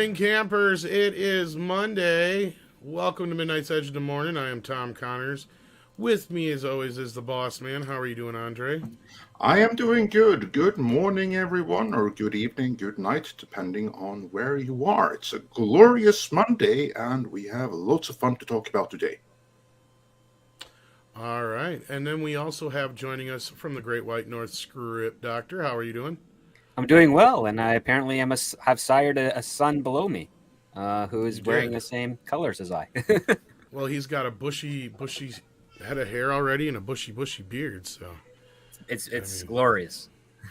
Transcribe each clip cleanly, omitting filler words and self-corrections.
morning, campers. It is Monday. Welcome to Midnight's Edge of the Morning. I am Tom Connors. With me, as always, is the boss man. How are you doing, Andre? I am doing good. Good morning, everyone, or good evening, good night, depending on where you are. It's a glorious Monday, and we have lots of fun to talk about today. All right. And then we also have joining us from the Great White North, Script Doctor. How are you doing? I'm doing well, and I apparently have sired a son below me, who is wearing the same colors as I. Well, he's got a bushy head of hair already and a bushy beard, so it's glorious.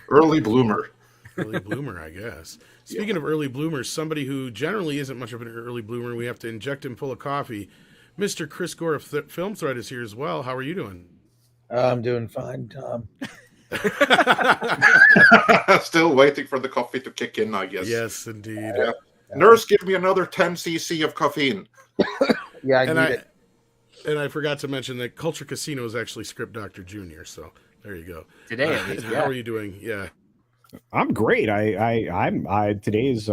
Early bloomer. Early bloomer, I guess. Speaking of early bloomers, somebody who generally isn't much of an early bloomer, we have to inject him full of coffee. Mr. Chris Gore of Film Thread is here as well. How are you doing? I'm doing fine, Tom. Still waiting for the coffee to kick in, I guess. Yes, indeed. Nurse, give me another 10 cc of caffeine. Yeah, I need it. And I forgot to mention that Culture Casino is actually Script Doctor Jr., so there you go. Today, at least, yeah. How are you doing? Yeah. I'm great. I'm today is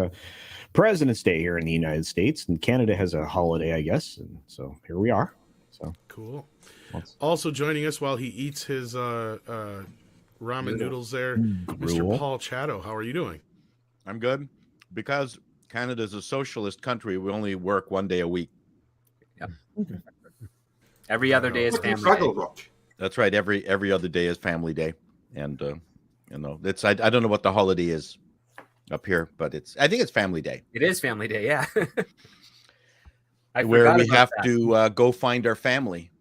President's Day here in the United States, and Canada has a holiday, I guess, and so here we are. So cool. Also joining us while he eats his ramen noodles there, Mr. Paul Chato. How are you doing? I'm good. Because Canada's a socialist country, we only work one day a week. Yep. Every other day is family day. That's right. Every other day is family day. And it's I don't know what the holiday is up here, but I think it's family day. It is family day, yeah. Where we have to go find our family.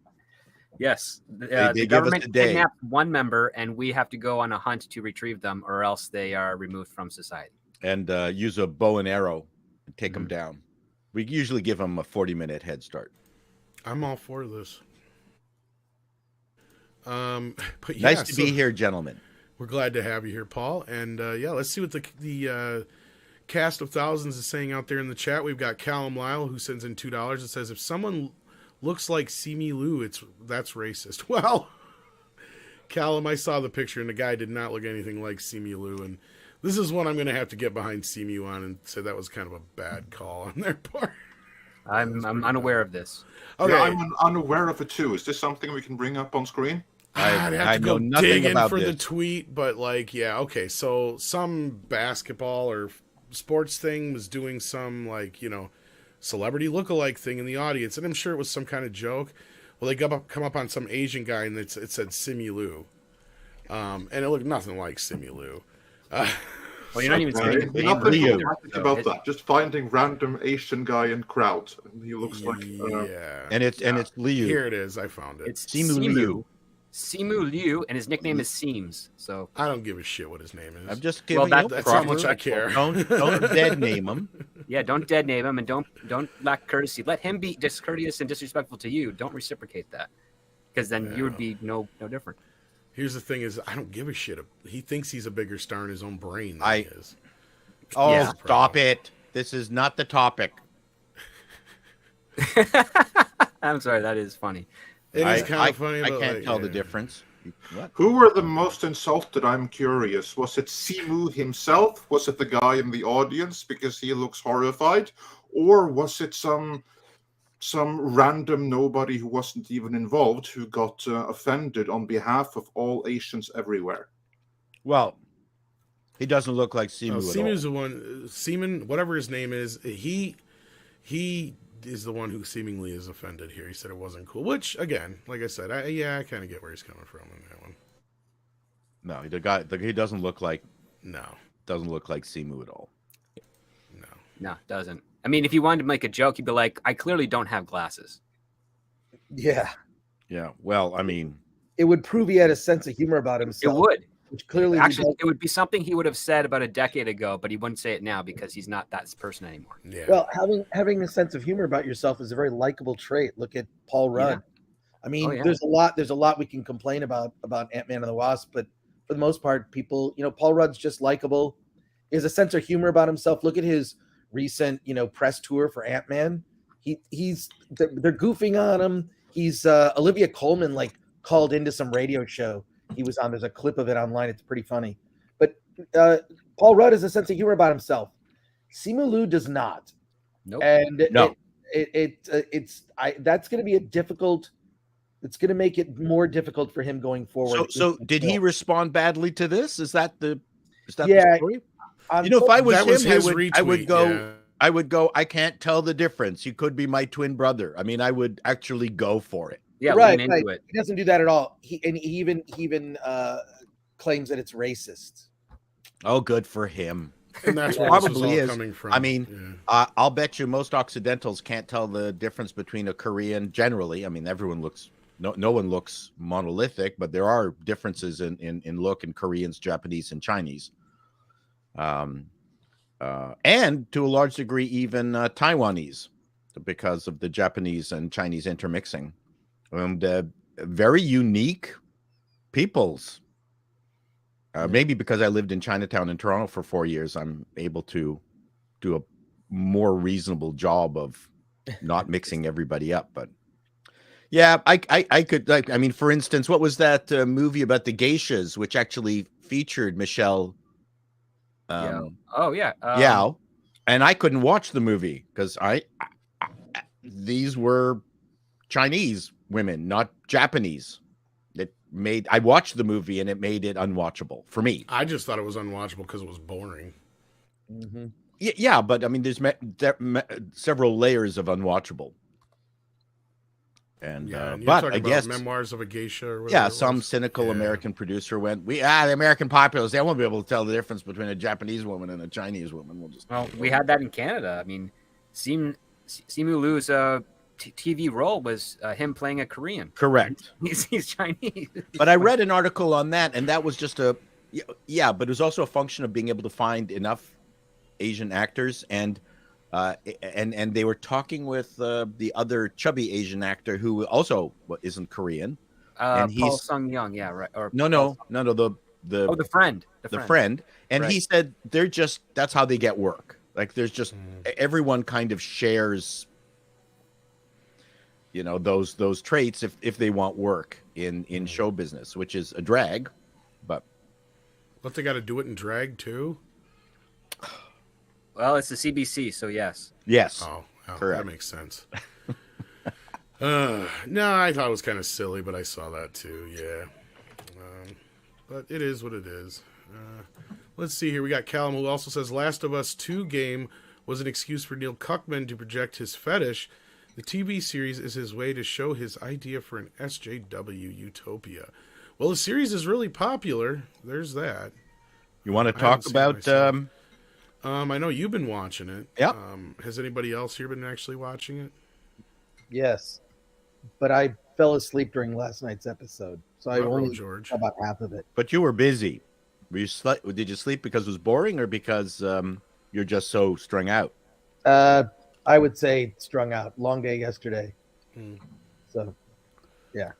Yes, they the government kidnapped one member, and we have to go on a hunt to retrieve them, or else they are removed from society. And use a bow and arrow and take them down. We usually give them a 40-minute head start. I'm all for this. But nice to be here, gentlemen. We're glad to have you here, Paul. And let's see what the cast of thousands is saying out there in the chat. We've got Callum Lyle who sends in $2. It says if someone looks like Simu Liu, that's racist. Well, Callum, I saw the picture, and the guy did not look anything like Simu Liu, and this is one I'm going to have to get behind Simu on and say that was kind of a bad call on their part. I'm unaware of this. Okay, yeah, I'm unaware of it too. Is this something we can bring up on screen? I'd have to go dig in for the tweet, but okay. So some basketball or sports thing was doing some celebrity lookalike thing in the audience, and I'm sure it was some kind of joke. Well, they come up on some Asian guy, and it said Simu Liu, and it looked nothing like Simu Liu. Well, you're not even saying nothing about that. Just finding random Asian guy in crowd, and he looks like and it's Liu. Here it is. I found it. It's Simu Liu. Simu Liu, and his nickname is Seams. So I don't give a shit what his name is. I'm just giving that's how much I care. Don't dead name him. Yeah, don't dead name him, and don't lack courtesy. Let him be discourteous and disrespectful to you. Don't reciprocate that, because then you would be no different. Here's the thing: is I don't give a shit. He thinks he's a bigger star in his own brain than he is. Oh, yeah. Stop it! This is not the topic. I'm sorry. That is funny. It is kind of funny. I can't tell the difference. What? Who were the most insulted? I'm curious. Was it Simu himself? Was it the guy in the audience because he looks horrified, or was it some random nobody who wasn't even involved who got offended on behalf of all Asians everywhere? Well, he doesn't look like Simu. Simu's the one. Seaman, whatever his name is, he is the one who seemingly is offended here. He said it wasn't cool, which again, like I said, I kind of get where he's coming from in that one. No, he doesn't look like Simu at all. No, doesn't. I mean, if you wanted to make a joke, he'd be like, I clearly don't have glasses. Yeah. Yeah. Well, I mean, it would prove he had a sense of humor about himself. It would. Which clearly actually it would be something he would have said about a decade ago, but he wouldn't say it now because he's not that person anymore. Yeah. Well, having a sense of humor about yourself is a very likable trait. Look at Paul Rudd. Yeah. I mean, there's a lot we can complain about Ant-Man and the Wasp, but for the most part, people, Paul Rudd's just likable. He has a sense of humor about himself. Look at his recent, press tour for Ant-Man. They're goofing on him. He's Olivia Colman called into some radio show he was on. There's a clip of it online. It's pretty funny. But Paul Rudd has a sense of humor about himself. Simu Liu does not. Nope. And No. that's going to be a difficult. It's going to make it more difficult for him going forward. So did he respond badly to this? Is that the Yeah. story? If I was That was him, his I would retweet, go. yeah. I would go. I can't tell the difference. You could be my twin brother. I mean, I would actually go for it. Yeah, right. lean into it. He doesn't do that at all. He even claims that it's racist. Oh, good for him. And that's where Probably this is is. all coming from. I mean, I'll bet you most Occidentals can't tell the difference between a Korean generally. I mean, everyone looks no one looks monolithic, but there are differences in look in Koreans, Japanese, and Chinese. And to a large degree, even Taiwanese, because of the Japanese and Chinese intermixing. And very unique peoples. Maybe because I lived in Chinatown in Toronto for 4 years, I'm able to do a more reasonable job of not mixing everybody up. But yeah, I could, like, I mean, for instance, what was that movie about the geishas, which actually featured Michelle? Yeah. And I couldn't watch the movie because these were Chinese women, not Japanese. I watched the movie and it made it unwatchable for me. I just thought it was unwatchable because it was boring. Mm-hmm. Yeah, but I mean, there's several layers of unwatchable. And and but talking I about guess Memoirs of a Geisha or whatever. Yeah, some cynical American producer went, the American populace, they won't be able to tell the difference between a Japanese woman and a Chinese woman. Well, we had that in Canada. I mean, Simu Liu's TV role was him playing a Korean. Correct. He's Chinese. But I read an article on that, and that was just but it was also a function of being able to find enough Asian actors, and they were talking with the other chubby Asian actor who also isn't Korean. And he's Paul Sung-young, yeah, right. Or no, the friend. The friend. And right. He said that's how they get work. Like there's just everyone kind of shares those traits if they want work in show business, which is a drag, but they got to do it in drag too. Well, it's the CBC, so yes. Oh, that makes sense. No, I thought it was kind of silly, but I saw that too. Yeah, but it is what it is. Let's see here. We got Callum, who also says Last of Us 2 game was an excuse for Neil Cuckman to project his fetish. The TV series is his way to show his idea for an SJW utopia. Well, the series is really popular. There's that. You want to talk about... I know you've been watching it. Yeah. Has anybody else here been actually watching it? Yes. But I fell asleep during last night's episode. So I only saw about half of it. But you were busy. Did you sleep because it was boring or because you're just so strung out? I would say strung out. Long day yesterday. So, yeah.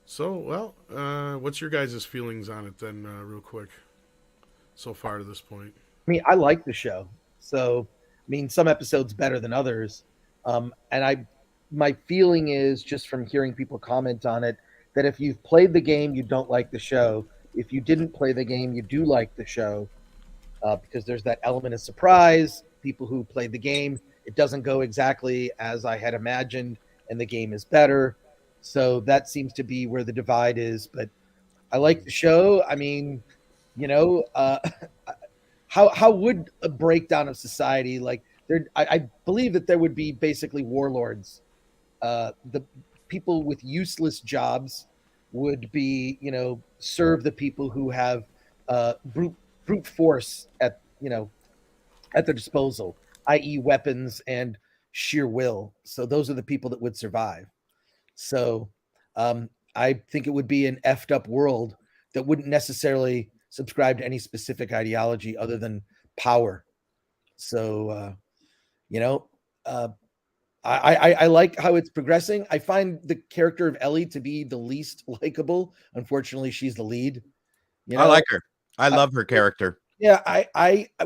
So, well, what's your guys' feelings on it then, real quick, so far to this point? I mean, I like the show. So, I mean, some episodes better than others. And my feeling is, just from hearing people comment on it, that if you've played the game, you don't like the show. If you didn't play the game, you do like the show, because there's that element of surprise. People who played the game, it doesn't go exactly as I had imagined, and the game is better. So that seems to be where the divide is. But I like the show. I mean, how would a breakdown of society like there? I believe that there would be basically warlords. The people with useless jobs would be, serve the people who have brute force at their disposal, i.e. weapons and sheer will. So those are the people that would survive. So I think it would be an effed up world that wouldn't necessarily subscribe to any specific ideology other than power. So, I like how it's progressing. I find the character of Ellie to be the least likable. Unfortunately, she's the lead. I like her. I love her character. Yeah,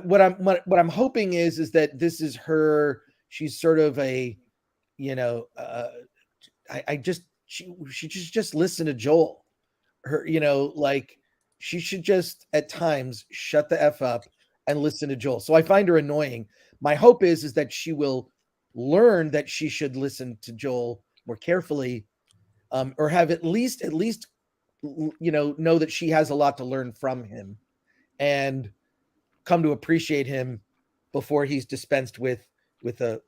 what I'm hoping is that this is her. She's sort of a, she should just listen to Joel. Her, like she should just at times shut the F up and listen to Joel. So I find her annoying. My hope is that she will learn that she should listen to Joel more carefully, or have at least know that she has a lot to learn from him, and come to appreciate him before he's dispensed with a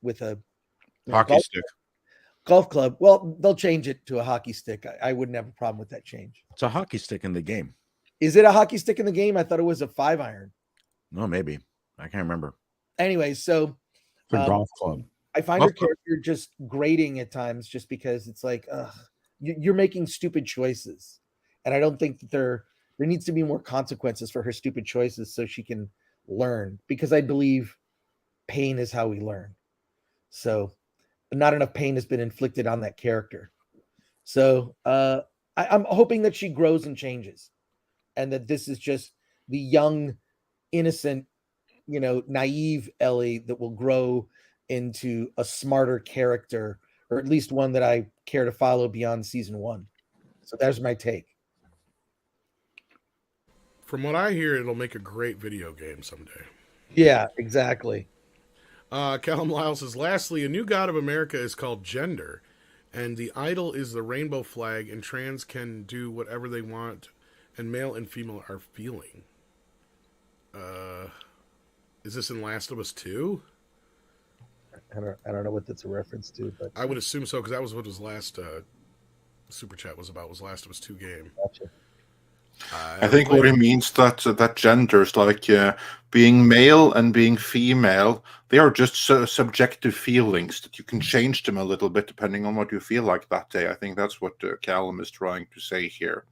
Hockey stick. golf club. Well, they'll change it to a hockey stick. I wouldn't have a problem with that change. It's a hockey stick in the game. Is it a hockey stick in the game? I thought it was a 5-iron. No, maybe. I can't remember. Anyway, so The golf club. I find her character just grating at times, just because it's like, you're making stupid choices. And I don't think that there needs to be more consequences for her stupid choices so she can learn, because I believe pain is how we learn. So not enough pain has been inflicted on that character. So I'm hoping that she grows and changes, and that this is just the young, innocent, naive Ellie that will grow into a smarter character, or at least one that I care to follow beyond season 1. So there's my take. From what I hear, it'll make a great video game someday. Yeah, exactly. Callum Lyle says, lastly, a new god of America is called gender, and the idol is the rainbow flag, and trans can do whatever they want, and male and female are feeling. Is this in Last of Us 2? I don't know what that's a reference to, but I would assume so, because that was what his last super chat was about, was Last of Us 2 game. Gotcha. I think what he means that genders, like being male and being female, they are just subjective feelings that you can change them a little bit depending on what you feel like that day. I think that's what Callum is trying to say here.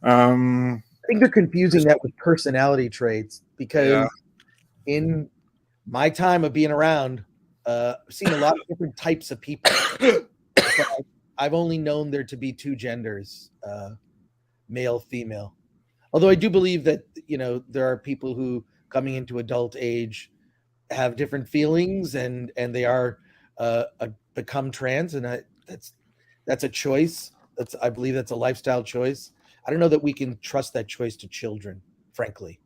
I think they're confusing that with personality traits, because in my time of being around, I've seen a lot of different types of people. I've only known there to be 2 genders, male, female. Although I do believe that, there are people who, coming into adult age, have different feelings, and they are become trans, and that's a choice. I believe that's a lifestyle choice. I don't know that we can trust that choice to children, frankly.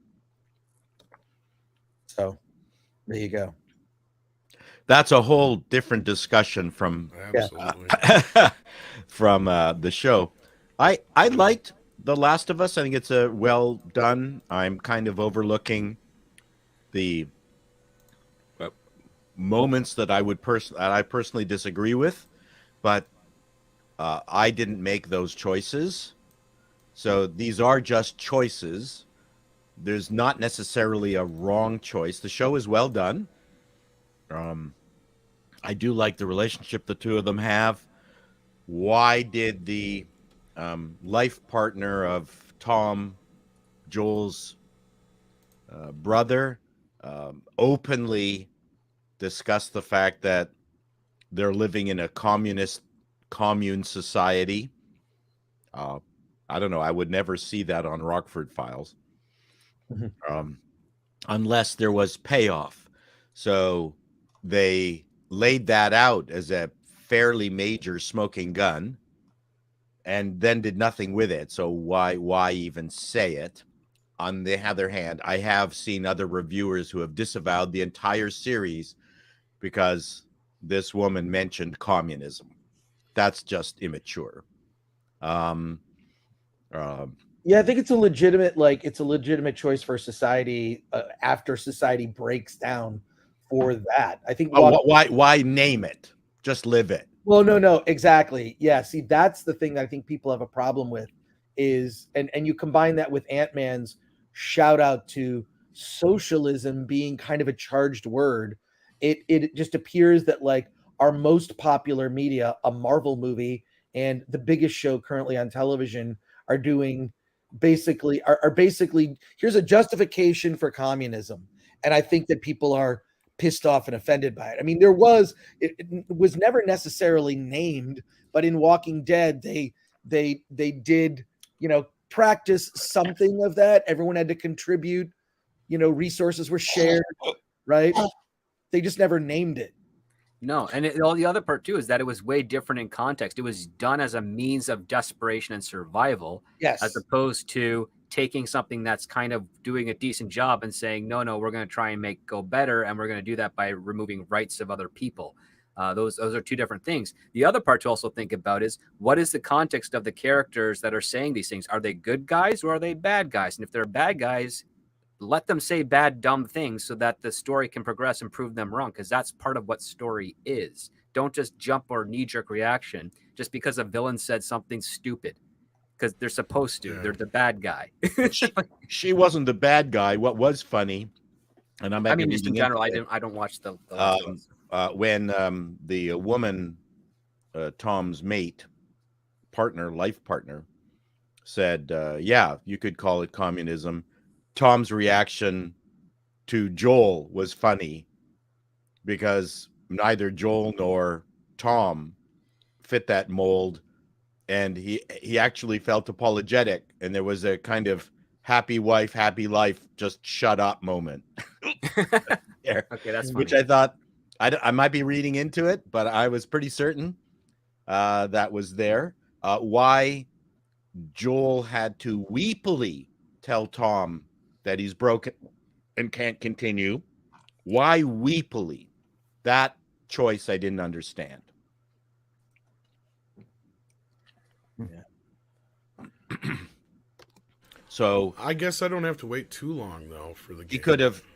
So there you go. That's a whole different discussion from from the show. I liked The Last of Us. I think it's a well done. I'm kind of overlooking the moments that I personally disagree with, but I didn't make those choices. So these are just choices. There's not necessarily a wrong choice. The show is well done. I do like the relationship the two of them have. Why did the life partner of Tom, Joel's brother, openly discuss the fact that they're living in a commune society? I don't know. I would never see that on Rockford Files. Unless there was payoff. So they laid that out as a fairly major smoking gun and then did nothing with it. So why even say it? On the other hand, I have seen other reviewers who have disavowed the entire series because this woman mentioned communism. That's just immature. Yeah, I think it's a legitimate choice for society after society breaks down for that. I think why name it? Just live it. Well, no, exactly. Yeah, see, that's the thing that I think people have a problem with is, and you combine that with Ant-Man's shout out to socialism being kind of a charged word. It just appears that like our most popular media, a Marvel movie, and the biggest show currently on television are basically here's a justification for communism. And I think that people are pissed off and offended by it. I mean, it was never necessarily named, but in Walking Dead, they did, practice something of that. Everyone had to contribute, resources were shared, right? They just never named it. No, and all the other part too is that it was way different in context. It was done as a means of desperation and survival, yes, as opposed to taking something that's kind of doing a decent job and saying, no, we're going to try and make go better, and we're going to do that by removing rights of other people. Those are two different things. The other part to also think about is, what is the context of the characters that are saying these things? Are they good guys or are they bad guys? And if they're bad guys, let them say bad, dumb things so that the story can progress and prove them wrong, because that's part of what story is. Don't just jump or knee-jerk reaction just because a villain said something stupid. Because they're supposed to. Yeah. They're the bad guy. she wasn't the bad guy. What was funny, and I mean, just in general, I don't watch the when the woman, Tom's mate, life partner, said, "Yeah, you could call it communism." Tom's reaction to Joel was funny because neither Joel nor Tom fit that mold. And he actually felt apologetic, and there was a kind of happy wife, happy life, just shut up moment. Okay, that's funny. Which I thought, I might be reading into it, but I was pretty certain that was there. Why Joel had to weepily tell Tom that he's broken and can't continue. Why weepily? That choice I didn't understand. So I guess I don't have to wait too long though for the game.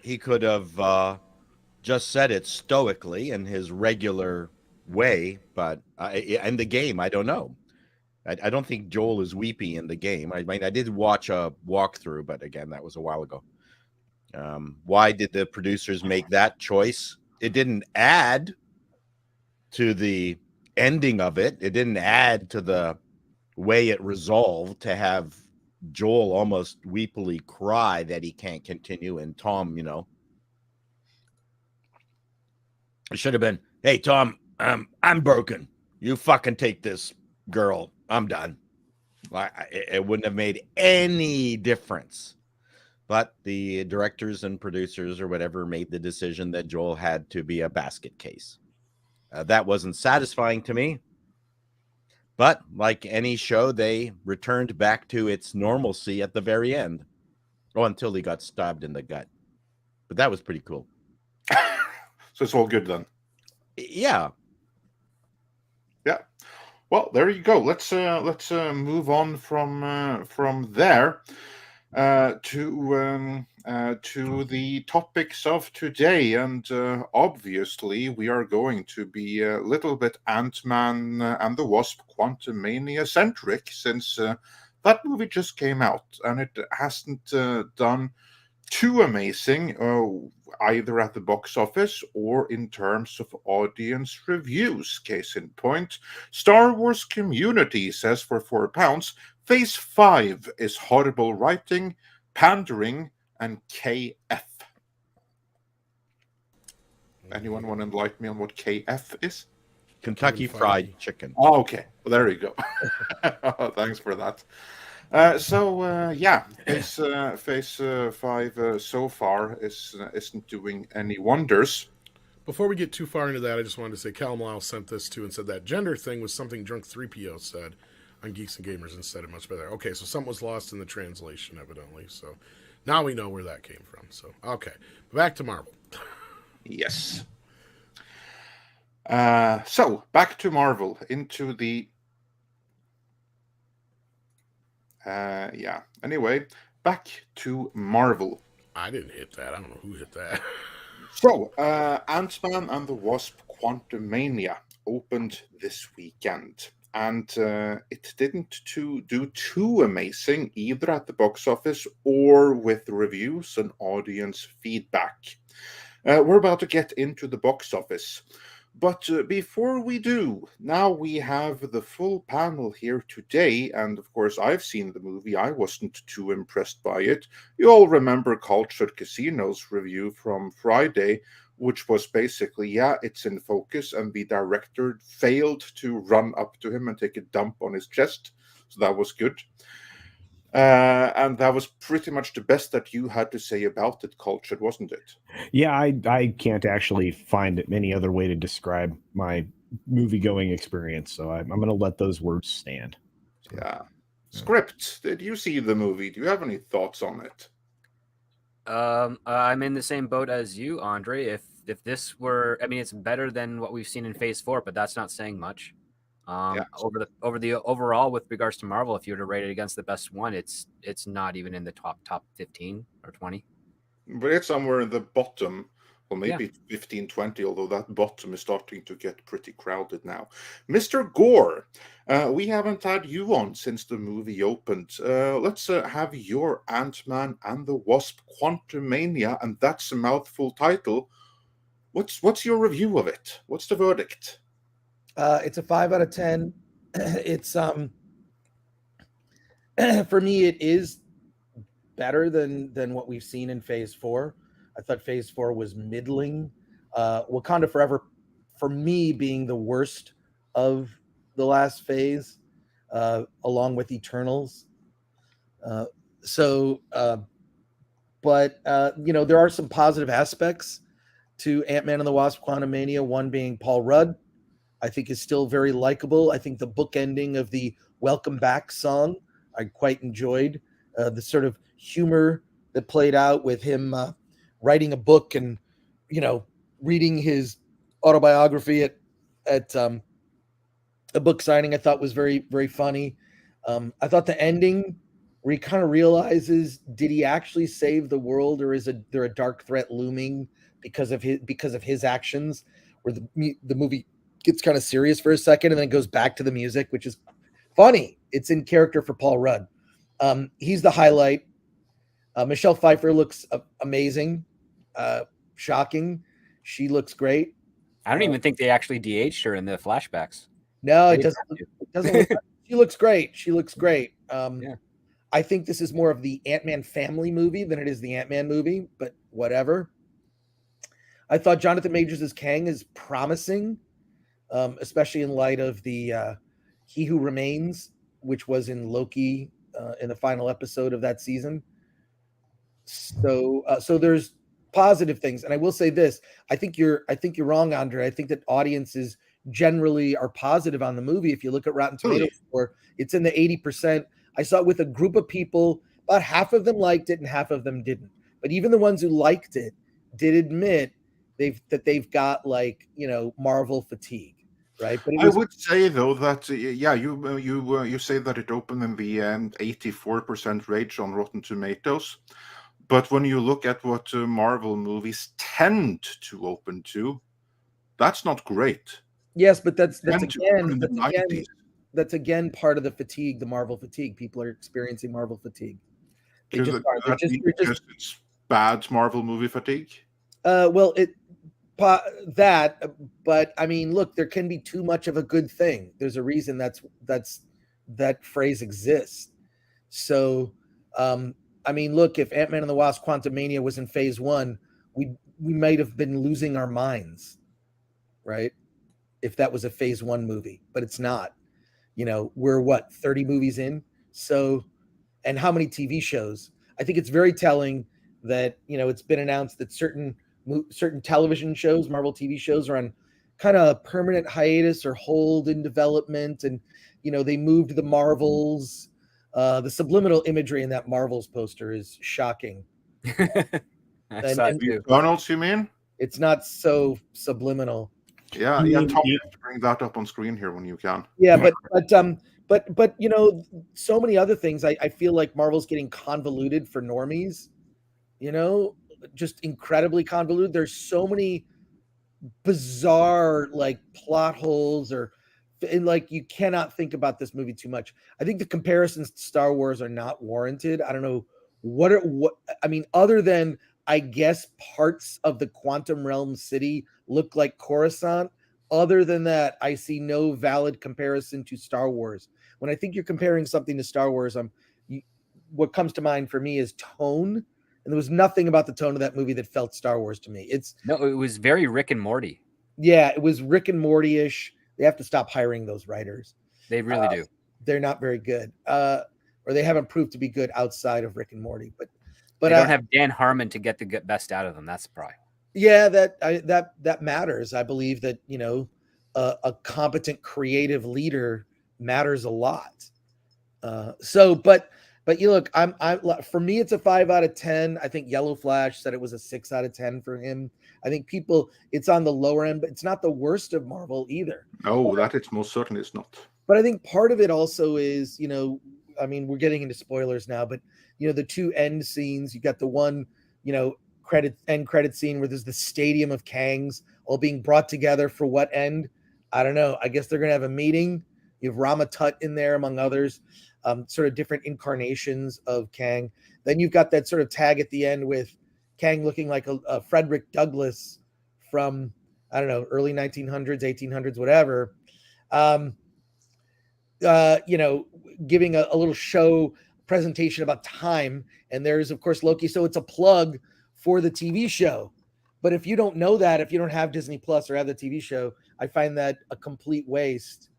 He could have just said it stoically in his regular way, but in the game, I don't know. I don't think Joel is weepy in the game. I mean, I did watch a walkthrough, but again, that was a while ago. Why did the producers make that choice? It didn't add to the ending of it. It didn't add to the way it resolved to have Joel almost weepily cry that he can't continue, and Tom, it should have been, "Hey Tom, I'm broken. You fucking take this girl. I'm done." It wouldn't have made any difference. But the directors and producers or whatever made the decision that Joel had to be a basket case. That wasn't satisfying to me. But like any show, they returned back to its normalcy at the very end. Until he got stabbed in the gut. But that was pretty cool. So it's all good then? Yeah. Yeah. Well, there you go. Let's move on from there to the topics of today, and obviously we are going to be a little bit Ant-Man and the Wasp Quantumania centric, since that movie just came out and it hasn't done too amazing either at the box office or in terms of audience reviews. Case in point, Star Wars Community says for £4, Phase 5 is horrible writing, pandering, and KF. Anyone want to enlighten me on what KF is? Kentucky Fried Chicken. Oh, okay. Well, there you go. Thanks for that. Phase 5 so far isn't doing any wonders. Before we get too far into that, I just wanted to say Callum Lyle sent this too and said that gender thing was something Drunk 3PO said on Geeks and Gamers and said it much better. Okay, so something was lost in the translation, evidently. So now we know where that came from. So, okay. Back to Marvel. Yes. So, back to Marvel, into the... Anyway, back to Marvel. I didn't hit that. I don't know who hit that. So, Ant-Man and the Wasp Quantumania opened this weekend. And it didn't do too amazing either at the box office or with reviews and audience feedback. We're about to get into the box office. But before we do, now we have the full panel here today. And of course, I've seen the movie. I wasn't too impressed by it. You all remember Cultured Casino's review from Friday, which was basically, yeah, it's in focus, and the director failed to run up to him and take a dump on his chest. So that was good. And that was pretty much the best that you had to say about it, Cultured, wasn't it? Yeah, I can't actually find any other way to describe my movie-going experience, so I'm going to let those words stand. Yeah. Script, did you see the movie? Do you have any thoughts on it? I'm in the same boat as you, Andre. If this were, I mean, it's better than what we've seen in Phase 4, but that's not saying much. Over the overall, with regards to Marvel, if you were to rate it against the best one, it's not even in the top 15 or 20. But it's somewhere in the bottom, or maybe 15, 20, although that bottom is starting to get pretty crowded now. Mr. Gore, we haven't had you on since the movie opened. Let's have your Ant-Man and the Wasp Quantumania, and that's a mouthful title. What's your review of it? What's the verdict? It's a 5 out of 10. It's for me, it is better than what we've seen in Phase 4. I thought Phase 4 was middling. Wakanda Forever, for me, being the worst of the last phase, along with Eternals. But there are some positive aspects to Ant-Man and the Wasp Quantumania, one being Paul Rudd. I think is still very likable. I think the book ending of the Welcome Back song, I quite enjoyed. The sort of humor that played out with him writing a book and, reading his autobiography at a book signing, I thought was very, very funny. I thought the ending where he kind of realizes, did he actually save the world, or is there a dark threat looming because of his actions, where the movie gets kind of serious for a second and then it goes back to the music, which is funny. It's in character for Paul Rudd. He's the highlight. Michelle Pfeiffer looks amazing. Shocking. She looks great. I don't even think they actually de-aged her in the flashbacks. No, it doesn't look, she looks great. I think this is more of the Ant-Man family movie than it is the Ant-Man movie, but whatever. I thought Jonathan Majors as Kang is promising, especially in light of the He Who Remains, which was in Loki in the final episode of that season. So there's positive things, and I will say this: I think you're wrong, Andre. I think that audiences generally are positive on the movie. If you look at Rotten Tomatoes score, it's in the 80%. I saw it with a group of people. About half of them liked it, and half of them didn't. But even the ones who liked it did admit they've got Marvel fatigue, right? But I would say though that you say that it opened in the 84% range on Rotten Tomatoes, but when you look at what Marvel movies tend to open to, that's not great. Yes, but that's again part of the fatigue, the Marvel fatigue. People are experiencing Marvel fatigue. It's bad Marvel movie fatigue. But I mean, look, there can be too much of a good thing. There's a reason that phrase exists. So, I mean, look, if Ant-Man and the Wasp Quantumania was in Phase 1, we might have been losing our minds, right? If that was a Phase 1 movie, but it's not. We're 30 movies in. So, and how many TV shows? I think it's very telling that, it's been announced that certain television shows, Marvel TV shows, are on kind of permanent hiatus or hold in development. And, they moved the Marvels. The subliminal imagery in that Marvels poster is shocking. Donald's, you mean? It's not so subliminal. Yeah, Tom, you have to bring that up on screen here when you can. Yeah, but so many other things. I feel like Marvel's getting convoluted for normies. Just incredibly convoluted. There's so many bizarre plot holes, and you cannot think about this movie too much. I think the comparisons to Star Wars are not warranted. I don't know what I mean, other than I guess parts of the Quantum Realm city look like Coruscant. Other than that, I see no valid comparison to Star Wars. When I think you're comparing something to Star Wars, what comes to mind for me is tone. And there was nothing about the tone of that movie that felt Star Wars to me. It was very Rick and Morty. Yeah, it was Rick and Morty-ish. They have to stop hiring those writers. They really do. They're not very good. Or they haven't proved to be good outside of Rick and Morty. But they don't have Dan Harmon to get the best out of them. That's probably. Yeah, that matters. I believe that, a competent creative leader matters a lot. But you look, for me, it's a 5 out of 10. I think Yellow Flash said it was a 6 out of 10 for him. I think it's on the lower end, but it's not the worst of Marvel either. No, that it most certainly is not. But I think part of it also is, I mean, we're getting into spoilers now, but the two end scenes, you got the one, end credit scene where there's the stadium of Kangs all being brought together for what end? I don't know. I guess they're going to have a meeting. You have Rama Tut in there, among others, sort of different incarnations of Kang. Then you've got that sort of tag at the end with Kang looking like a Frederick Douglass from, I don't know, early 1900s, 1800s, whatever. Giving a little show presentation about time. And there's, of course, Loki. So it's a plug for the TV show. But if you don't know that, if you don't have Disney Plus or have the TV show, I find that a complete waste.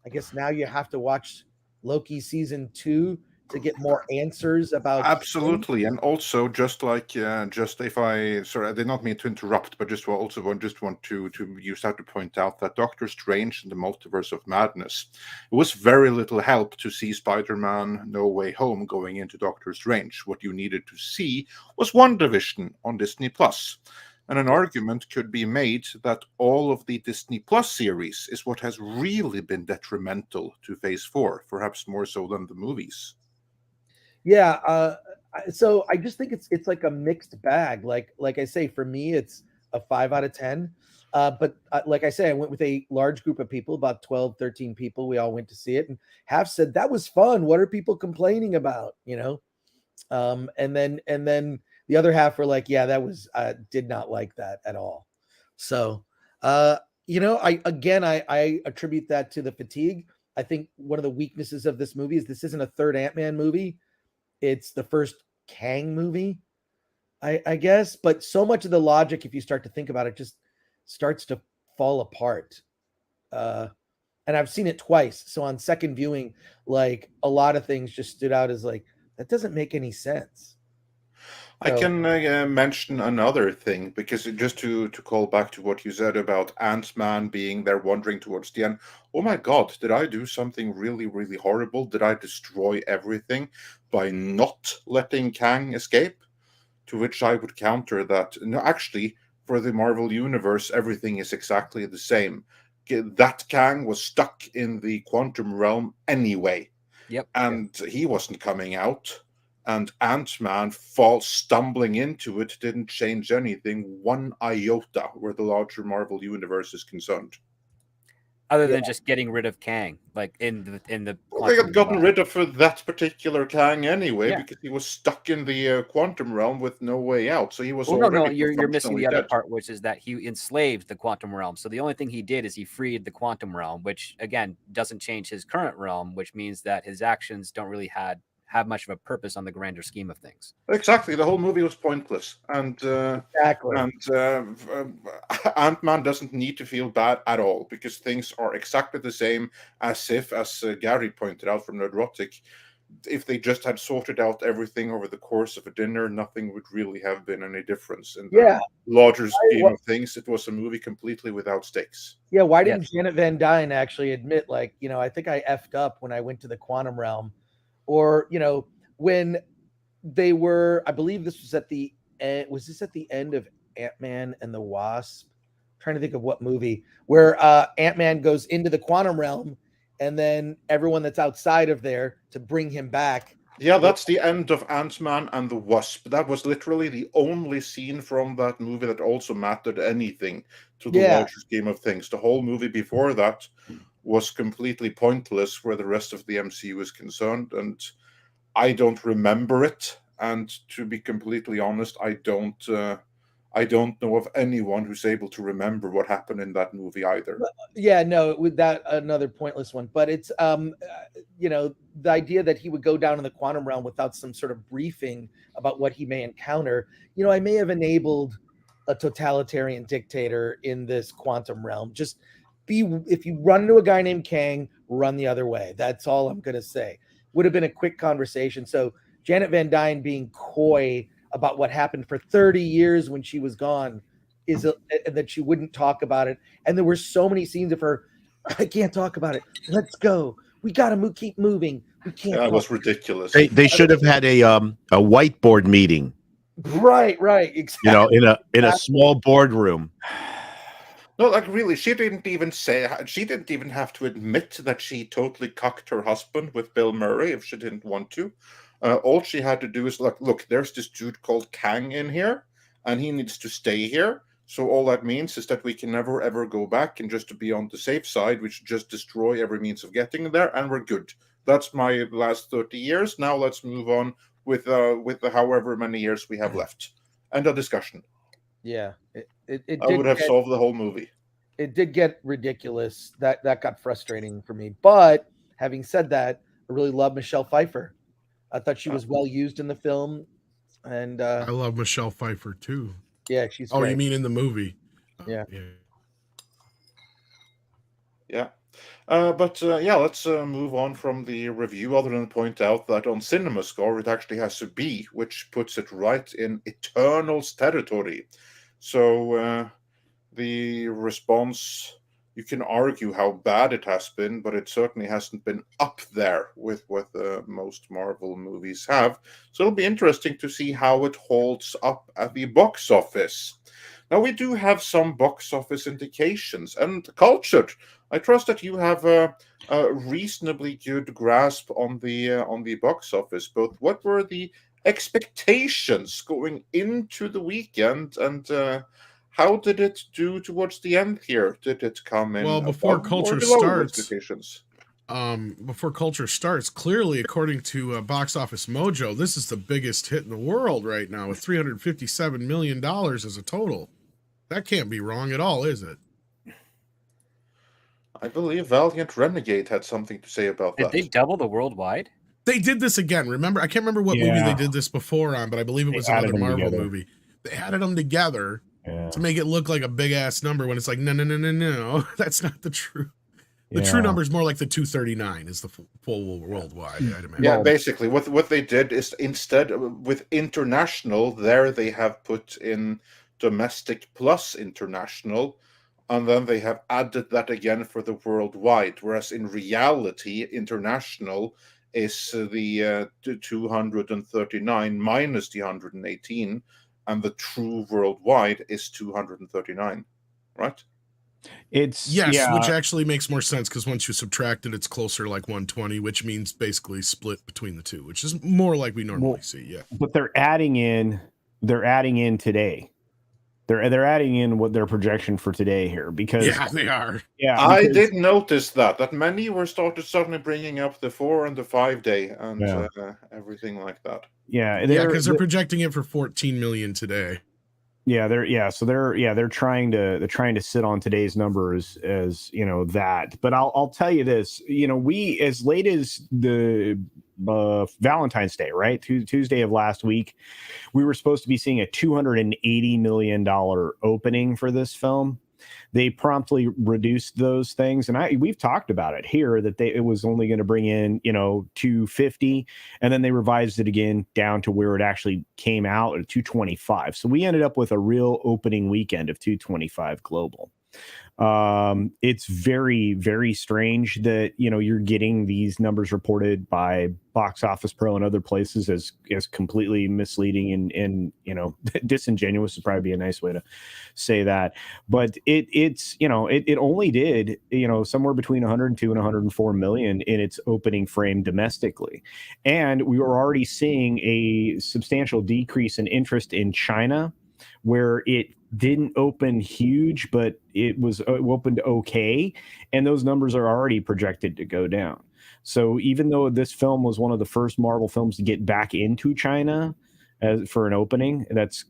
I guess now you have to watch Loki season 2 to get more answers about. Absolutely. And also, just if I did not mean to interrupt, but just want to use that to point out that Doctor Strange and the Multiverse of Madness, it was very little help to see Spider-Man No Way Home going into Doctor Strange. What you needed to see was WandaVision on Disney Plus. And an argument could be made that all of the Disney Plus series is what has really been detrimental to Phase 4, perhaps more so than the movies. Yeah, so I just think it's like a mixed bag. Like I say, for me, it's a 5 out of 10. But like I say, I went with a large group of people, about 12, 13 people. We all went to see it, and half said that was fun. What are people complaining about? And then the other half were like, yeah, that was did not like that at all. So I attribute that to the fatigue. I think one of the weaknesses of this movie is this isn't a third Ant-Man movie. It's the first Kang movie, I guess. But so much of the logic, if you start to think about it, just starts to fall apart. And I've seen it twice. So on second viewing, like a lot of things just stood out as like, that doesn't make any sense. I can mention another thing, because just to call back to what you said about Ant-Man being there wandering towards the end. Oh my God, did I do something really, really horrible? Did I destroy everything by not letting Kang escape? To which I would counter that, no, actually, for the Marvel Universe, everything is exactly the same. That Kang was stuck in the quantum realm anyway. Yep. And he wasn't coming out. And Ant-Man stumbling into it didn't change anything one iota where the larger Marvel universe is concerned. Other than just getting rid of Kang, like in the. Well, they had gotten rid of that particular Kang anyway, because he was stuck in the quantum realm with no way out. So he was. No, you're missing the other part, which is that he enslaved the quantum realm. So the only thing he did is he freed the quantum realm, which again doesn't change his current realm, which means that his actions don't really have much of a purpose on the grander scheme of things. Exactly, the whole movie was pointless, and Ant-Man doesn't need to feel bad at all, because things are exactly the same as Gary pointed out from Nerdrotic, if they just had sorted out everything over the course of a dinner, nothing would really have been any difference. In the larger scheme of things, it was a movie completely without stakes. Yeah, why didn't Janet Van Dyne actually admit, like, I think I effed up when I went to the quantum realm? Or, when they were, I believe this was at the end, of Ant-Man and the Wasp? I'm trying to think of what movie, where Ant-Man goes into the quantum realm and then everyone that's outside of there to bring him back. Yeah, that's the end of Ant-Man and the Wasp. That was literally the only scene from that movie that also mattered anything to the larger scheme of things. The whole movie before that was completely pointless where the rest of the MCU is concerned, and I don't remember it. And to be completely honest, I don't know of anyone who's able to remember what happened in that movie either. Yeah, no, with that another pointless one. But it's the idea that he would go down in the quantum realm without some sort of briefing about what he may encounter. I may have enabled a totalitarian dictator in this quantum realm. Just if you run into a guy named Kang, run the other way. That's all I'm going to say. Would have been a quick conversation. So Janet Van Dyne being coy about what happened for 30 years when she was gone and that she wouldn't talk about it. And there were so many scenes of her, I can't talk about it. Let's go. We got to keep moving. We can't. That was ridiculous. They should have had a whiteboard meeting. Right, exactly. You know, in a small boardroom. No, like really, she didn't even have to admit that she totally cucked her husband with Bill Murray if she didn't want to. All she had to do is look, there's this dude called Kang in here, and he needs to stay here. So all that means is that we can never ever go back, and just to be on the safe side, we should just destroy every means of getting there, and we're good. That's my last 30 years. Now let's move on with the however many years we have left. End of discussion. Yeah, it I would have solved the whole movie. It did get ridiculous. That got frustrating for me. But having said that, I really love Michelle Pfeiffer. I thought she was well used in the film, and I love Michelle Pfeiffer too. Yeah, she's. Oh, great. You mean in the movie? Yeah. But let's move on from the review, other than point out that on CinemaScore it actually has a B, which puts it right in Eternals territory. So the response, you can argue how bad it has been, but it certainly hasn't been up there with what most Marvel movies have. So it'll be interesting to see how it holds up at the box office. Now, we do have some box office indications, and Cultured, I trust that you have a reasonably good grasp on the box office. Both what were the expectations going into the weekend, and how did it do towards the end here? Did it come in before Culture starts? Before Culture starts, clearly, according to Box Office Mojo, this is the biggest hit in the world right now with $357 million as a total. That can't be wrong at all, is it? I believe Valiant Renegade had something to say about that. Did they double the worldwide? They did this again. Remember, I can't remember what movie they did this before on, but I believe it was another Marvel movie. They added them together to make it look like a big ass number when it's like, no, that's not the true. The true number is more like the 239 is the full worldwide. I'd imagine. Yeah, basically, what they did is instead with international, there they have put in domestic plus international, and then they have added that again for the worldwide, whereas in reality international is the 239 minus the 118, and the true worldwide is 239, right? It's which actually makes more sense, because once you subtract it, it's closer like 120, which means basically split between the two, which is more like we normally see. Yeah, but they're adding in today. They're adding in what their projection for today here, because they are. Yeah, I did notice that many were suddenly bringing up the 4 and the 5 day and everything like that. Yeah, because they're projecting it for 14 million today. They're trying to sit on today's numbers as that. But I'll tell you this, we, as late as the Valentine's Day, right, Tuesday of last week, we were supposed to be seeing a $280 million opening for this film. They promptly reduced those things, and we've talked about it here that it was only going to bring in 250, and then they revised it again down to where it actually came out at 225. So we ended up with a real opening weekend of 225 global. It's very, very strange that you're getting these numbers reported by Box Office Pro and other places as completely misleading and disingenuous would probably be a nice way to say that. But it only did somewhere between 102 and 104 million in its opening frame domestically, and we were already seeing a substantial decrease in interest in China, where it didn't open huge, but it opened okay, and those numbers are already projected to go down. So even though this film was one of the first Marvel films to get back into China for an opening, that's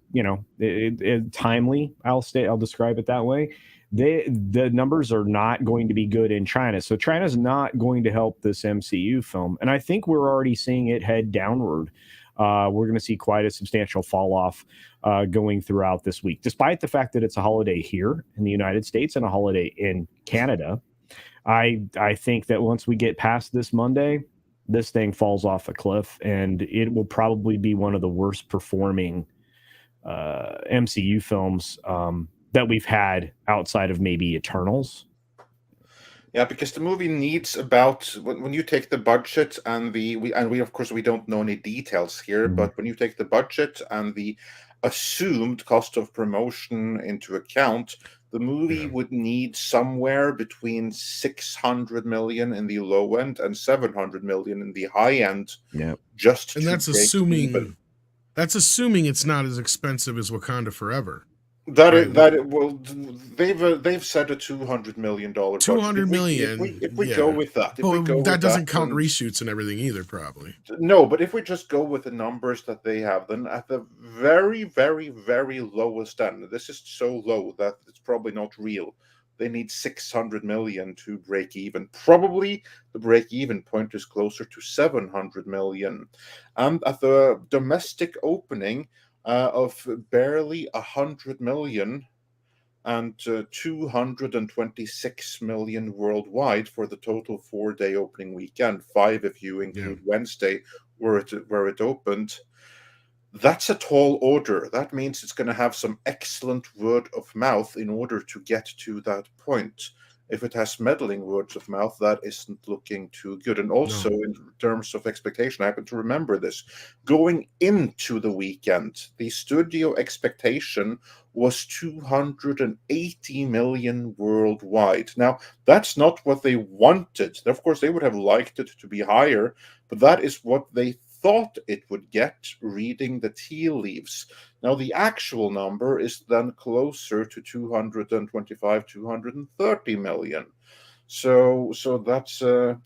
timely. I'll describe it that way. The numbers are not going to be good in China, so China's not going to help this MCU film, and I think we're already seeing it head downward. We're going to see quite a substantial fall off going throughout this week, despite the fact that it's a holiday here in the United States and a holiday in Canada. I think that once we get past this Monday, this thing falls off a cliff, and it will probably be one of the worst performing MCU films that we've had outside of maybe Eternals. Yeah, because the movie needs about when you take the budget and we of course we don't know any details here, but when you take the budget and the assumed cost of promotion into account, the movie would need somewhere between 600 million in the low end and 700 million in the high end. Yeah. Just and to that's break even. assuming it's not as expensive as Wakanda Forever. They've set a $200 million budget. $200 million. If we go with that, that doesn't count reshoots and everything either, probably. No, but if we just go with the numbers that they have, then at the very, very, very lowest end, this is so low that it's probably not real. They need 600 million to break even. Probably the break-even point is closer to 700 million. And at the domestic opening of barely 100 million and 226 million worldwide for the total 4-day opening weekend, 5 if you include Wednesday where it opened. That's a tall order. That means it's going to have some excellent word of mouth in order to get to that point. If it has meddling words of mouth, that isn't looking too good. And also, in terms of expectation, I happen to remember this. Going into the weekend, the studio expectation was 280 million worldwide. Now, that's not what they wanted. Of course, they would have liked it to be higher, but that is what they thought it would get, reading the tea leaves. Now, the actual number is then closer to 225, 230 million. So that's an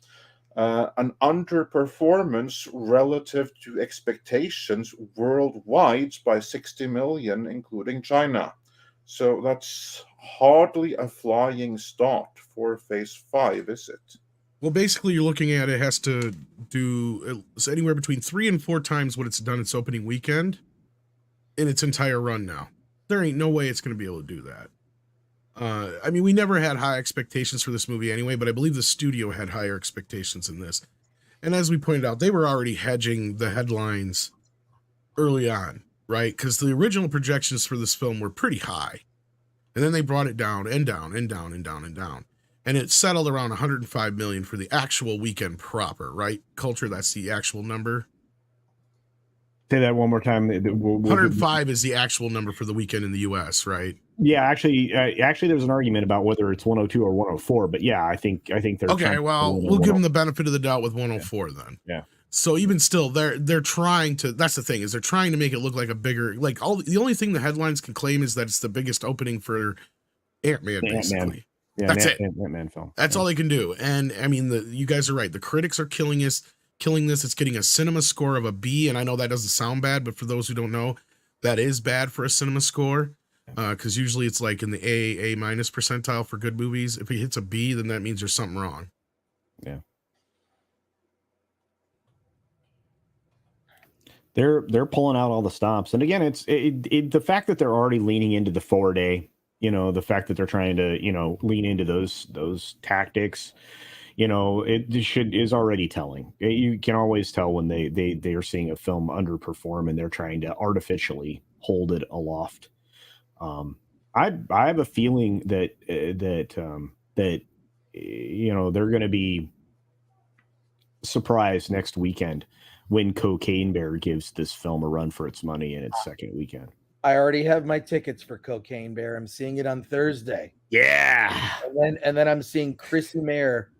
underperformance relative to expectations worldwide by 60 million, including China. So that's hardly a flying start for Phase 5, is it? Well, basically, you're looking at it has to do anywhere between 3 and 4 times what it's done its opening weekend in its entire run now. There ain't no way it's going to be able to do that. I mean, we never had high expectations for this movie anyway, but I believe the studio had higher expectations in this. And as we pointed out, they were already hedging the headlines early on, right? Because the original projections for this film were pretty high. And then they brought it down and down and down and down and down. And it settled around 105 million for the actual weekend proper, right? Culture, that's the actual number. Say that one more time. 105 is the actual number for the weekend in the U.S., right? Yeah, actually, there's an argument about whether it's 102 or 104, but yeah, I think they're okay. Well, we'll give them the benefit of the doubt with 104 then. Yeah. So even still, they're trying to. That's the thing, is they're trying to make it look like a bigger, like the only thing the headlines can claim is that it's the biggest opening for Ant-Man, basically. Yeah, that's it. Ant-Man film. That's all they can do. And I mean, you guys are right. The critics are killing this. It's getting a cinema score of a B, and I know that doesn't sound bad, but for those who don't know, that is bad for a cinema score, because usually it's like in the A minus percentile for good movies. If it hits a B, then that means there's something wrong. Yeah. They're pulling out all the stops, and again, it's the fact that they're already leaning into the 4-day. The fact that they're trying to, lean into those tactics, is already telling. You can always tell when they are seeing a film underperform and they're trying to artificially hold it aloft. I have a feeling that they're going to be surprised next weekend when Cocaine Bear gives this film a run for its money in its second weekend. I already have my tickets for Cocaine Bear. I'm seeing it on Thursday. Yeah. And then I'm seeing Chrissy Mayer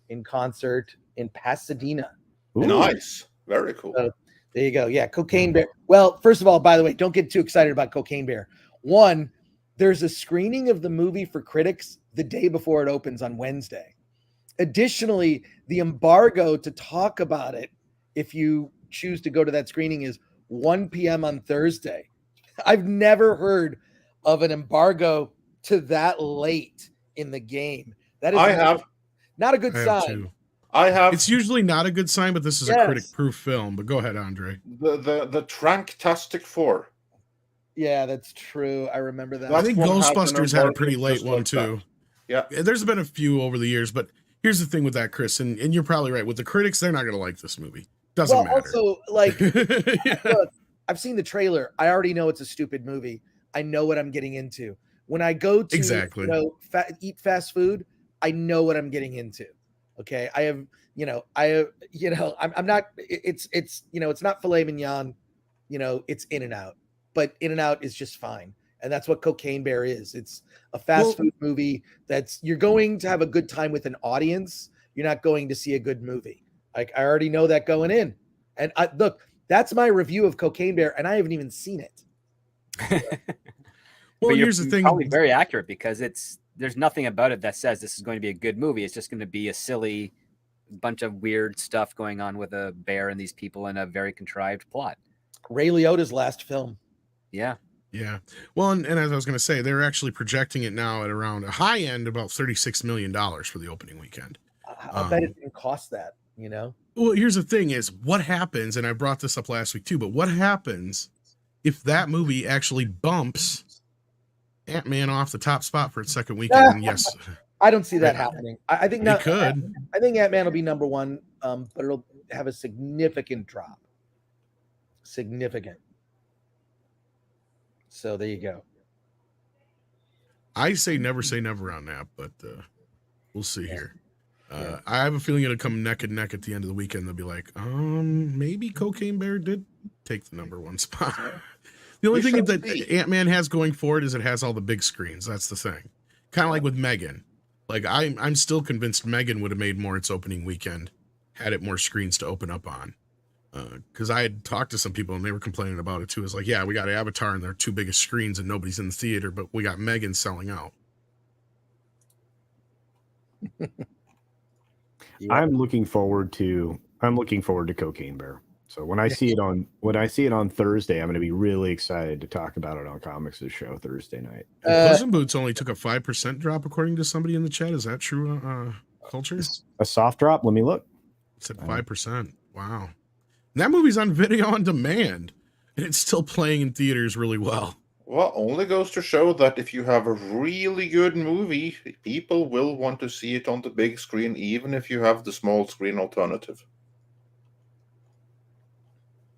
in concert in Pasadena. Ooh. Nice. Very cool. So, there you go. Yeah, Cocaine Bear. Well, first of all, by the way, don't get too excited about Cocaine Bear. One, there's a screening of the movie for critics the day before it opens on Wednesday. Additionally, the embargo to talk about it, if you choose to go to that screening, is 1 p.m. on Thursday. I've never heard of an embargo to that late in the game. That is not a good sign. It's usually not a good sign, but this is a critic-proof film. But go ahead, Andre. The Tranktastic 4. Yeah, that's true. I remember that. I think Ghostbusters had a pretty late one too. Yeah, there's been a few over the years, but here's the thing with that, Chris, and you're probably right. With the critics, they're not going to like this movie. Doesn't matter. Also, like, look, I've seen the trailer. I already know it's a stupid movie. I know what I'm getting into. When I go to eat fast food, I know what I'm getting into. Okay, I'm not. It's not filet mignon. It's In-N-Out, but In-N-Out is just fine, and that's what Cocaine Bear is. It's a fast food movie you're going to have a good time with an audience. You're not going to see a good movie. Like, I already know that going in, and look, that's my review of Cocaine Bear, and I haven't even seen it. Well, here's the thing. Probably very accurate, because there's nothing about it that says this is going to be a good movie. It's just going to be a silly bunch of weird stuff going on with a bear and these people in a very contrived plot. Ray Liotta's last film. Yeah. Yeah. Well, and as I was going to say, they're actually projecting it now at around a high end, about $36 million for the opening weekend. I'll bet it didn't cost that, Well, here's the thing is, what happens, and I brought this up last week too, but what happens if that movie actually bumps Ant-Man off the top spot for its second weekend? And yes, I don't see that happening. I think it could. I think Ant-Man will be number one, but it'll have a significant drop. Significant. So there you go. I say never on that, but we'll see here. I have a feeling it'll come neck and neck at the end of the weekend. They'll be like, maybe Cocaine Bear did take the number one spot. The only thing that Ant-Man has going for it is it has all the big screens. That's the thing. Kind of like with Megan. Like, I'm still convinced Megan would have made more its opening weekend had it more screens to open up on. Because I had talked to some people and they were complaining about it too. It's like, yeah, we got Avatar and their two biggest screens and nobody's in the theater, but we got Megan selling out. I'm looking forward to Cocaine Bear. So when I see it on Thursday, I'm going to be really excited to talk about it on Comics' show Thursday night. Puss in Boots only took a 5% drop, according to somebody in the chat. Is that true, Culture? A soft drop? Let me look. It's at 5%. Wow. And that movie's on video on demand, and it's still playing in theaters really well. Well, only goes to show that if you have a really good movie, people will want to see it on the big screen, even if you have the small screen alternative.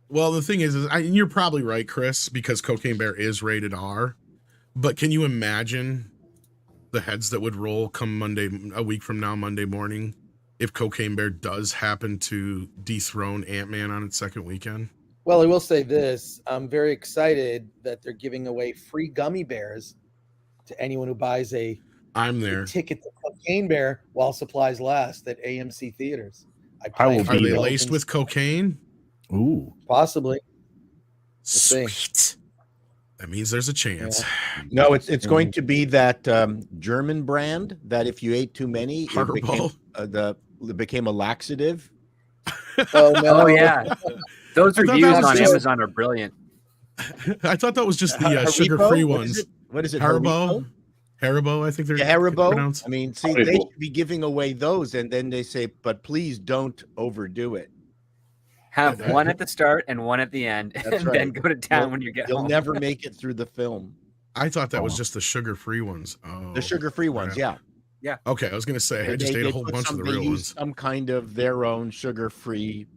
Well, the thing is and you're probably right, Chris, because Cocaine Bear is rated R. But can you imagine the heads that would roll come a week from now, Monday morning, if Cocaine Bear does happen to dethrone Ant-Man on its second weekend? Well, I will say this. I'm very excited that they're giving away free gummy bears to anyone who buys a ticket to Cocaine Bear while supplies last at AMC theaters. Are they laced with cocaine? Ooh, possibly. Sweet. That means there's a chance. Yeah. No, it's going to be that German brand that if you ate too many, it became a laxative. Oh no! Oh yeah, those reviews on Amazon are brilliant. I thought that was just the sugar-free ones. What is it? Haribo. Haribo, I think they're Haribo. I mean, see, they should be giving away those, and then they say, "But please don't overdo it." Have one at the start and one at the end, and then go to town when you get home. You'll never make it through the film. I thought that was just the sugar-free ones. Oh, the sugar-free ones, yeah. Yeah. Okay, I was going to say, I just ate a whole bunch of the real ones. Some kind of their own sugar-free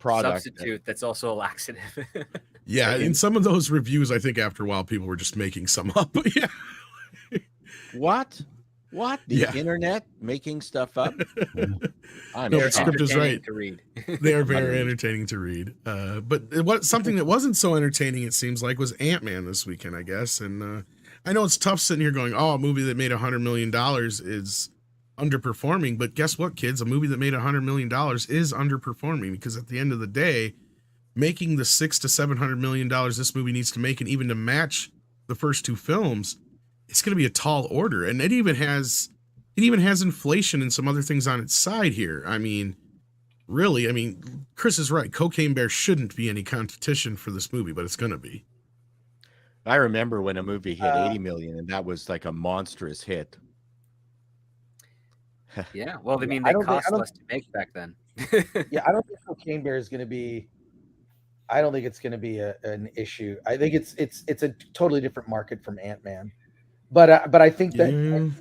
product. Substitute that's also a laxative. Yeah, in some of those reviews, I think after a while, people were just making some up. Yeah. What? The internet making stuff up? The script is right. To read. They are very entertaining to read. But something that wasn't so entertaining, it seems like, was Ant-Man this weekend, I guess. And I know it's tough sitting here going, a movie that made $100 million is underperforming. But guess what, kids? A movie that made $100 million is underperforming, because at the end of the day, making the $600 to $700 million this movie needs to make, and even to match the first two films, it's going to be a tall order. And it even has inflation and some other things on its side here. I mean, really, Chris is right. Cocaine Bear shouldn't be any competition for this movie, but it's going to be. I remember when a movie hit 80 million, and that was like a monstrous hit. Yeah, well, they cost less to make back then. Yeah, I don't think Cocaine Bear is going to be. I don't think it's going to be an issue. I think it's a totally different market from Ant-Man. But I think that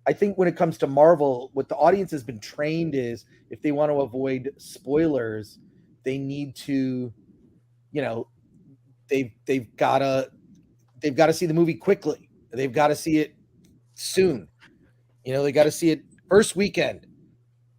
I think when it comes to Marvel, what the audience has been trained is, if they want to avoid spoilers, they need to, they've got to see the movie quickly. They've got to see it soon. They got to see it First weekend.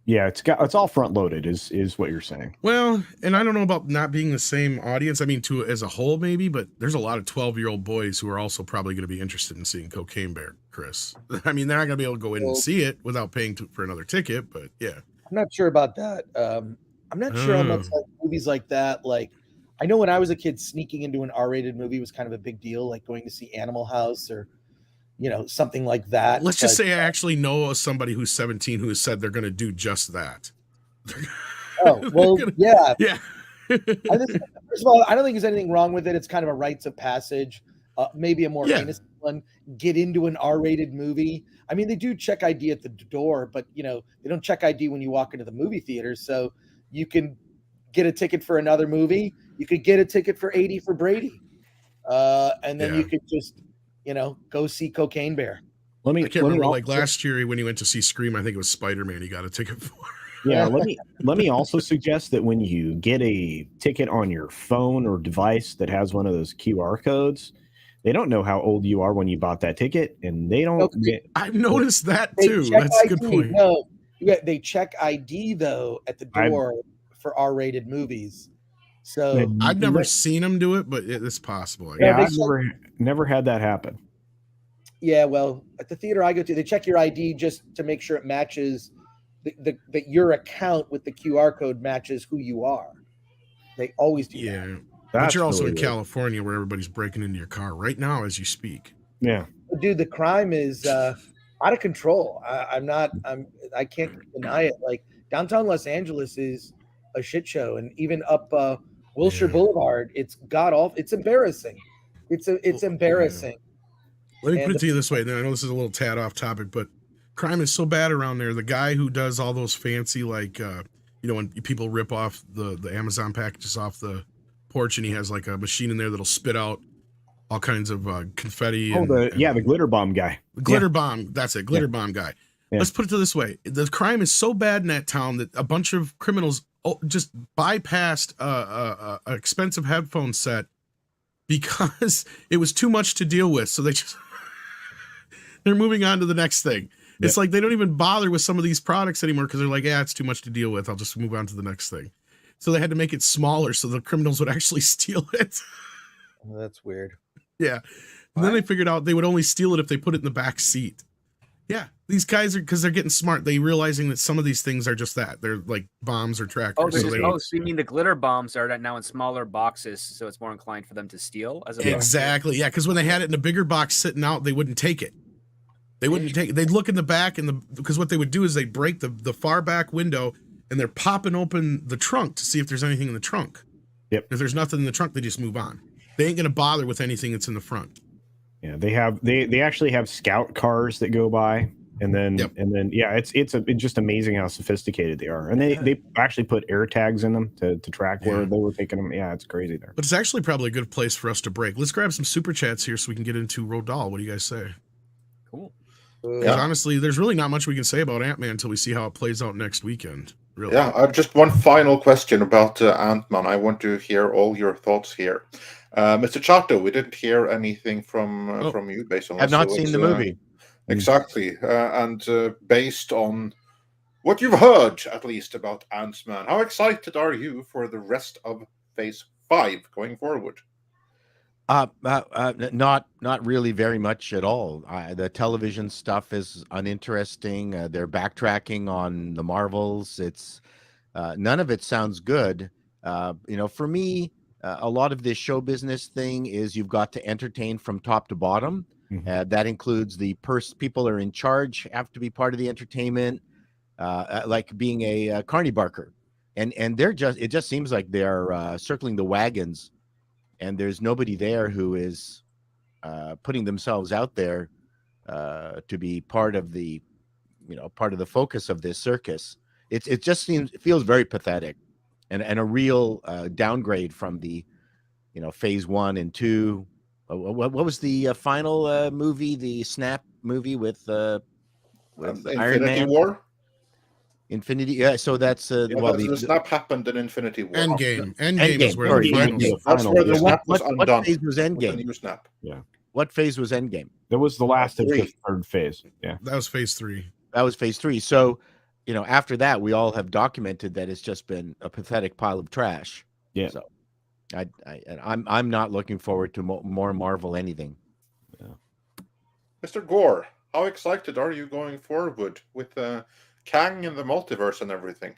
Yeah, it's all front loaded is what you're saying. Well, and I don't know about not being the same audience. I mean, as a whole, maybe, but there's a lot of 12-year-old boys who are also probably going to be interested in seeing Cocaine Bear, Chris. I mean, they're not going to be able to go in and see it without paying for another ticket, but yeah. I'm not sure about that. I'm not sure how much like movies like that. Like, I know when I was a kid, sneaking into an R-rated movie was kind of a big deal, like going to see Animal House or, something like that. Let's just say I actually know somebody who's 17 who has said they're going to do just that. Oh, well, yeah. Yeah. First of all, I don't think there's anything wrong with it. It's kind of a rites of passage. Maybe a more heinous one. Get into an R-rated movie. I mean, they do check ID at the door, but, they don't check ID when you walk into the movie theater. So you can get a ticket for another movie. You could get a ticket for 80 for Brady. And then you could just, go see Cocaine Bear. I can't remember, like last year when he went to see Scream, I think it was Spider-Man he got a ticket for. Yeah, let me also suggest that when you get a ticket on your phone or device that has one of those QR codes, they don't know how old you are when you bought that ticket, and they don't. I've noticed that too. That's a good point. No, they check ID though at the door for R-rated movies. So I've never seen them do it, but it's possible. Yeah, I've never had that happen. Yeah, well, at the theater I go to, they check your ID just to make sure it matches that your account with the QR code matches who you are. They always do that. But you're also in California where everybody's breaking into your car right now as you speak. Yeah. Dude, the crime is out of control. I can't deny it. Like downtown Los Angeles is a shit show, and even up Wilshire Boulevard, it's god awful. It's embarrassing. It's embarrassing. Let me put it to you this way. Then I know this is a little tad off topic, but crime is so bad around there. The guy who does all those fancy, like, when people rip off the Amazon packages off the porch, and he has like a machine in there that'll spit out all kinds of confetti. The glitter bomb guy. The glitter bomb. That's it. Glitter bomb guy. Yeah. Let's put it this way. The crime is so bad in that town that a bunch of criminals just bypassed a expensive headphone set because it was too much to deal with. So they're moving on to the next thing. It's like they don't even bother with some of these products anymore because they're like, it's too much to deal with. I'll just move on to the next thing. So they had to make it smaller so the criminals would actually steal it. Well, that's weird. Yeah. And then they figured out they would only steal it if they put it in the back seat. Yeah. These guys are, because they're getting smart. They realizing that some of these things are just that. They're like bombs or trackers. So you mean the glitter bombs are now in smaller boxes, so it's more inclined for them to steal? Exactly. Yeah. Because when they had it in a bigger box sitting out, they wouldn't take it. They wouldn't take it. They'd look in the back because what they would do is they'd break the far back window and they're popping open the trunk to see if there's anything in the trunk. Yep. If there's nothing in the trunk, they just move on. They ain't going to bother with anything that's in the front. Yeah. They actually have scout cars that go by. And then it's just amazing how sophisticated they are. And they actually put air tags in them to track where they were taking them. Yeah, it's crazy there. But it's actually probably a good place for us to break. Let's grab some super chats here so we can get into Roald. What do you guys say? Cool. Honestly, there's really not much we can say about Ant-Man until we see how it plays out next weekend. Really. Yeah, I have just one final question about Ant-Man. I want to hear all your thoughts here. Mr. Chato, we didn't hear anything from you based on. I've not seen the movie. Exactly. And based on what you've heard, at least, about Ant-Man, how excited are you for the rest of Phase 5 going forward? Not really very much at all. The television stuff is uninteresting. They're backtracking on the Marvels. It's none of it sounds good. For me, a lot of this show business thing is you've got to entertain from top to bottom. Mm-hmm. That includes the people are in charge have to be part of the entertainment, like being a carny barker, and it just seems like they're circling the wagons, and there's nobody there who is putting themselves out there to be part of the focus of this circus. It feels very pathetic, and a real downgrade from the Phase 1 and 2. What was the final movie? The Snap movie with Iron Man? War? Infinity. Yeah. So that's the Snap happened in Infinity War. Endgame. Endgame is where the final. That's where the Snap was undone. What phase was Endgame? The new Snap. Yeah. What phase was Endgame? That was the last of the third phase. Yeah. That was Phase 3. That was phase 3. So, after that, we all have documented that it's just been a pathetic pile of trash. Yeah. So, I'm not looking forward to more Marvel anything. Yeah. Mr. Gore, how excited are you going forward with Kang in the multiverse and everything?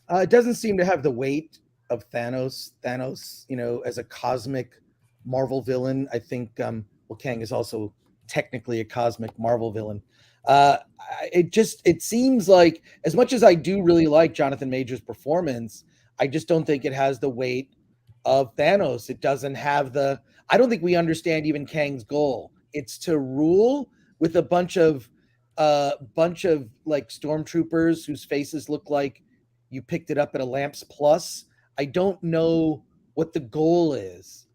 It doesn't seem to have the weight of Thanos. Thanos, as a cosmic Marvel villain, I think. Kang is also technically a cosmic Marvel villain. It seems like, as much as I do really like Jonathan Majors' performance, I just don't think it has the weight of Thanos. It doesn't have I don't think we understand even Kang's goal. It's to rule with a bunch of like stormtroopers whose faces look like you picked it up at a Lamps Plus. I don't know what the goal is.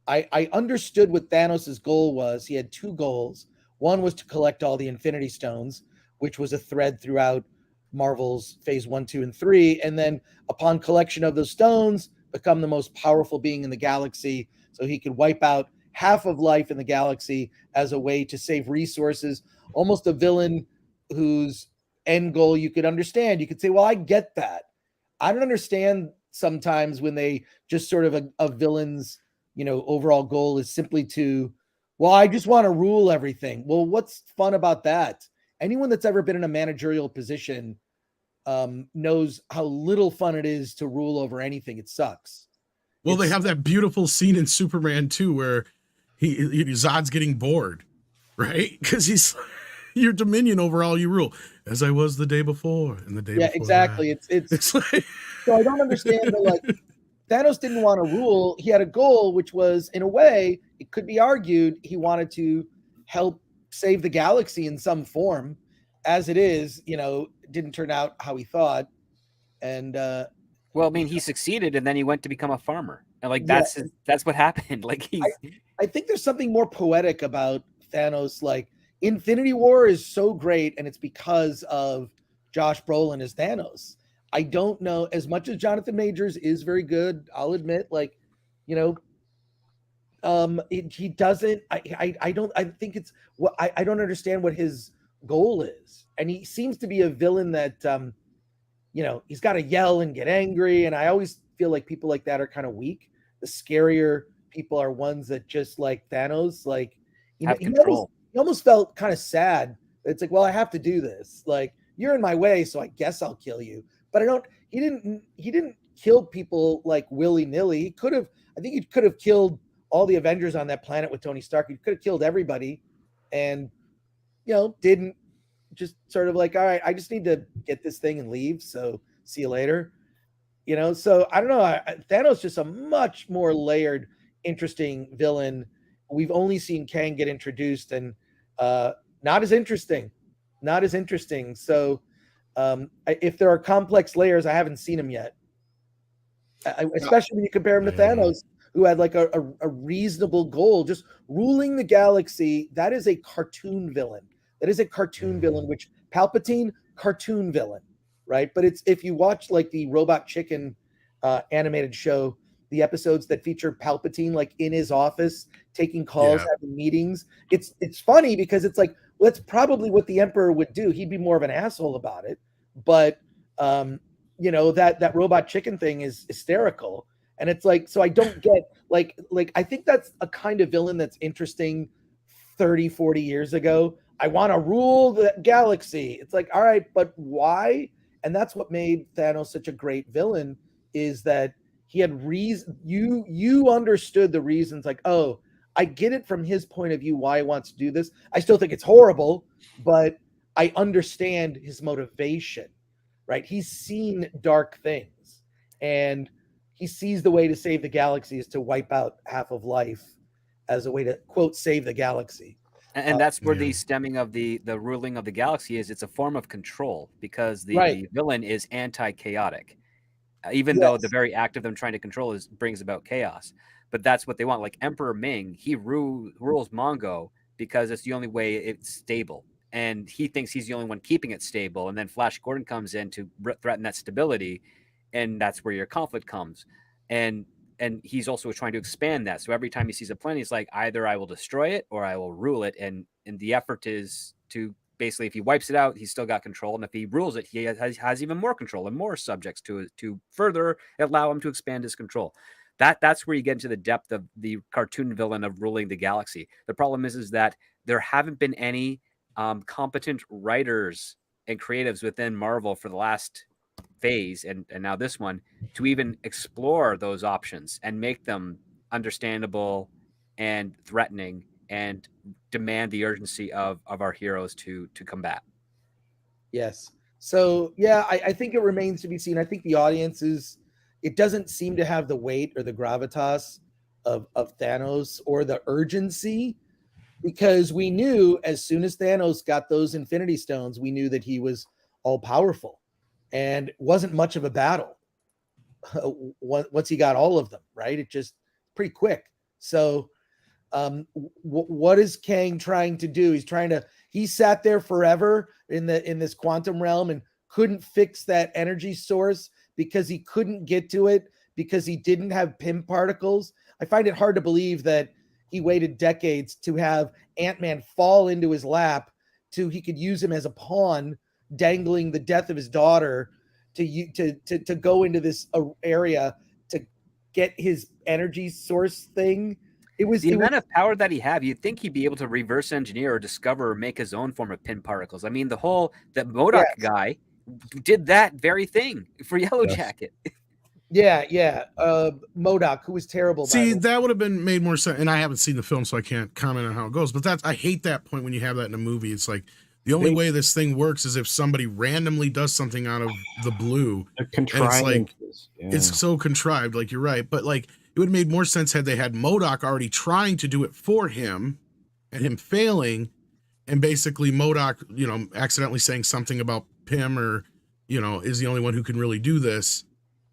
I understood what Thanos' goal was. He had 2 goals. One was to collect all the Infinity Stones, which was a thread throughout Marvel's Phase 1, 2, and 3. And then upon collection of those stones, become the most powerful being in the galaxy, so he could wipe out half of life in the galaxy as a way to save resources. Almost a villain whose end goal you could understand. You could say, well, I get that. I don't understand sometimes when they just sort of a villain's overall goal is simply to, well, I just want to rule everything. Well, what's fun about that? Anyone that's ever been in a managerial position knows how little fun it is to rule over anything. It sucks. Well, they have that beautiful scene in Superman 2 where Zod's getting bored, right? Because he's your dominion over all you rule, as I was the day before and the day before. Yeah, exactly. That. It's like so I don't understand that. Thanos didn't want to rule. He had a goal, which was, in a way, it could be argued he wanted to help save the galaxy in some form. As it is, it didn't turn out how he thought. And he succeeded, and then he went to become a farmer, and that's what happened. I think there's something more poetic about Thanos. Like, Infinity War is so great, and it's because of Josh Brolin as Thanos. I don't know, as much as Jonathan Majors is very good, I'll admit, he doesn't, I think it's what I don't understand what his goal is. And he seems to be a villain that, he's got to yell and get angry. And I always feel like people like that are kind of weak. The scarier people are ones that just like Thanos, have control. He almost felt kind of sad. It's like, well, I have to do this. Like, you're in my way, so I guess I'll kill you. But he didn't kill people like willy-nilly. I think he could have killed all the Avengers on that planet with Tony Stark. He could have killed everybody and, didn't, just sort of like, all right, I just need to get this thing and leave. So see you later. So I don't know. Thanos just a much more layered, interesting villain. We've only seen Kang get introduced and not as interesting. So if there are complex layers, I haven't seen them yet. Especially when you compare him to Thanos, who had like a reasonable goal, just ruling the galaxy. That is a cartoon villain. Villain, which Palpatine, cartoon villain, right? But it's, if you watch like the Robot Chicken animated show, the episodes that feature Palpatine like in his office taking calls, having meetings, it's funny because it's like, well, that's probably what the Emperor would do. He'd be more of an asshole about it, but that Robot Chicken thing is hysterical. And it's like, so I don't get like I think that's a kind of villain that's interesting 30, 40 years ago. I want to rule the galaxy. It's like, all right, but why? And that's what made Thanos such a great villain, is that he had reason. You understood the reasons, like, oh, I get it from his point of view why he wants to do this. I still think it's horrible, but I understand his motivation, right? He's seen dark things, and he sees the way to save the galaxy is to wipe out half of life as a way to, quote, save the galaxy. And that's where the stemming of the ruling of the galaxy is. It's a form of control, because the villain is anti-chaotic, even though the very act of them trying to control brings about chaos. But that's what they want. Like Emperor Ming, he rules Mongo because it's the only way it's stable. And he thinks he's the only one keeping it stable. And then Flash Gordon comes in to threaten that stability. And that's where your conflict comes. And he's also trying to expand that. So every time he sees a planet, he's like, either I will destroy it or I will rule it. And the effort is to basically, if he wipes it out, he's still got control. And if he rules it, he has even more control and more subjects to further allow him to expand his control. That's where you get into the depth of the cartoon villain of ruling the galaxy. The problem is that there haven't been any competent writers and creatives within Marvel for the last phase and now this one to even explore those options and make them understandable and threatening and demand the urgency of our heroes to combat. Yes. So yeah, I think it remains to be seen. I think the audience it doesn't seem to have the weight or the gravitas of Thanos or the urgency, because we knew as soon as Thanos got those Infinity Stones, we knew that he was all powerful, and it wasn't much of a battle once he got all of them, right? It just pretty quick. So what is Kang trying to do? He sat there forever in this quantum realm and couldn't fix that energy source because he couldn't get to it because he didn't have Pym particles. I find it hard to believe that he waited decades to have Ant-Man fall into his lap he could use him as a pawn, dangling the death of his daughter to go into this area to get his energy source thing. It was the amount of power that he had. You'd think he'd be able to reverse engineer or discover or make his own form of Pym particles. I mean, the MODOK guy did that very thing for Yellow Jacket. Yeah. MODOK, who was terrible. See, that would have been made more sense. And I haven't seen the film, so I can't comment on how it goes. But I hate that point when you have that in a movie. It's like the only way this thing works is if somebody randomly does something out of the blue. And it's like it's so contrived. Like, you're right, but like it would have made more sense had they had MODOK already trying to do it for him, and him failing, and basically MODOK, accidentally saying something about Pym or is the only one who can really do this.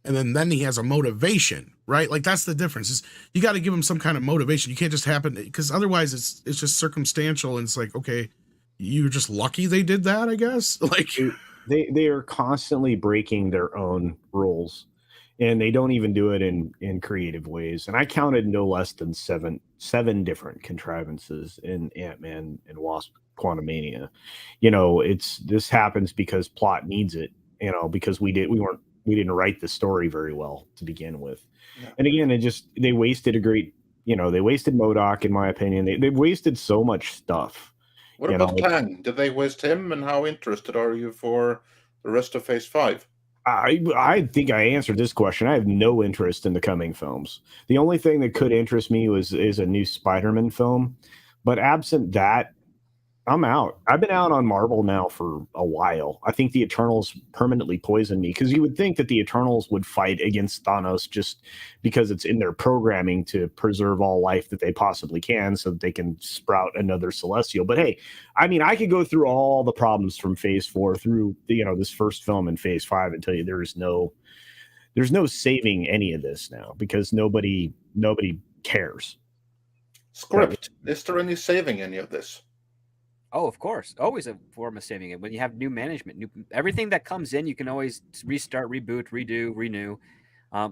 And then he has a motivation, right? Like, that's the difference. Is you got to give him some kind of motivation. You can't just happen, because otherwise it's just circumstantial, and it's like, okay, you're just lucky they did that, I guess. Like, they are constantly breaking their own rules, and they don't even do it in creative ways. And I counted no less than seven different contrivances in Ant-Man and Wasp Quantumania. This happens because plot needs it. Because we didn't write the story very well to begin with. Yeah. And again, they wasted they wasted MODOK, in my opinion. They wasted so much stuff. What about Kang? Did they waste him? And how interested are you for the rest of Phase 5? I think I answered this question. I have no interest in the coming films. The only thing that could interest me is a new Spider-Man film. But absent that, I'm out. I've been out on Marvel now for a while. I think the Eternals permanently poisoned me, because you would think that the Eternals would fight against Thanos just because it's in their programming to preserve all life that they possibly can so that they can sprout another Celestial. But hey, I mean, I could go through all the problems from Phase 4 through this first film in Phase 5 and tell you there's no saving any of this now, because nobody cares. Script. Is there any saving any of this? Oh, of course. Always a form of saving it. When you have new management, everything that comes in, you can always restart, reboot, redo, renew.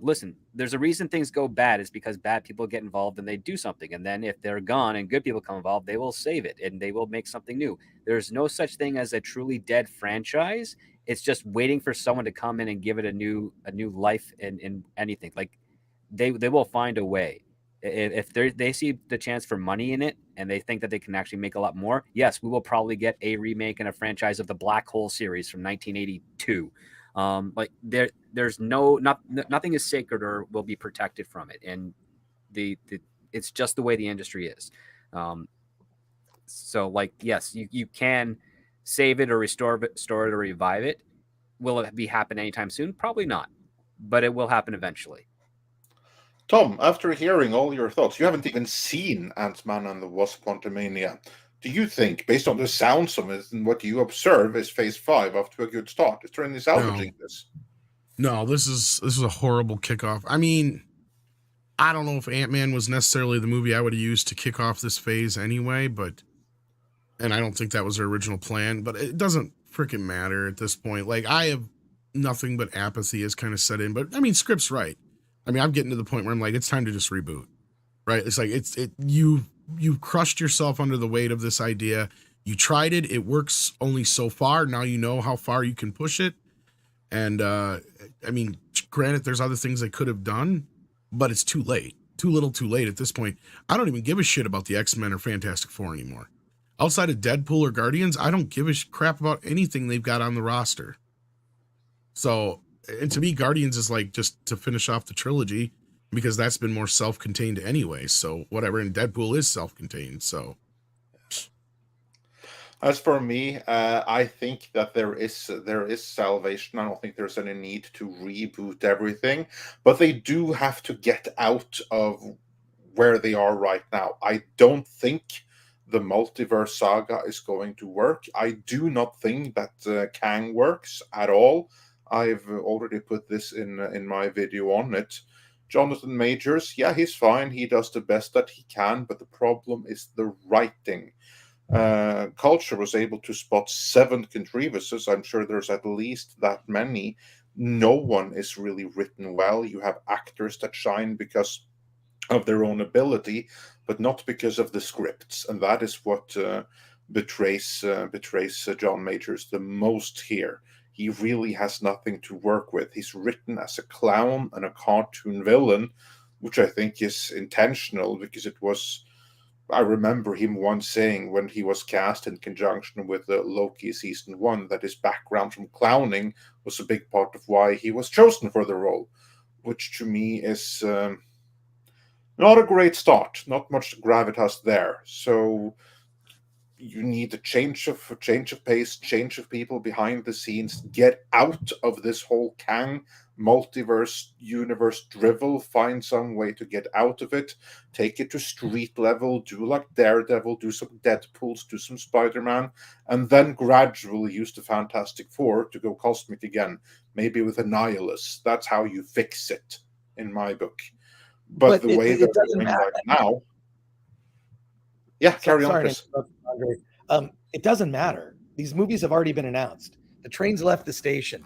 Listen, there's a reason things go bad. It's because bad people get involved and they do something. And then if they're gone and good people come involved, they will save it and they will make something new. There's no such thing as a truly dead franchise. It's just waiting for someone to come in and give it a new life in anything. Like they will find a way. If they see the chance for money in it and they think that they can actually make a lot more, yes, we will probably get a remake and a franchise of the Black Hole series from 1982. Like there's nothing is sacred or will be protected from it, and it's just the way the industry is. So like, yes, you can save it or restore it or revive it. Will it be happen anytime soon? Probably not, but it will happen eventually. Tom, after hearing all your thoughts, you haven't even seen Ant-Man and the Wasp Quantumania. Do you think, based on the sounds of it and what you observe, is Phase 5 off to a good start? Is there any salvaging this? No, this is a horrible kickoff. I mean, I don't know if Ant-Man was necessarily the movie I would have used to kick off this phase anyway, and I don't think that was their original plan, but it doesn't freaking matter at this point. Like, I have nothing but apathy has kind of set in, but I mean, script's right. I mean, I'm getting to the point where I'm like, it's time to just reboot, right? It's like, you've crushed yourself under the weight of this idea. You tried it. It works only so far. Now you know how far you can push it. And I mean, granted, there's other things they could have done, but it's too late. Too little, too late at this point. I don't even give a shit about the X-Men or Fantastic Four anymore. Outside of Deadpool or Guardians, I don't give a crap about anything they've got on the roster. So, and to me, Guardians is like just to finish off the trilogy because that's been more self-contained anyway. So whatever, and Deadpool is self-contained. So. As for me, I think that there is salvation. I don't think there's any need to reboot everything, but they do have to get out of where they are right now. I don't think the multiverse saga is going to work. I do not think that Kang works at all. I've already put this in my video on it. Jonathan Majors, yeah, he's fine. He does the best that he can, but the problem is the writing. Culture was able to spot 7 contrivances. I'm sure there's at least that many. No one is really written well. You have actors that shine because of their own ability, but not because of the scripts, and that is what betrays John Majors the most here. He really has nothing to work with. He's written as a clown and a cartoon villain, which I think is intentional because it was. I remember him once saying when he was cast in conjunction with Loki season 1 that his background from clowning was a big part of why he was chosen for the role, which to me is not a great start. Not much gravitas there. So you need a change of pace, change of people behind the scenes. Get out of this whole Kang multiverse universe drivel. Find some way to get out of it. Take it to street level. Do like Daredevil. Do some Deadpools. Do some Spider-Man, and then gradually use the Fantastic Four to go cosmic again. Maybe with a Nihilus. That's how you fix it, in my book. But the way they're doing right now. Yeah, carry on, Chris. It doesn't matter. These movies have already been announced. The train's left the station.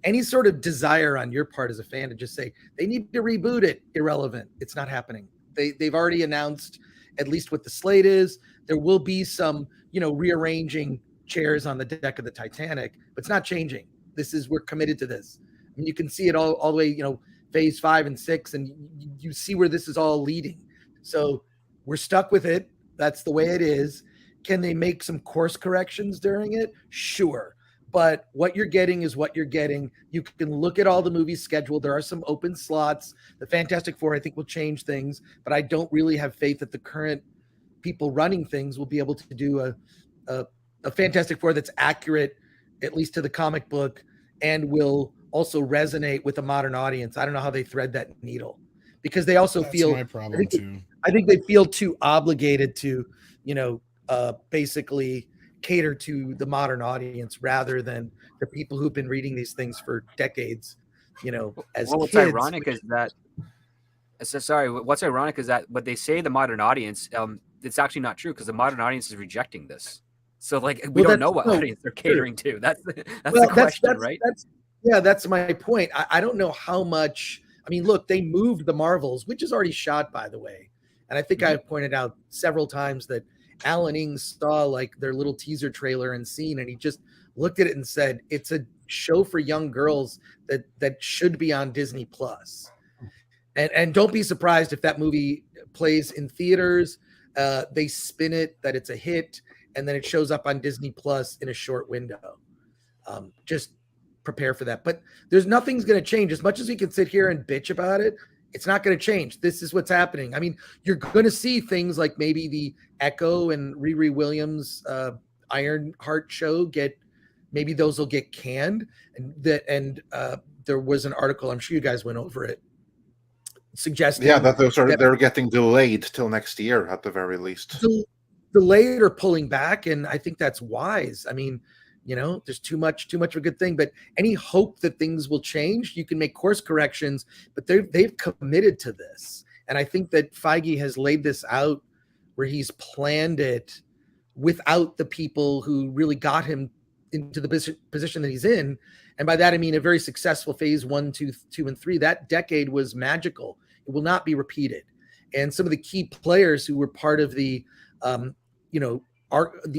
Any sort of desire on your part as a fan to just say they need to reboot it, irrelevant. It's not happening. They've already announced at least what the slate is. There will be some, rearranging chairs on the deck of the Titanic, but it's not changing. We're committed to this. I mean, you can see it all the way, phase 5 and 6, and you see where this is all leading. So we're stuck with it. That's the way it is. Can they make some course corrections during it? Sure. But what you're getting is what you're getting. You can look at all the movies scheduled. There are some open slots. The Fantastic Four, I think, will change things, but I don't really have faith that the current people running things will be able to do a Fantastic Four that's accurate, at least to the comic book, and will also resonate with a modern audience. I don't know how they thread that needle, because they also feel. That's my problem too. I think they feel too obligated to, basically cater to the modern audience rather than the people who've been reading these things for decades, as what's kids. Ironic is that. What's ironic is that what they say the modern audience, it's actually not true, because the modern audience is rejecting this. So we don't know what audience they're catering to. That's the question, right? That's my point. I don't know how much. I mean, look, they moved the Marvels, which is already shot, by the way. And I think I've pointed out several times that Alan Ings saw their little teaser trailer and scene, and he just looked at it and said, it's a show for young girls that should be on Disney Plus. And don't be surprised if that movie plays in theaters. They spin it that it's a hit, and then it shows up on Disney Plus in a short window. Just prepare for that. But there's nothing's going to change. As much as we can sit here and bitch about it, it's not going to change. This is what's happening. I mean, you're going to see things like maybe the Echo and Riri Williams Ironheart show maybe those will get canned. And there was an article, I'm sure you guys went over it, suggesting that they're getting delayed till next year at the very least. Delayed or pulling back, and I think that's wise. I mean, there's too much of a good thing, but any hope that things will change, you can make course corrections, but they've committed to this. And I think that Feige has laid this out where he's planned it without the people who really got him into the position that he's in. And by that, I mean a very successful phase 1, 2, and 3. That decade was magical. It will not be repeated. And some of the key players who were part of the,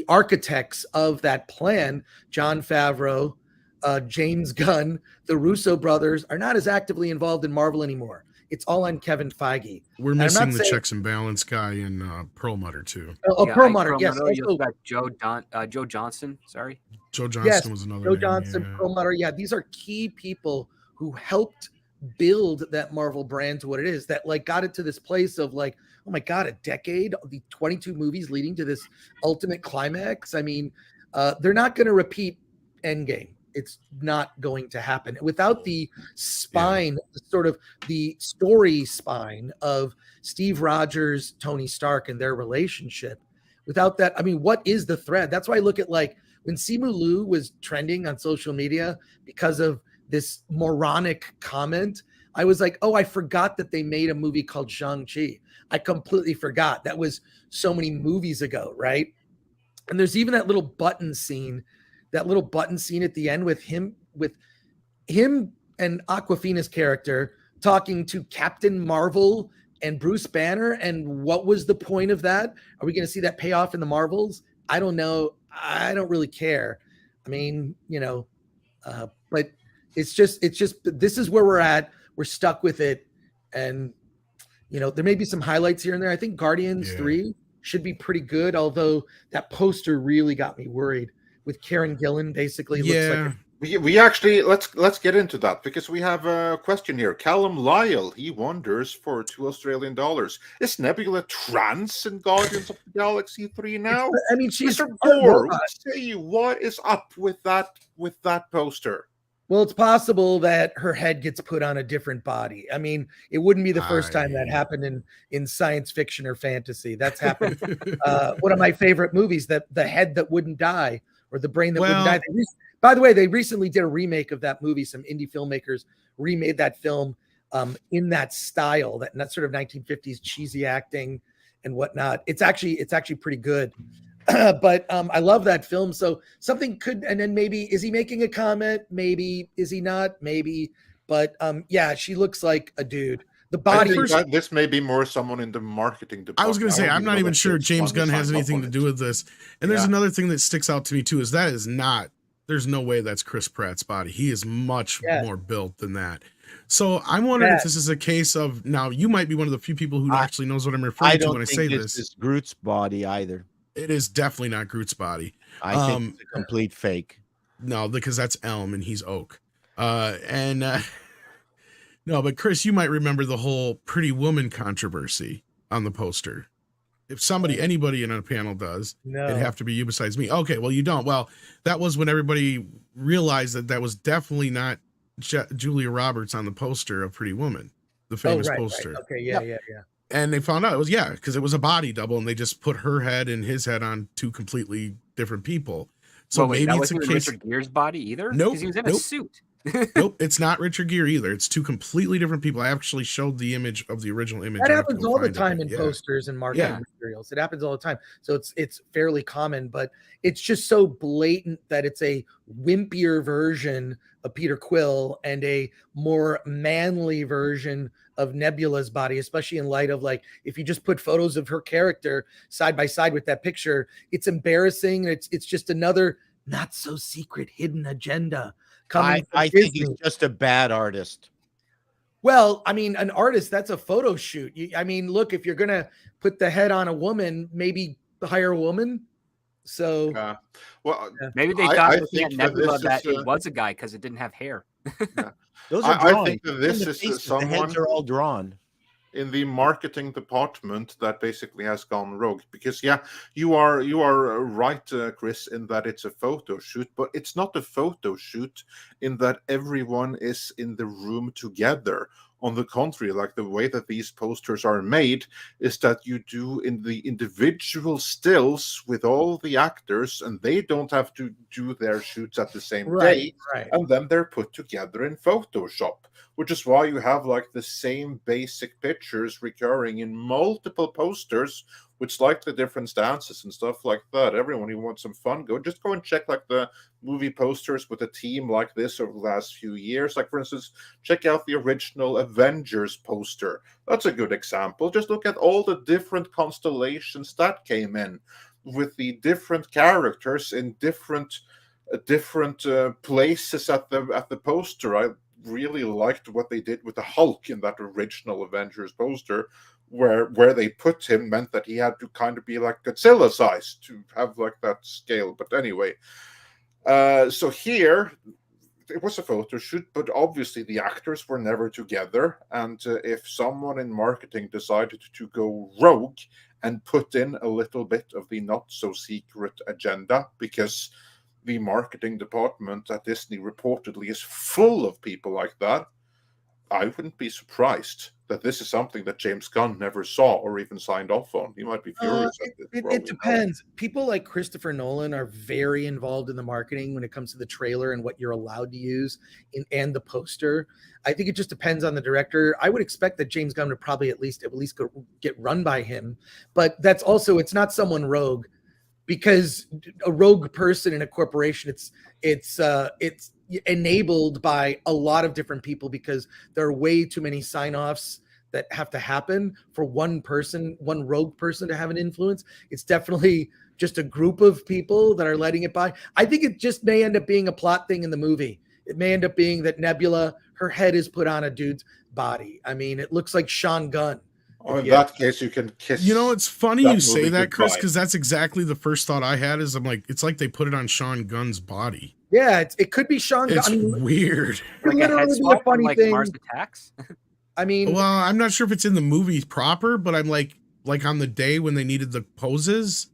architects of that plan, Jon Favreau, James Gunn, the Russo brothers, are not as actively involved in Marvel anymore. It's all on Kevin Feige. We're missing the checks and balance guy in Perlmutter too. Perlmutter, yes. Also got Joe Johnston. Sorry, Joe Johnston was another. Joe Johnston, Perlmutter. Yeah, these are key people who helped build that Marvel brand to what it is. That like got it to this place of like, oh my God, a decade of the 22 movies leading to this ultimate climax. I mean, they're not going to repeat Endgame. It's not going to happen without the spine, sort of the story spine of Steve Rogers, Tony Stark, and their relationship. Without that, I mean, what is the thread? That's why I look at like when Simu Liu was trending on social media because of this moronic comment. I was like, oh, I forgot that they made a movie called Shang-Chi. I completely forgot. That was so many movies ago, right? And there's even that little button scene at the end with him and Awkwafina's character talking to Captain Marvel and Bruce Banner. And what was the point of that? Are we going to see that pay off in the Marvels? I don't know. I don't really care. I mean, but it's just this is where we're at. We're stuck with it. And, there may be some highlights here and there. I think Guardians 3 should be pretty good, although that poster really got me worried. With Karen Gillan, basically. Looks like we actually let's get into that because we have a question here. Callum Lyle, he wonders for $2 is Nebula trans in Guardians of the Galaxy 3 now? I mean, she's Mr. Gore. What is up with that poster? Well, it's possible that her head gets put on a different body. I mean, it wouldn't be the first time that happened in science fiction or fantasy. That's happened. One of my favorite movies, the head that wouldn't die. Or the brain that wouldn't die. By the way, they recently did a remake of that movie. Some indie filmmakers remade that film in that style, that sort of 1950s cheesy acting and whatnot. It's actually pretty good. But I love that film. So something could, and then maybe, is he making a comment? Maybe. Is he not? Maybe. But she looks like a dude. The body. This may be more someone in the marketing department. I was going to say, I'm not even sure James Gunn has anything to do with this. And there's another thing that sticks out to me too, is that is not, there's no way that's Chris Pratt's body. He is much more built than that. So I'm wondering if this is a case of, now you might be one of the few people who actually knows what I'm referring to when I say this. This is Groot's body either. It is definitely not Groot's body. I think it's a complete fake. No, because that's Elm and he's Oak. No, but Chris, you might remember the whole Pretty Woman controversy on the poster. If anybody in a panel does, it'd have to be you besides me. Okay, well, you don't. Well, that was when everybody realized that was definitely not Julia Roberts on the poster of Pretty Woman, the famous poster. Right. Okay, yeah. And they found out it was, because it was a body double, and they just put her head and his head on two completely different people. So maybe it's a case. Richard Gere's body either? Nope. Because he was in a suit. Nope, it's not Richard Gere either. It's two completely different people. I actually showed the image of the original image. That happens all the time in posters and marketing materials. It happens all the time. So it's fairly common, but it's just so blatant that it's a wimpier version of Peter Quill and a more manly version of Nebula's body, especially in light of, like, if you just put photos of her character side by side with that picture, it's embarrassing. It's just another not so secret hidden agenda. I think he's just a bad artist. Well, I mean, an artist, that's a photo shoot. I mean, look, if you're going to put the head on a woman, maybe hire a woman. So, maybe they thought Nebula that it was a guy because it didn't have hair. Those are I think that this is someone. The heads are all drawn in the marketing department that basically has gone rogue, because you are right, Chris, in that it's a photo shoot, but it's not a photo shoot in that everyone is in the room together. On the contrary, like the way that these posters are made is that you do in the individual stills with all the actors, and they don't have to do their shoots at the same day, and then they're put together in Photoshop, which is why you have like the same basic pictures recurring in multiple posters with slightly different stances and stuff like that. Everyone who wants some fun, go and check like the movie posters with a team like this over the last few years. Like, for instance, check out the original Avengers poster. That's a good example. Just look at all the different constellations that came in. different characters in different places at the poster. I really liked what they did with the Hulk in that original Avengers poster, where they put him meant that he had to kind of be like Godzilla size to have like that scale. But anyway, so here it was a photo shoot, but obviously the actors were never together. And if someone in marketing decided to go rogue and put in a little bit of the not so secret agenda, because the marketing department at Disney reportedly is full of people like that, I wouldn't be surprised that this is something that James Gunn never saw or even signed off on. He might be furious at this. It depends. People like Christopher Nolan are very involved in the marketing when it comes to the trailer and what you're allowed to use and the poster. I think it just depends on the director. I would expect that James Gunn would probably at least get run by him, but that's also, it's not someone rogue, because a rogue person in a corporation, it's enabled by a lot of different people, because there are way too many sign-offs that have to happen for one rogue person to have an influence. It's definitely just a group of people that are letting it by. I think it just may end up being a plot thing in the movie. It may end up being that Nebula, her head is put on a dude's body. I mean, it looks like Sean Gunn. Oh, in that case, you can kiss. You know, it's funny you say that, Chris, because that's exactly the first thought I had. Is I'm like, it's like they put it on Sean Gunn's body. Yeah, it could be Sean Gunn. It's weird. Like a head swap from, like, Mars Attacks. I mean, well, I'm not sure if it's in the movie proper, but I'm like on the day when they needed the poses,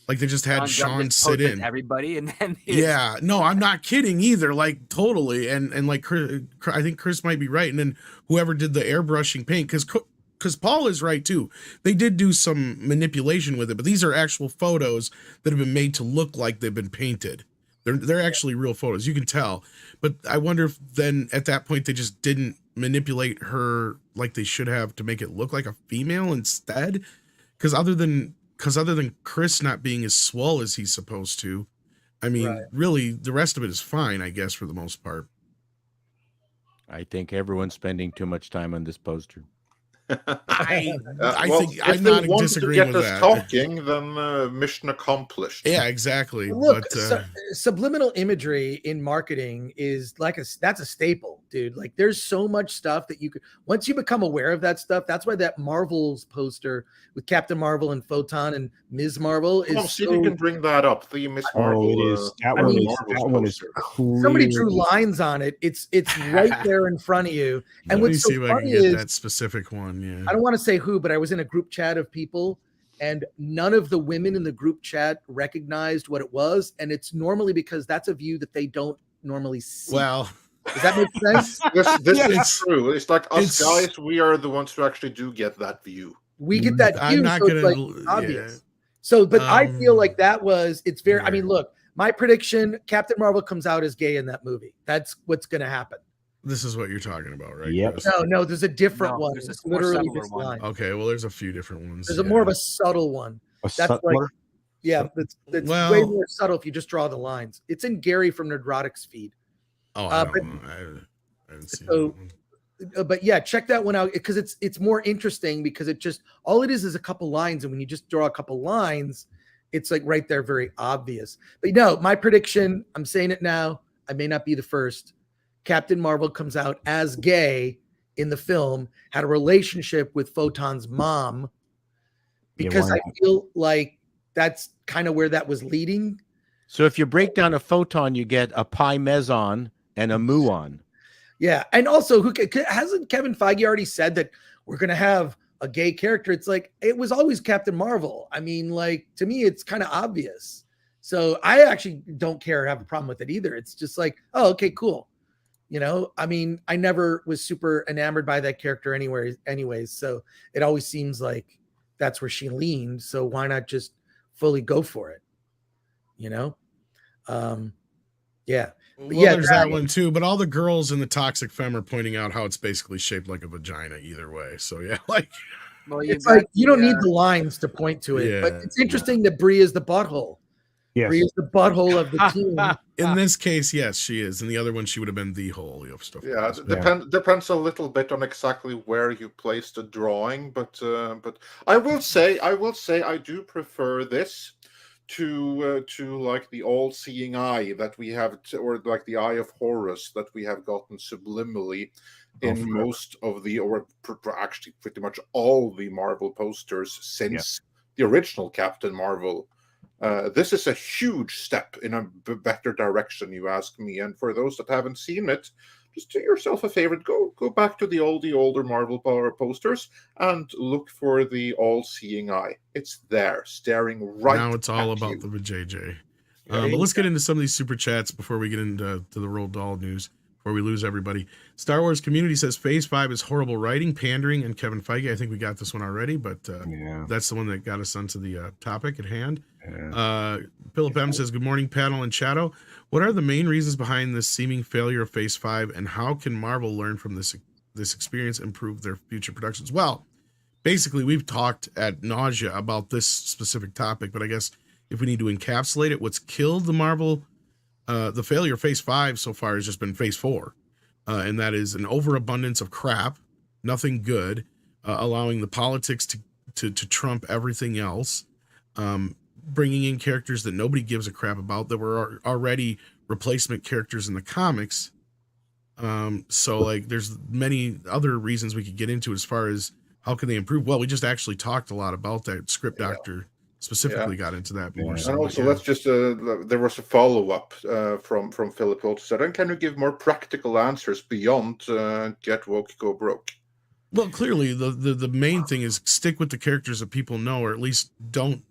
like they just had Sean sit in everybody, and then yeah, no, I'm not kidding either. Like totally, and like I think Chris might be right, and then whoever did the airbrushing paint, because Paul is right too. They did do some manipulation with it, but these are actual photos that have been made to look like they've been painted. They're actually real photos. You can tell. But I wonder if then at that point they just didn't manipulate her like they should have to make it look like a female instead. Because other than Chris not being as swole as he's supposed to, I mean, really the rest of it is fine, I guess, for the most part. I think everyone's spending too much time on this poster. I well, think I'm not disagreeing with that. Talking, then mission accomplished. Yeah, exactly. Look, but, subliminal imagery in marketing is like that's a staple, dude. Like, there's so much stuff that you could, once you become aware of that stuff. That's why that Marvel's poster with Captain Marvel and Photon and Ms. Marvel is. See if you can bring that up. The Ms. Marvel. It is. That one is clear. Somebody drew lines on it. It's right there in front of you. And let me what's see so if I can funny get is, that specific one. Yeah. I don't want to say who, but I was in a group chat of people, and none of the women in the group chat recognized what it was. And it's normally because that's a view that they don't normally see. Well, does that make sense? This is true. It's like us guys, we are the ones who actually do get that view. We get that view. I'm not so gonna, it's like obvious. So, but I feel like it's very, I mean, look, my prediction, Captain Marvel comes out as gay in that movie. That's what's going to happen. This is what you're talking about, right? Yep. No, there's a different one. There's It's a more literally subtler this one. line. Okay, well, there's a few different ones. There's a more of a subtle one. That's like, yeah, it's Well- way more subtle if you just draw the lines. It's in Gary from Nerdrotic's feed. Oh, I but- haven't seen so- that one. But yeah, check that one out, because it's more interesting, because it just, all it is a couple lines, and when you just draw a couple lines, it's like right there, very obvious. But no, my prediction, I'm saying it now, I may not be the first. Captain Marvel comes out as gay in the film, had a relationship with Photon's mom, because I feel like that's kind of where that was leading. So if you break down a photon, you get a pi meson and a muon. Yeah, and also, hasn't Kevin Feige already said that we're going to have a gay character? It's like, it was always Captain Marvel. I mean, like, to me, it's kind of obvious. So I actually don't care or have a problem with it either. It's just like, oh, okay, cool. You know, I mean, I never was super enamored by that character anyways. So it always seems like that's where she leaned. So why not just fully go for it? You know? Yeah. Well, there's that one too, but all the girls in the Toxic Femme are pointing out how it's basically shaped like a vagina either way. So yeah, like, Well, it's like you don't need the lines to point to it, but it's interesting that Bree is the butthole. Yes. Bree is the butthole of the team. in this case, yes, she is. In the other one, she would have been the hole of stuff. Yeah, depends a little bit on exactly where you place the drawing, but I will say I do prefer this to like the all-seeing eye that we have, or like the eye of Horus that we have gotten subliminally in most of the, or actually pretty much all the Marvel posters since the original Captain Marvel. This is a huge step in a better direction, you ask me. And for those that haven't seen it, just do yourself a favor, go back to the older Marvel posters and look for the all-seeing eye. It's there, staring right at you. Now it's all about the JJ. But let's get into some of these super chats before we get into the Roald Dahl news, before we lose everybody. Star Wars Community says Phase 5 is horrible writing, pandering, and Kevin Feige. I think we got this one already, but that's the one that got us onto the topic at hand. Philip M says, good morning, panel and Chato. What are the main reasons behind this seeming failure of Phase 5, and how can Marvel learn from this experience and improve their future productions? Well, basically, we've talked ad nausea about this specific topic, but I guess if we need to encapsulate it, what's killed the Marvel, the failure of Phase 5 so far has just been Phase 4, and that is an overabundance of crap, nothing good, allowing the politics to trump everything else, bringing in characters that nobody gives a crap about that were already replacement characters in the comics. So like there's many other reasons we could get into as far as how can they improve. Well, we just actually talked a lot about that. Script Doctor specifically got into that more. And also let's just there was a follow-up from Philip who said, and can you give more practical answers beyond get woke, go broke? Well, clearly the main thing is stick with the characters that people know, or at least don't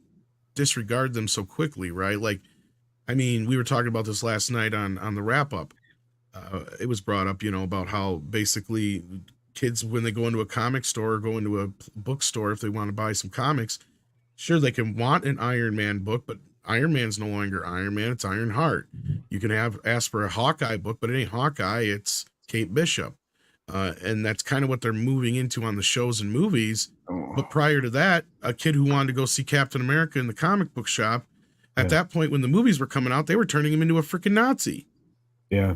disregard them so quickly, right? Like, I mean, we were talking about this last night on the wrap up. It was brought up, about how basically kids, when they go into a comic store or go into a bookstore, if they want to buy some comics, sure, they can want an Iron Man book, but Iron Man's no longer Iron Man, it's Ironheart. You can ask for a Hawkeye book, but it ain't Hawkeye, it's Kate Bishop. And that's kind of what they're moving into on the shows and movies. But prior to that, a kid who wanted to go see Captain America in the comic book shop, at that point when the movies were coming out, they were turning him into a freaking Nazi. Yeah.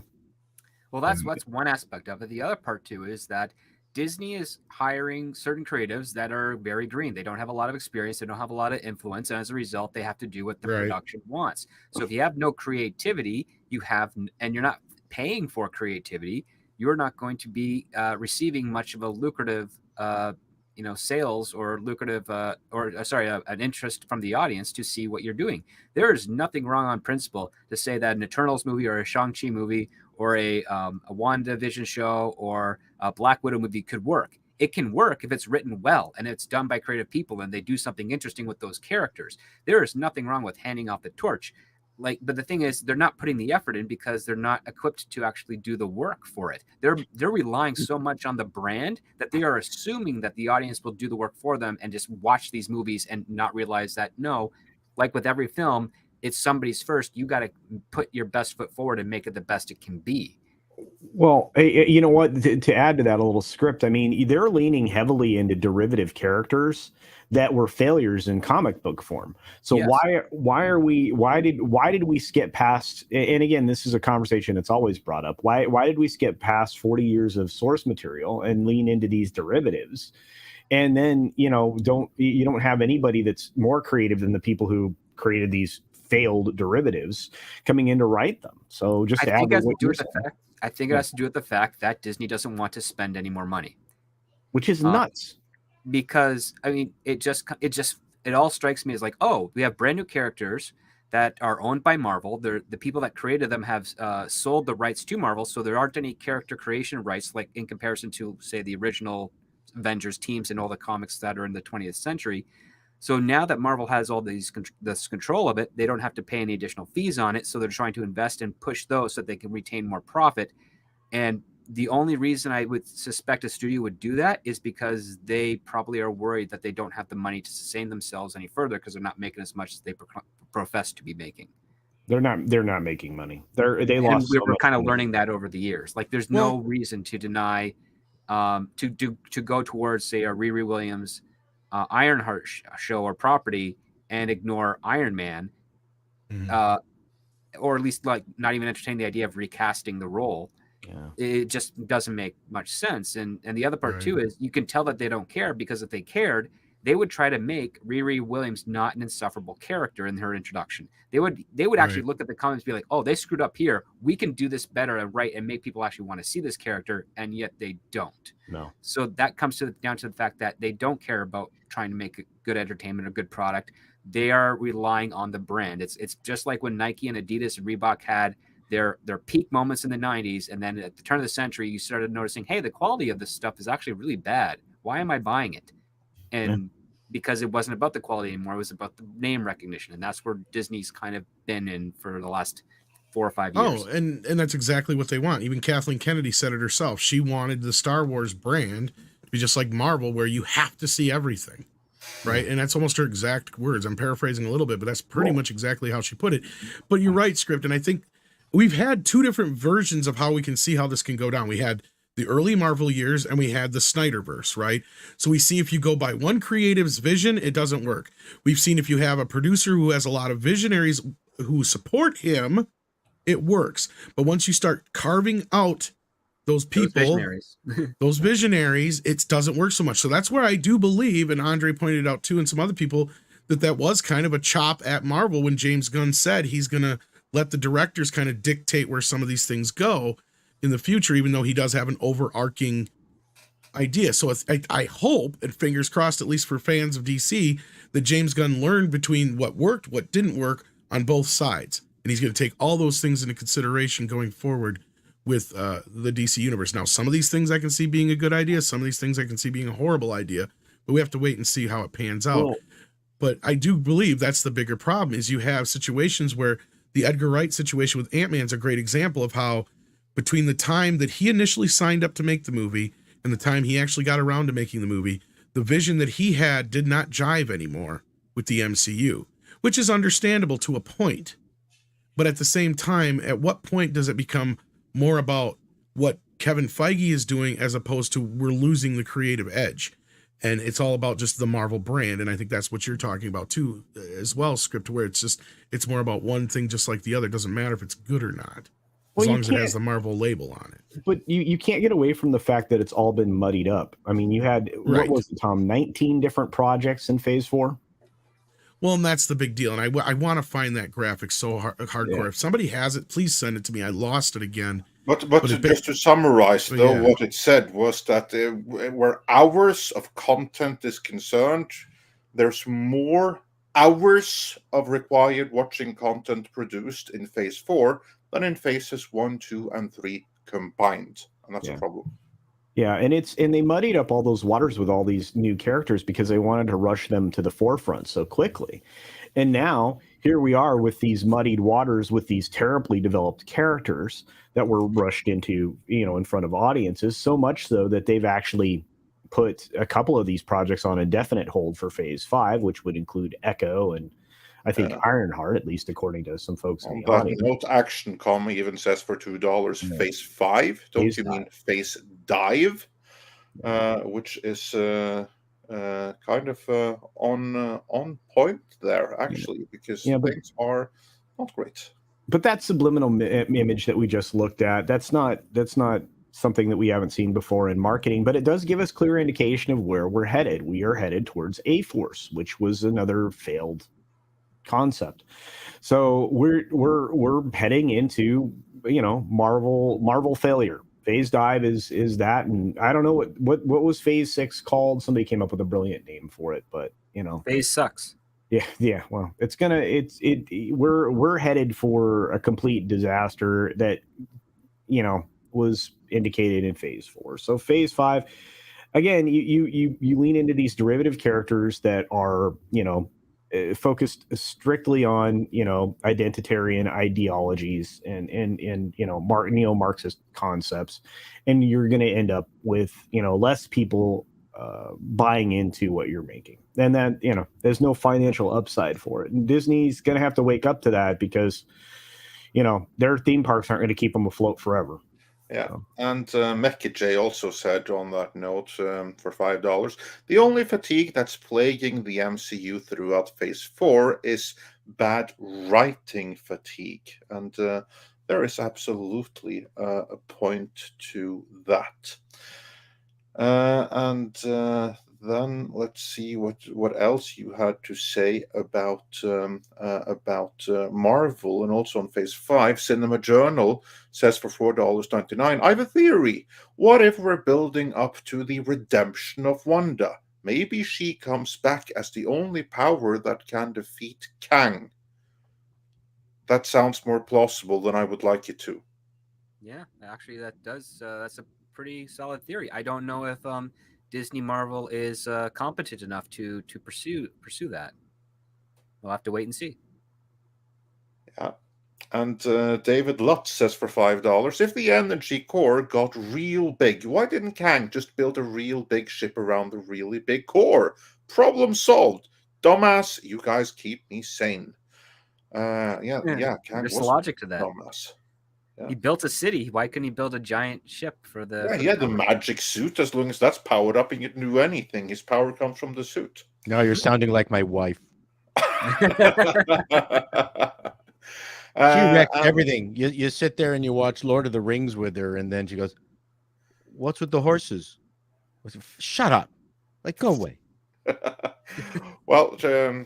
Well, that's one aspect of it. The other part too is that Disney is hiring certain creatives that are very green. They don't have a lot of experience. They don't have a lot of influence. And as a result, they have to do what the production wants. So if you have no creativity, and you're not paying for creativity, you're not going to be receiving much of a lucrative, sales or lucrative, an interest from the audience to see what you're doing. There is nothing wrong on principle to say that an Eternals movie or a Shang-Chi movie or a WandaVision show or a Black Widow movie could work. It can work if it's written well and it's done by creative people and they do something interesting with those characters. There is nothing wrong with handing off the torch. But the thing is, they're not putting the effort in because they're not equipped to actually do the work for it. They're relying so much on the brand that they are assuming that the audience will do the work for them and just watch these movies and not realize that, no, like with every film, it's somebody's first. You got to put your best foot forward and make it the best it can be. Well, you know what? To add to that a little script, I mean, they're leaning heavily into derivative characters that were failures in comic book form. So why did we skip past? And again, this is a conversation that's always brought up. Why did we skip past 40 years of source material and lean into these derivatives? And then you don't have anybody that's more creative than the people who created these failed derivatives coming in to write them. So just to add to what you're saying. I think it has to do with the fact that Disney doesn't want to spend any more money, which is nuts. Because I mean, it all strikes me as like, oh, we have brand new characters that are owned by Marvel. The people that created them have sold the rights to Marvel, so there aren't any character creation rights, like in comparison to say the original Avengers teams and all the comics that are in the 20th century. So now that Marvel has all this control of it, they don't have to pay any additional fees on it. So they're trying to invest and push those so that they can retain more profit. And the only reason I would suspect a studio would do that is because they probably are worried that they don't have the money to sustain themselves any further because they're not making as much as they profess to be making. They're not making money. They lost. We're kind of learning that over the years. Like there's no reason to deny to go towards say a Riri Williams Ironheart show or property and ignore Iron Man, or at least like not even entertain the idea of recasting the role. Yeah. It just doesn't make much sense. And the other part too is you can tell that they don't care, because if they cared, they would try to make Riri Williams not an insufferable character in her introduction. They would actually look at the comments and be like, oh, they screwed up here. We can do this better and right and make people actually want to see this character, and yet they don't. No. So that comes down to the fact that they don't care about trying to make a good entertainment or good product. They are relying on the brand. It's just like when Nike and Adidas and Reebok had their peak moments in the 90s, and then at the turn of the century, you started noticing, hey, the quality of this stuff is actually really bad. Why am I buying it? And because it wasn't about the quality anymore, it was about the name recognition, and that's where Disney's kind of been in for the last 4 or 5 years. Oh, and that's exactly what they want. Even Kathleen Kennedy said it herself. She wanted the Star Wars brand to be just like Marvel, where you have to see everything, right? And that's almost her exact words. I'm paraphrasing a little bit, but that's pretty much exactly how she put it. But you're right, Script, and I think we've had 2 different versions of how we can see how this can go down. We had the early Marvel years, and we had the Snyderverse, right? So we see if you go by one creative's vision, it doesn't work. We've seen if you have a producer who has a lot of visionaries who support him, it works. But once you start carving out those people, those visionaries, it doesn't work so much. So that's where I do believe, and Andre pointed out too, and some other people, that was kind of a chop at Marvel when James Gunn said he's going to let the directors kind of dictate where some of these things go in the future, even though he does have an overarching idea. So I hope, and fingers crossed, at least for fans of DC, that James Gunn learned between what worked, what didn't work on both sides. And he's going to take all those things into consideration going forward with the DC universe. Now, some of these things I can see being a good idea. Some of these things I can see being a horrible idea, but we have to wait and see how it pans out. Well, but I do believe that's the bigger problem, is you have situations where the Edgar Wright situation with Ant-Man is a great example of how between the time that he initially signed up to make the movie and the time he actually got around to making the movie, the vision that he had did not jive anymore with the MCU, which is understandable to a point. But at the same time, at what point does it become more about what Kevin Feige is doing as opposed to we're losing the creative edge? And it's all about just the Marvel brand. And I think that's what you're talking about too, as well, Script, where it's more about one thing just like the other. It doesn't matter if it's good or not, as long as it has the Marvel label on it. But you can't get away from the fact that it's all been muddied up. I mean, you had, what was it, Tom, 19 different projects in Phase 4? Well, and that's the big deal. And I want to find that graphic so hardcore. Yeah. If somebody has it, please send it to me. I lost it again. But just to summarize, though, what it said was that where hours of content is concerned, there's more hours of required watching content produced in Phase 4 than in Phases 1, 2, and 3 combined. And that's a problem. Yeah, and they muddied up all those waters with all these new characters because they wanted to rush them to the forefront so quickly. And now here we are with these muddied waters with these terribly developed characters that were rushed into, in front of audiences, so much so that they've actually put a couple of these projects on a definite hold for Phase 5, which would include Echo and I think Ironheart, at least according to some folks in the audience. Note Action.com even says for $2, Phase 5. Don't you mean Phase Dive? Which is kind of on point there, actually, because things are not great. But that subliminal image that we just looked at, that's not something that we haven't seen before in marketing, but it does give us clear indication of where we're headed. We are headed towards A-Force, which was another failed concept. So we're heading into Marvel failure. Phase Dive is that, and I don't know what was Phase 6 called. Somebody came up with a brilliant name for it, but Phase sucks. Yeah. Well, we're headed for a complete disaster that was indicated in Phase 4. So Phase 5, again, you lean into these derivative characters that are focused strictly on identitarian ideologies and neo-Marxist concepts, and you're going to end up with less people buying into what you're making, and then there's no financial upside for it. And Disney's going to have to wake up to that because their theme parks aren't going to keep them afloat forever. Yeah, and Mekij also said on that note for $5, the only fatigue that's plaguing the MCU throughout Phase 4 is bad writing fatigue, and there is absolutely a point to that. And then let's see what else you had to say about Marvel, and also on Phase 5. Cinema Journal says for $4.99, I have a theory. What if we're building up to the redemption of Wanda? Maybe she comes back as the only power that can defeat Kang. That sounds more plausible than I would like it to. Yeah, actually, that does. That's a pretty solid theory. I don't know if Disney Marvel is competent enough to pursue that. We'll have to wait and see. Yeah. And David Lutz says for $5, if the energy core got real big, why didn't Kang just build a real big ship around the really big core? Problem solved. Dumbass, you guys keep me sane. Kang There's was logic to that. Dumbass. Yeah. He built a city. Why couldn't he build a giant ship for the? Yeah, he had the magic suit. As long as that's powered up, he can do anything. His power comes from the suit. Now you're sounding like my wife. She wrecks everything. You sit there and you watch Lord of the Rings with her, and then she goes, "What's with the horses?" I said, shut up! Like, go away. Well, your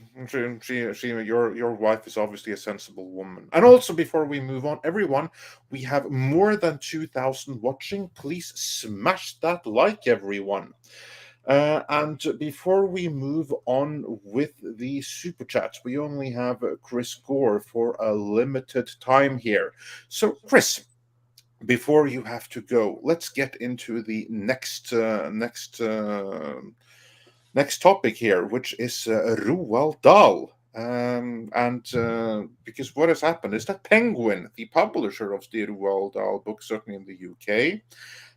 wife is obviously a sensible woman. And also, before we move on, everyone, we have more than 2,000 watching. Please smash that like, everyone. And before we move on with the super chats, we only have Chris Gore for a limited time here. So, Chris, before you have to go, let's get into the next topic here, which is Roald Dahl. Because what has happened is that Penguin, the publisher of the Roald Dahl book, certainly in the UK,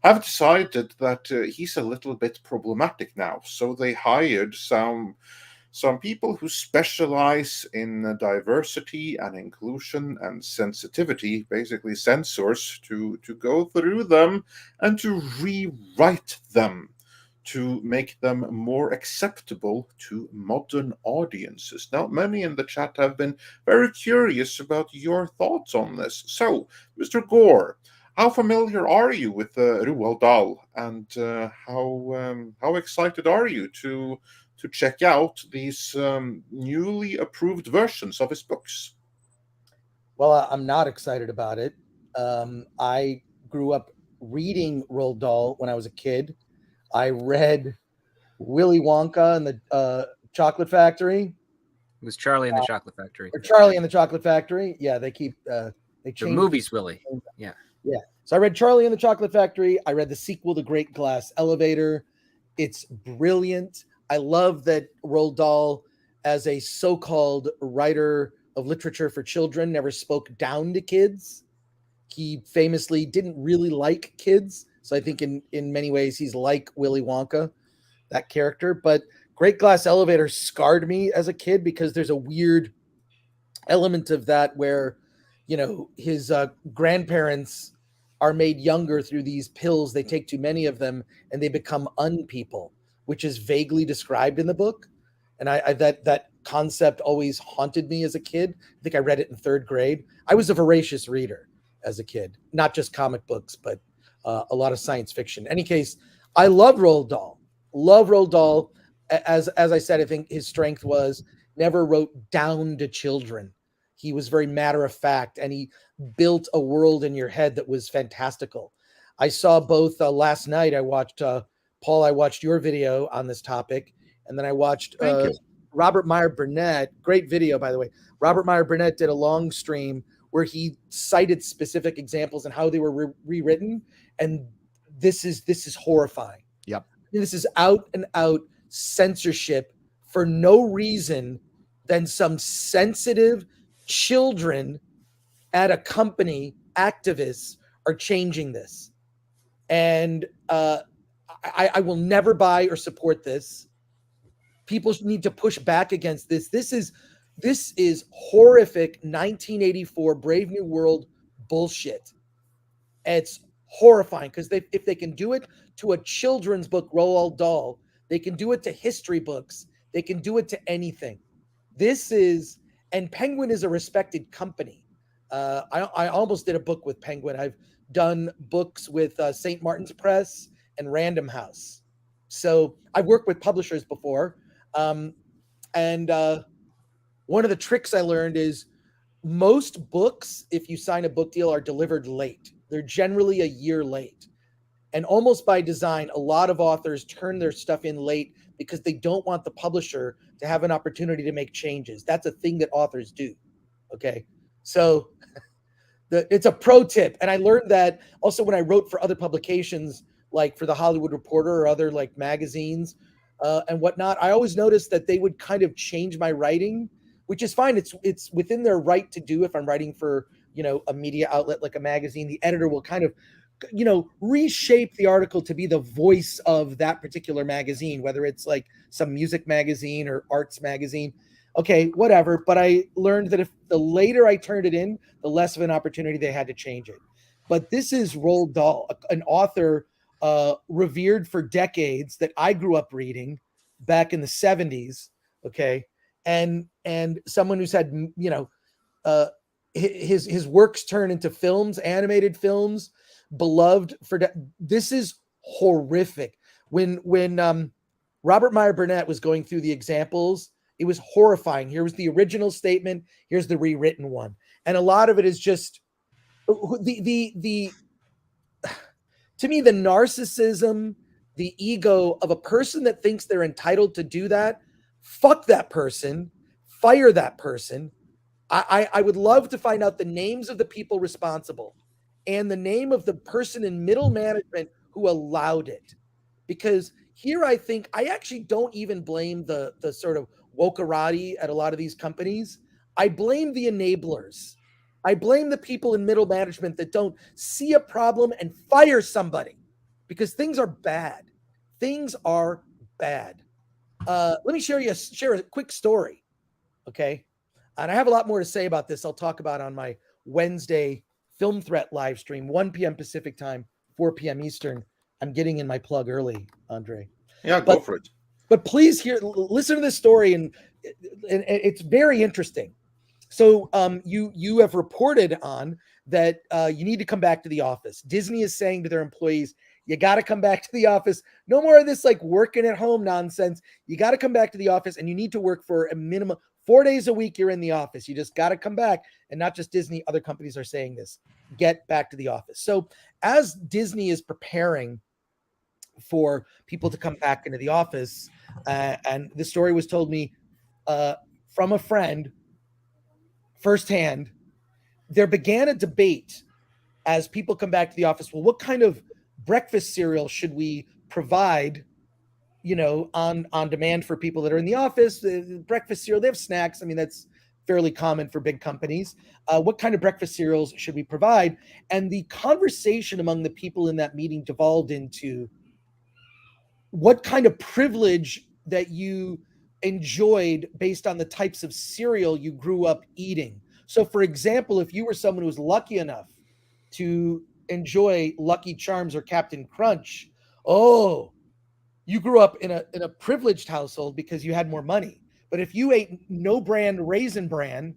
have decided that he's a little bit problematic now. So they hired some people who specialize in diversity and inclusion and sensitivity, basically censors, to go through them and to rewrite them, to make them more acceptable to modern audiences. Now, many in the chat have been very curious about your thoughts on this. So, Mr. Gore, how familiar are you with Roald Dahl, and how excited are you to check out these newly approved versions of his books? Well, I'm not excited about it. I grew up reading Roald Dahl when I was a kid. I read Willy Wonka and the Chocolate Factory. It was Charlie and the Chocolate Factory. Or Charlie and the Chocolate Factory. Yeah, they keep they change the movies, Willy. Yeah. Yeah. So I read Charlie and the Chocolate Factory. I read the sequel, The Great Glass Elevator. It's brilliant. I love that Roald Dahl, as a so-called writer of literature for children, never spoke down to kids. He famously didn't really like kids. So I think in many ways he's like Willy Wonka, that character. But Great Glass Elevator scarred me as a kid because there's a weird element of that where, you know, his grandparents are made younger through these pills. They take too many of them and they become unpeople, which is vaguely described in the book. And I that concept always haunted me as a kid. I think I read it in 3rd grade. I was a voracious reader as a kid, not just comic books, but a lot of science fiction. In any case, I love Roald Dahl. Love Roald Dahl. As I said, I think his strength was never wrote down to children. He was very matter of fact, and he built a world in your head that was fantastical. I saw both last night. I watched Paul. I watched your video on this topic, and then I watched Robert Meyer Burnett. Great video, by the way. Robert Meyer Burnett did a long stream where he cited specific examples and how they were rewritten, and this is horrifying. Yep. This is out and out censorship for no reason than some sensitive children at a company, activists, are changing this. And I will never buy or support this. People need to push back against this. This is horrific 1984 Brave New World bullshit. It's horrifying because if they can do it to a children's book, Roald Dahl, they can do it to history books. They can do it to anything. And Penguin is a respected company. I almost did a book with Penguin. I've done books with St. Martin's Press and Random House. So I've worked with publishers before. And one of the tricks I learned is most books, if you sign a book deal, are delivered late. They're generally a year late. And almost by design, a lot of authors turn their stuff in late because they don't want the publisher to have an opportunity to make changes. That's a thing that authors do. Okay. So it's a pro tip. And I learned that also when I wrote for other publications, like for the Hollywood Reporter or other like magazines and whatnot, I always noticed that they would kind of change my writing, which is fine. It's within their right to do. If I'm writing for, a media outlet like a magazine, the editor will kind of, reshape the article to be the voice of that particular magazine, whether it's like some music magazine or arts magazine. Okay, whatever. But I learned that if the later I turned it in, the less of an opportunity they had to change it. But this is Roald Dahl, an author revered for decades that I grew up reading back in the 70s. Okay. And someone who's had, his works turn into films, animated films, beloved for this is horrific. When Robert Meyer Burnett was going through the examples, it was horrifying. Here was the original statement, here's the rewritten one, and a lot of it is just the to me, the narcissism, the ego of a person that thinks they're entitled to do that. Fuck that person, fire that person. I would love to find out the names of the people responsible and the name of the person in middle management who allowed it. Because here I think I actually don't even blame the sort of wokerati at a lot of these companies. I blame the enablers. I blame the people in middle management that don't see a problem and fire somebody because things are bad. Things are bad. Let me share a quick story, okay? And I have a lot more to say about this. I'll talk about on my Wednesday Film Threat live stream, 1 p.m. Pacific time, 4 p.m. Eastern. I'm getting in my plug early, Andre. Yeah, go for it. But please listen to this story, and it's very interesting. So you have reported on that you need to come back to the office. Disney is saying to their employees, you got to come back to the office. No more of this like working at home nonsense. You got to come back to the office, and you need to work for a minimum 4 days a week. You're in the office. You just got to come back. And not just Disney, other companies are saying this. Get back to the office. So as Disney is preparing for people to come back into the office, and the story was told me from a friend firsthand, there began a debate as people come back to the office. Well, what kind of breakfast cereal should we provide, on demand for people that are in the office? Breakfast cereal, they have snacks. I mean, that's fairly common for big companies. What kind of breakfast cereals should we provide? And the conversation among the people in that meeting devolved into what kind of privilege that you enjoyed based on the types of cereal you grew up eating. So, for example, if you were someone who was lucky enough to enjoy Lucky Charms or Captain Crunch, you grew up in a privileged household because you had more money. But if you ate no brand Raisin Bran,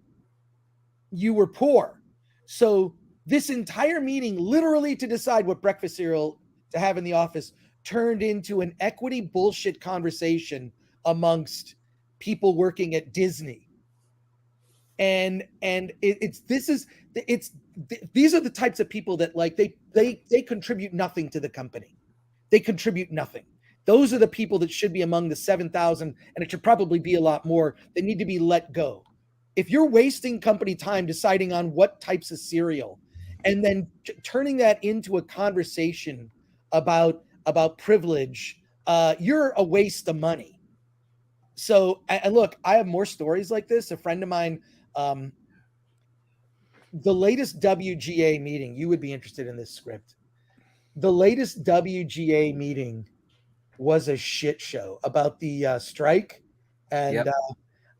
you were poor. So this entire meeting, literally to decide what breakfast cereal to have in the office, turned into an equity bullshit conversation amongst people working at Disney. And these are the types of people that like they contribute nothing to the company. They contribute nothing. Those are the people that should be among the 7,000, and it should probably be a lot more, that need to be let go. If you're wasting company time deciding on what types of cereal and then turning that into a conversation about privilege, you're a waste of money. So, and look, I have more stories like this. A friend of mine, the latest WGA meeting, you would be interested in this script. The latest WGA meeting was a shit show about the strike. And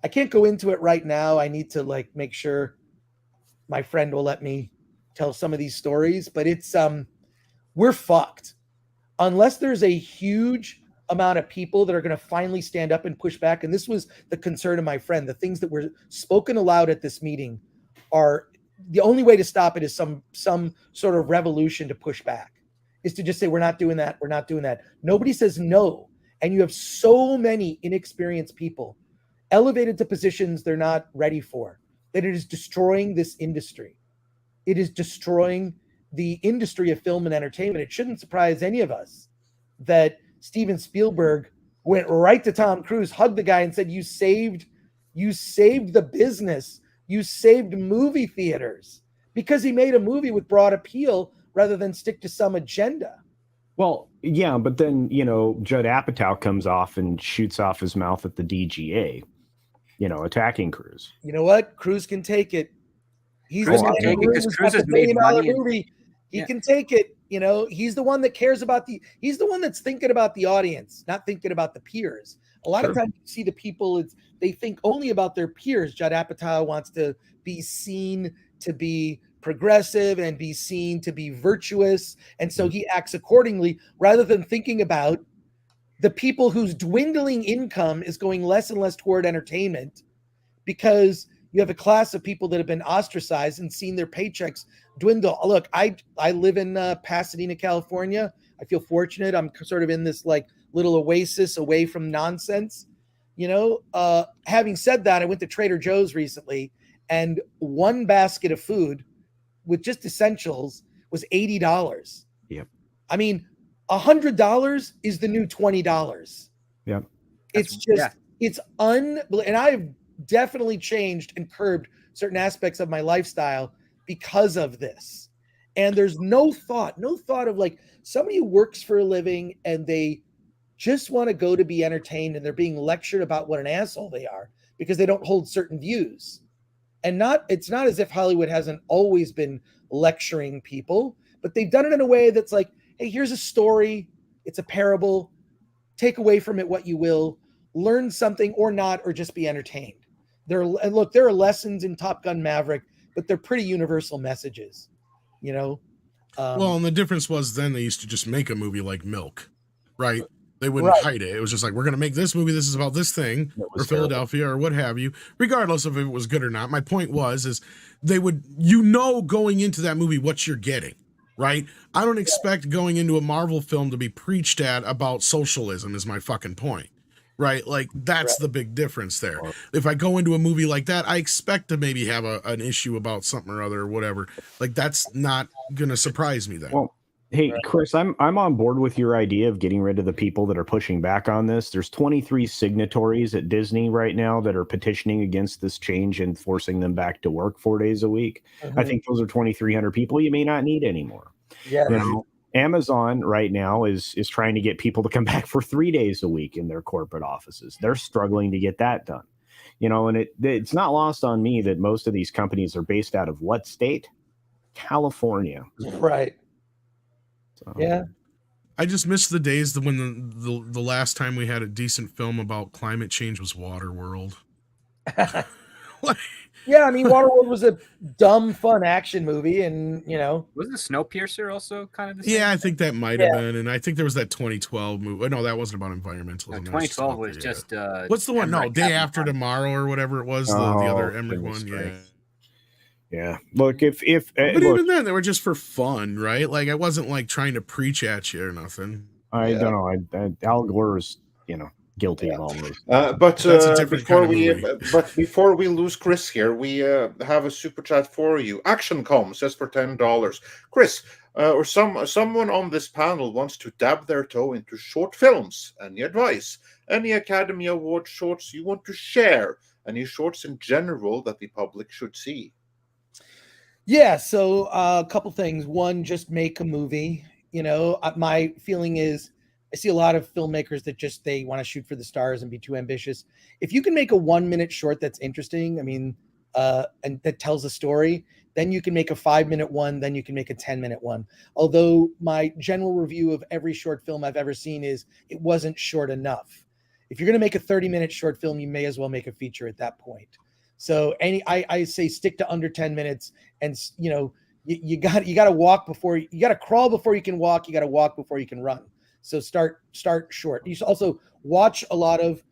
I can't go into it right now. I need to like make sure my friend will let me tell some of these stories, but it's, we're fucked. Unless there's a huge amount of people that are going to finally stand up and push back. And this was the concern of my friend. The things that were spoken aloud at this meeting are the only way to stop it is some sort of revolution to push back, is to just say, we're not doing that. We're not doing that. Nobody says no. and you have so many inexperienced people elevated to positions they're not ready for, that it is destroying this industry. It is destroying the industry of film and entertainment. It shouldn't surprise any of us that Steven Spielberg went right to Tom Cruise, hugged the guy, and said, you saved the business. You saved movie theaters, because he made a movie with broad appeal rather than stick to some agenda. Well, yeah, but then, Judd Apatow comes off and shoots off his mouth at the DGA, attacking Cruise. You know what? Cruise can take it. Cruise can take it because Cruise has made money. Movie. He can take it. He's the one that cares about he's the one that's thinking about the audience, not thinking about the peers. A lot of times you see the people, they think only about their peers. Judd Apatow wants to be seen to be progressive and be seen to be virtuous. And so he acts accordingly rather than thinking about the people whose dwindling income is going less and less toward entertainment, because you have a class of people that have been ostracized and seen their paychecks dwindle. Look, I live in Pasadena, California. I feel fortunate. I'm sort of in this little oasis away from nonsense. Having said that, I went to Trader Joe's recently, and one basket of food with just essentials was $80. Yep. I mean, $100 is the new $20. Yep. It's unbelievable. And I've definitely changed and curbed certain aspects of my lifestyle because of this. And there's no thought of somebody who works for a living and they just want to go to be entertained, and they're being lectured about what an asshole they are because they don't hold certain views. And it's not as if Hollywood hasn't always been lecturing people, but they've done it in a way that's like, hey, here's a story. It's a parable. Take away from it what you will. Learn something or not, or just be entertained. There are lessons in Top Gun Maverick, but they're pretty universal messages, well, and the difference was then they used to just make a movie like Milk, right? They wouldn't hide it. It was just like, we're going to make this movie. This is about this thing, or Philadelphia, or what have you, regardless of if it was good or not. My point is they would, going into that movie what you're getting, right? I don't expect going into a Marvel film to be preached at about socialism is my fucking point, right? That's the big difference there. If I go into a movie like that, I expect to maybe have an issue about something or other or whatever. That's not going to surprise me then. Well, hey, Chris, I'm on board with your idea of getting rid of the people that are pushing back on this. There's 23 signatories at Disney right now that are petitioning against this change and forcing them back to work 4 days a week. I think those are 2,300 people you may not need anymore. Yeah. Amazon right now is trying to get people to come back for 3 days a week in their corporate offices. They're struggling to get that done. And it's not lost on me that most of these companies are based out of what state? California. Right. So, yeah. I just miss the days when the last time we had a decent film about climate change was Waterworld. Yeah, I mean, Waterworld was a dumb, fun action movie, and wasn't Snowpiercer also kind of the same? Yeah, I think that might have been, and I think there was that 2012 movie. No, that wasn't about environmentalism. No, 2012 was just. What's the one? No, Day After Tomorrow or whatever it was. The other Emmerich one. Yeah. Yeah. Look, but even then, they were just for fun, right? I wasn't trying to preach at you or nothing. I don't know. Al Gore is, guilty of all this. But before we lose Chris here, we have a super chat for you. ActionCom says for $10, Chris, or someone on this panel wants to dab their toe into short films. Any advice? Any Academy Award shorts you want to share? Any shorts in general that the public should see? Yeah, so a couple things. One, just make a movie. My feeling is I see a lot of filmmakers that they want to shoot for the stars and be too ambitious. If you can make a 1 minute short that's interesting, and that tells a story, then you can make a 5 minute one, then you can make a 10-minute one. Although my general review of every short film I've ever seen is it wasn't short enough. If you're going to make a 30-minute short film, you may as well make a feature at that point. So I say stick to under 10 minutes, and you got to walk you got to crawl before you can walk. You got to walk before you can run. So start short. You should also watch a lot of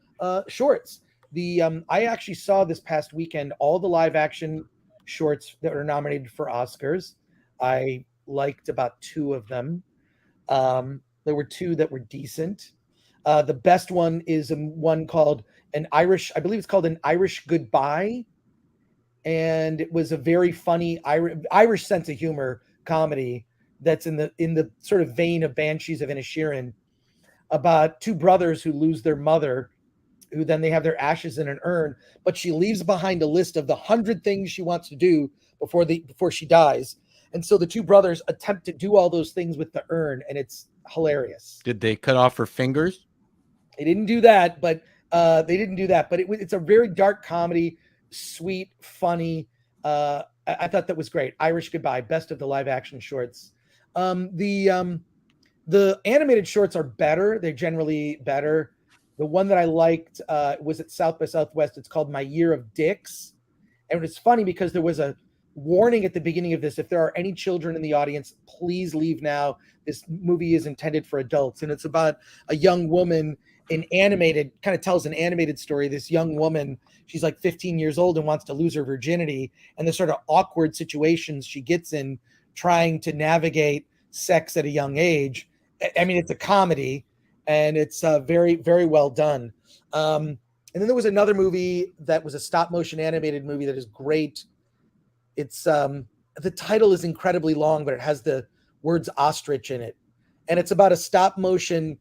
shorts. I actually saw this past weekend all the live action shorts that are nominated for Oscars. I liked about 2 of them. There were 2 that were decent. The best one is one called I believe it's called An Irish Goodbye. And it was a very funny Irish sense of humor comedy that's in the sort of vein of Banshees of Inisherin, about two brothers who lose their mother, who then they have their ashes in an urn, but she leaves behind a list of the 100 things she wants to do before she dies. And so the two brothers attempt to do all those things with the urn, and it's hilarious. Did they cut off her fingers? They didn't do that, but it's a very dark comedy, sweet, funny. I thought that was great. Irish Goodbye, best of the live action shorts. The animated shorts are better. They're generally better. The one that I liked was at South by Southwest. It's called My Year of Dicks. And it's funny because there was a warning at the beginning of this. If there are any children in the audience, please leave now. This movie is intended for adults. And it's about a young woman kind of tells an animated story. This young woman, she's like 15 years old and wants to lose her virginity. And the sort of awkward situations she gets in trying to navigate sex at a young age. I mean, it's a comedy, and it's very, very well done. And then there was another movie that was a stop motion animated movie that is great. It's the title is incredibly long, but it has the words ostrich in it. And it's about a stop motion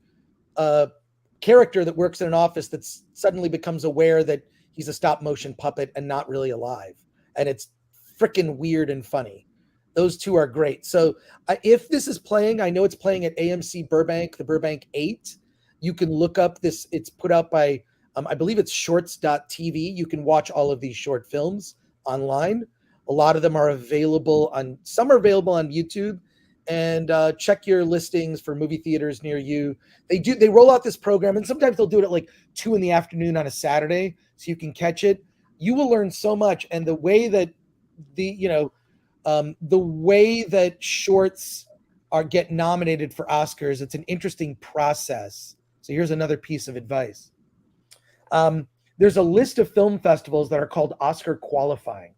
character that works in an office that suddenly becomes aware that he's a stop motion puppet and not really alive. And it's freaking weird and funny. Those two are great. So if this is playing, I know it's playing at AMC Burbank, the Burbank 8. You can look up this. It's put out by, I believe it's shorts.tv. You can watch all of these short films online. A lot of them are available some are available on YouTube. And check your listings for movie theaters near you. They roll out this program, and sometimes they'll do it at like 2 p.m. on a Saturday, so you can catch it. You will learn so much. And the way that the way that shorts get nominated for Oscars, it's an interesting process. So here's another piece of advice. There's a list of film festivals that are called Oscar qualifying,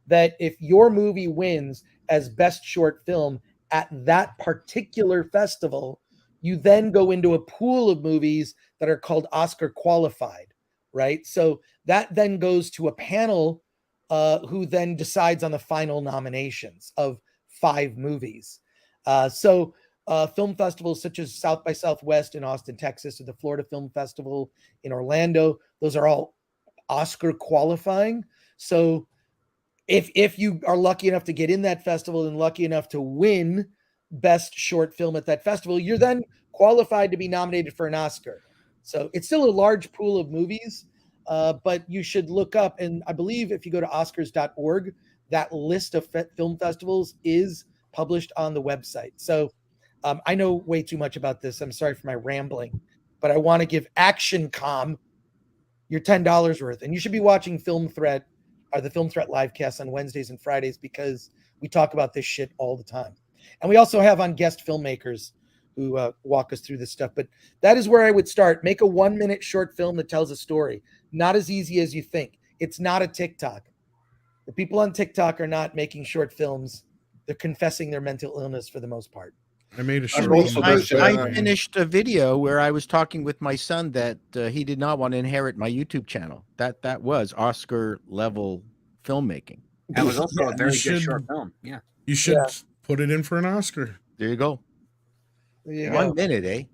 that if your movie wins as best short film at that particular festival, you then go into a pool of movies that are called Oscar qualified, right? So that then goes to a panel who then decides on the final nominations of 5 movies. So film festivals such as South by Southwest in Austin, Texas, or the Florida Film Festival in Orlando, those are all Oscar qualifying. So if you are lucky enough to get in that festival and lucky enough to win best short film at that festival, you're then qualified to be nominated for an Oscar. So it's still a large pool of movies, but you should look up. And I believe if you go to oscars.org, that list of film festivals is published on the website. So I know way too much about this. I'm sorry for my rambling, but I want to give ActionCom your $10 worth. And you should be watching Film Threat, or the Film Threat livecast on Wednesdays and Fridays, because we talk about this shit all the time. And we also have on guest filmmakers who walk us through this stuff. But that is where I would start. Make a 1-minute short film that tells a story. Not as easy as you think. It's not a TikTok. The people on TikTok are not making short films. They're confessing their mental illness for the most part. I made a short also film. I finished a video where I was talking with my son that he did not want to inherit my YouTube channel. That was Oscar level filmmaking. That was also a very good short film. Yeah. You should put it in for an Oscar. There you go. There you 1 go. minute, eh?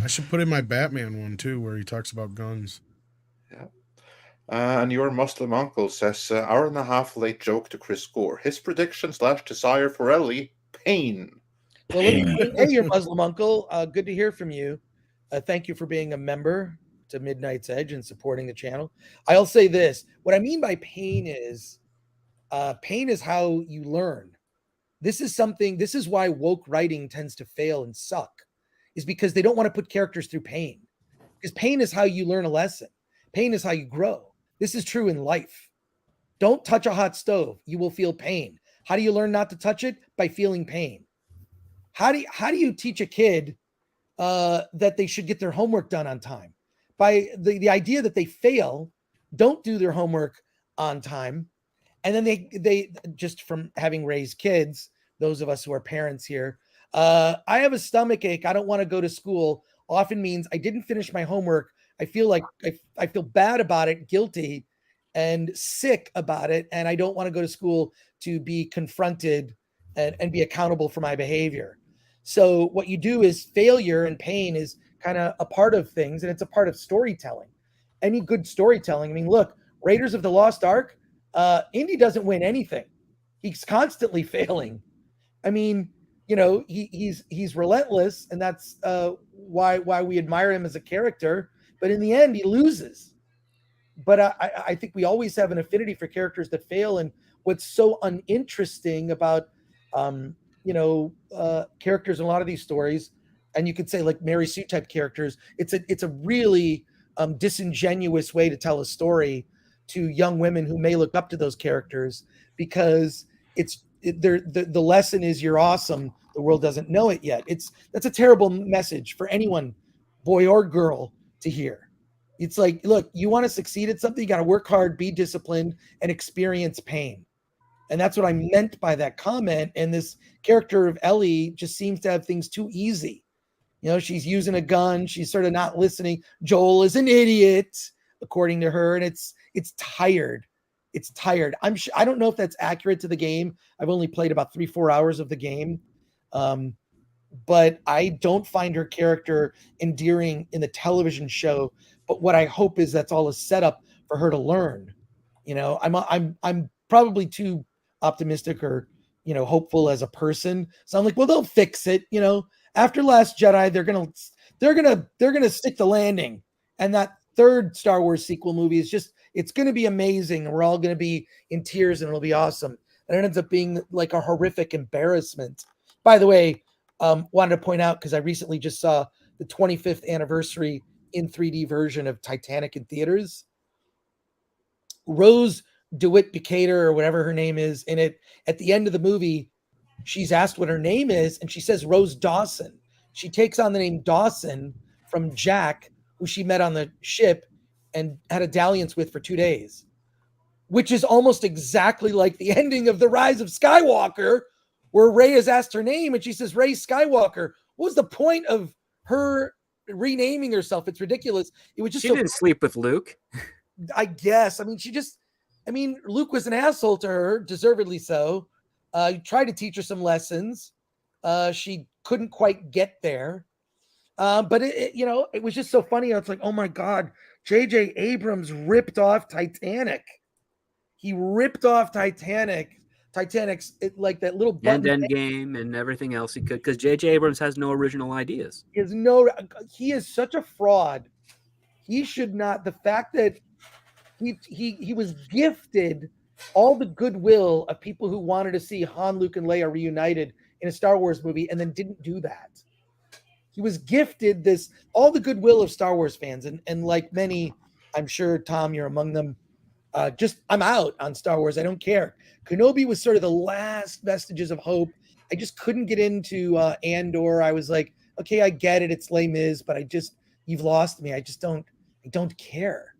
I should put in my Batman one too, where he talks about guns. Yeah. And your Muslim uncle says, hour and a half late joke to Chris Gore. His prediction / desire for Ellie, pain. Well, hey, your Muslim uncle. Good to hear from you. Thank you for being a member to Midnight's Edge and supporting the channel. I'll say this. What I mean by pain is how you learn. This is why woke writing tends to fail and suck, is because they don't want to put characters through pain. Because pain is how you learn a lesson. Pain is how you grow. This is true in life. Don't touch a hot stove. You will feel pain. How do you learn not to touch it? By feeling pain. How do you teach a kid that they should get their homework done on time? By the idea that they fail, don't do their homework on time, and then they just from having raised kids, those of us who are parents here, I have a stomach ache. I don't want to go to school. often means I didn't finish my homework. I feel like I feel bad about it, guilty, and sick about it, and I don't want to go to school to be confronted and be accountable for my behavior. So what you do is failure and pain is kind of a part of things, and it's a part of storytelling. Any good storytelling. I mean, look, Raiders of the Lost Ark, Indy doesn't win anything. He's constantly failing. I mean, you know, he's relentless, and that's why we admire him as a character. But in the end, he loses. But I think we always have an affinity for characters that fail. And what's so uninteresting about characters in a lot of these stories, and you could say like Mary Sue type characters, it's a really disingenuous way to tell a story to young women who may look up to those characters, because the lesson is you're awesome. The world doesn't know it yet. That's a terrible message for anyone, boy or girl, to hear. It's like, look, you want to succeed at something, you got to work hard, be disciplined, and experience pain. And that's what I meant by that comment. And this character of Ellie just seems to have things too easy. You know, she's using a gun. She's sort of not listening. Joel is an idiot, according to her. And it's tired. It's tired. I don't know if that's accurate to the game. I've only played about 3-4 hours of the game. But I don't find her character endearing in the television show. But what I hope is that's all a setup for her to learn. You know, I'm probably too optimistic or, you know, hopeful as a person. So I'm like, well, they'll fix it. You know, after Last Jedi, they're gonna stick the landing. And that third Star Wars sequel movie is just, it's going to be amazing. And we're all going to be in tears and it'll be awesome. And it ends up being like a horrific embarrassment. By the way, wanted to point out, because I recently just saw the 25th anniversary in 3D version of Titanic in theaters. Rose DeWitt Bukater, or whatever her name is, in it, at the end of the movie, she's asked what her name is, and she says Rose Dawson. She takes on the name Dawson from Jack, who she met on the ship and had a dalliance with for 2 days, which is almost exactly like the ending of The Rise of Skywalker, where Rey is asked her name and she says Rey Skywalker. What was the point of her renaming herself? It's ridiculous. It was just she didn't sleep with Luke. I guess. I mean, Luke was an asshole to her, deservedly so. He tried to teach her some lessons. She couldn't quite get there. But it was just so funny. It's like, oh my God, J.J. Abrams ripped off Titanic. He ripped off Titanic's like that little button and Endgame and everything else he could, because J.J. Abrams has no original ideas. He is such a fraud. He should not. The fact that he was gifted all the goodwill of people who wanted to see Han, Luke, and Leia reunited in a Star Wars movie and then didn't do that. He was gifted all the goodwill of Star Wars fans. And like many, I'm sure, Tom, you're among them, I'm out on Star Wars. I don't care. Kenobi was sort of the last vestiges of hope. I just couldn't get into Andor. I was like, okay, I get it. It's Les Mis, but you've lost me. I don't care.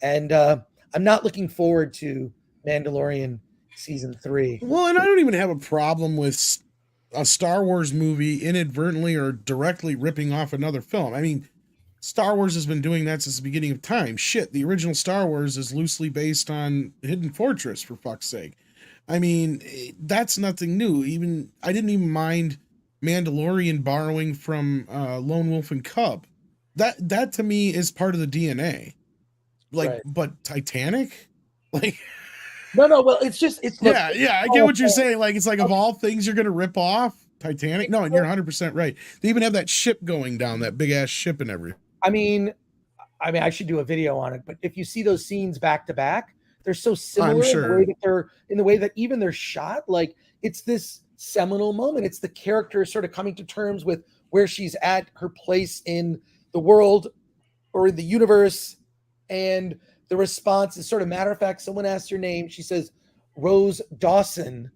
And I'm not looking forward to Mandalorian season 3. Well, and I don't even have a problem with a Star Wars movie inadvertently or directly ripping off another film. I mean, Star Wars has been doing that since the beginning of time. Shit, the original Star Wars is loosely based on Hidden Fortress, for fuck's sake. I mean, that's nothing new. I didn't even mind Mandalorian borrowing from Lone Wolf and Cub. That to me is part of the DNA. Like, right. But Titanic? Like, no. Well, it's yeah. I get what you're saying. Like, it's like of all things you're gonna rip off Titanic. No, and you're 100% right. They even have that ship going down, that big ass ship and everything. I mean, I should do a video on it. But if you see those scenes back to back, they're so similar. I'm sure. in the way that even they're shot. Like, it's this seminal moment. It's the character sort of coming to terms with where she's at, her place in the world or in the universe. And the response is sort of matter of fact. Someone asks her name. She says Rose Dawson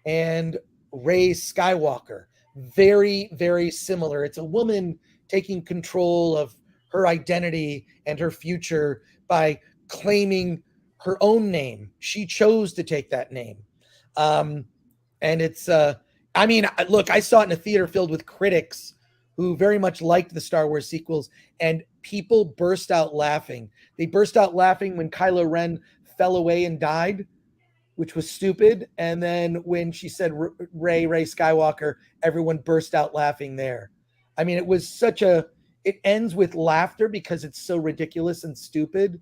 and Rey Skywalker. Very, very similar. It's a woman taking control of her identity and her future by claiming her own name. She chose to take that name. And it's, look, I saw it in a theater filled with critics who very much liked the Star Wars sequels, and people burst out laughing. They burst out laughing when Kylo Ren fell away and died, which was stupid. And then when she said Rey Skywalker, everyone burst out laughing there. I mean, it was it ends with laughter because it's so ridiculous and stupid.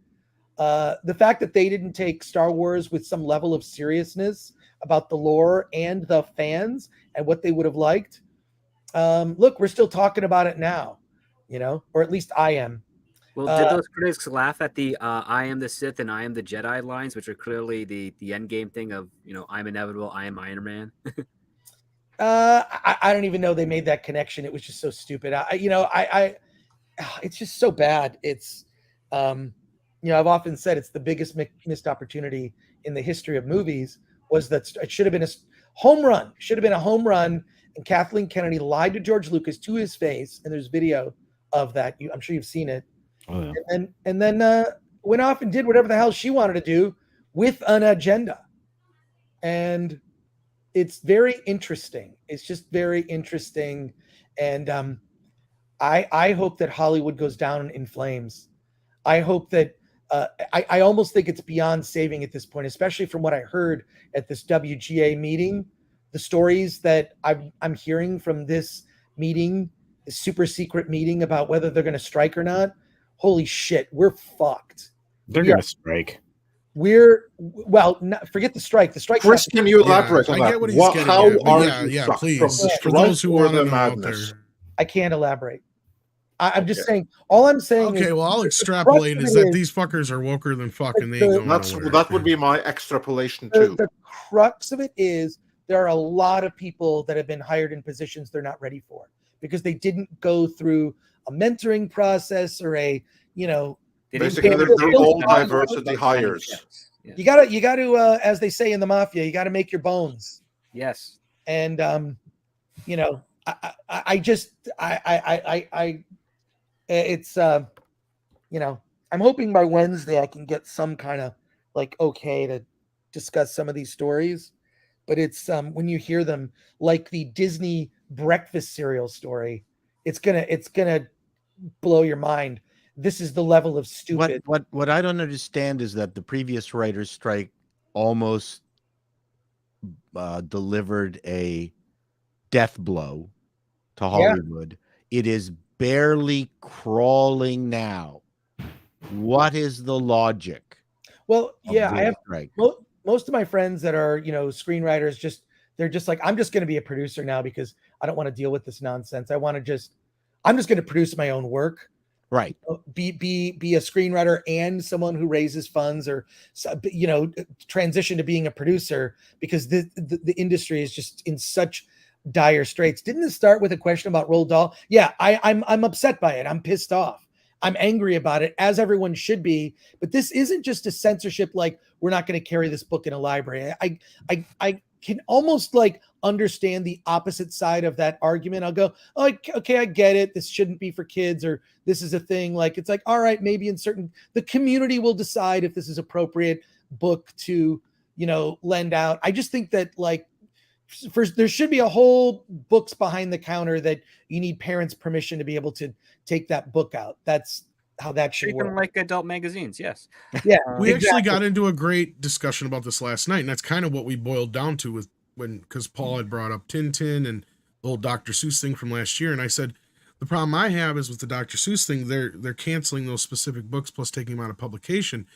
The fact that they didn't take Star Wars with some level of seriousness about the lore and the fans and what they would have liked. Look, we're still talking about it now, or at least I am. Well, did those critics laugh at the I am the Sith and I am the Jedi lines, which are clearly the end game thing of, I'm inevitable, I am Iron Man? I don't even know they made that connection. It was just so stupid. It's just so bad. It's, I've often said it's the biggest missed opportunity in the history of movies was that it should have been a home run. Should have been a home run. And Kathleen Kennedy lied to George Lucas to his face. And there's video of that. I'm sure you've seen it. Oh, yeah. And then went off and did whatever the hell she wanted to do with an agenda. And it's very interesting. It's just very interesting. And I hope that Hollywood goes down in flames. I hope that I almost think it's beyond saving at this point, especially from what I heard at this WGA meeting. The stories that I'm hearing from this meeting, this super secret meeting about whether they're going to strike or not. Holy shit, we're fucked. They're going to strike. Forget the strike. The strike. Chris, can you elaborate on that? I get what he's getting at. Yeah, please. For those who want to know out there. I can't elaborate. I'm just saying. All I'm saying. Okay, well, I'll extrapolate is that these fuckers are woker than fucking. They ain't going that would be my extrapolation too. The crux of it is there are a lot of people that have been hired in positions they're not ready for because they didn't go through a mentoring process or basically they're all diversity hires. Yeah. You got to, as they say in the mafia, you got to make your bones. Yes. And it's I'm hoping by Wednesday I can get some kind of okay to discuss some of these stories. But it's when you hear them, like the Disney breakfast cereal story, it's gonna blow your mind. This is the level of stupid. What I don't understand is that the previous writers' strike almost delivered a death blow to Hollywood. Yeah. It is barely crawling now. What is the logic? Well, yeah, I have most of my friends that are, screenwriters, they're just like, I'm just going to be a producer now because I don't want to deal with this nonsense. I'm just going to produce my own work. Right. Be a screenwriter and someone who raises funds or, transition to being a producer because the industry is just in such dire straits. Didn't it start with a question about Roald Dahl? Yeah, I'm upset by it. I'm pissed off. I'm angry about it, as everyone should be. But this isn't just a censorship like we're not going to carry this book in a library. I can almost understand the opposite side of that argument. I'll go, oh, okay, I get it. This shouldn't be for kids, or this is a thing. It's all right, maybe the community will decide if this is appropriate book to, lend out. I just think that first, there should be a whole books behind the counter that you need parents' permission to be able to take that book out. That's how that should work. Like adult magazines, yes. Yeah, we actually got into a great discussion about this last night, and that's kind of what we boiled down to because Paul had brought up Tintin and the old Dr. Seuss thing from last year, and I said the problem I have is with the Dr. Seuss thing, they're canceling those specific books plus taking them out of publication.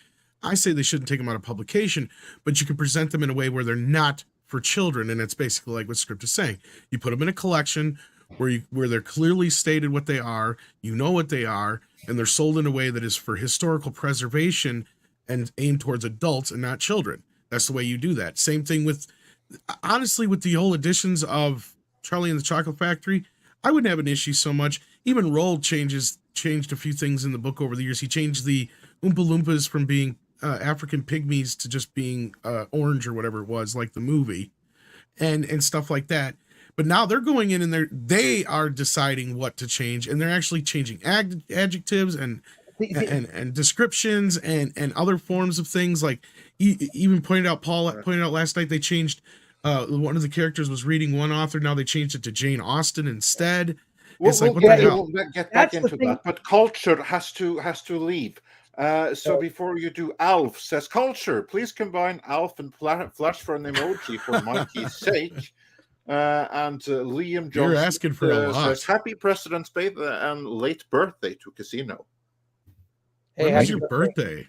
I say they shouldn't take them out of publication, but you can present them in a way where they're not for children, and it's basically like what Script is saying. You put them in a collection where they're clearly stated what they are, what they are, and they're sold in a way that is for historical preservation and aimed towards adults and not children. That's the way you do that. Same thing with the whole editions of Charlie and the Chocolate Factory. I wouldn't have an issue so much. Even Roald changed a few things in the book over the years. He changed the Oompa Loompas from being African pygmies to just being orange or whatever it was, like the movie, and stuff like that. But now they're going in and they are deciding what to change, and they're actually changing adjectives and descriptions and other forms of things. Like even Paul pointed out last night, they changed one of the characters was reading one author. Now they changed it to Jane Austen instead. It's like, what the hell? We'll get back into that, but culture has to leave. So before you do, Alf says, culture, please combine Alf and Flash for an emoji for Mikey's sake. And Liam Johnson, you're asking for a lot. Says, happy President's Day and late birthday to Casino. Hey, when was your birthday?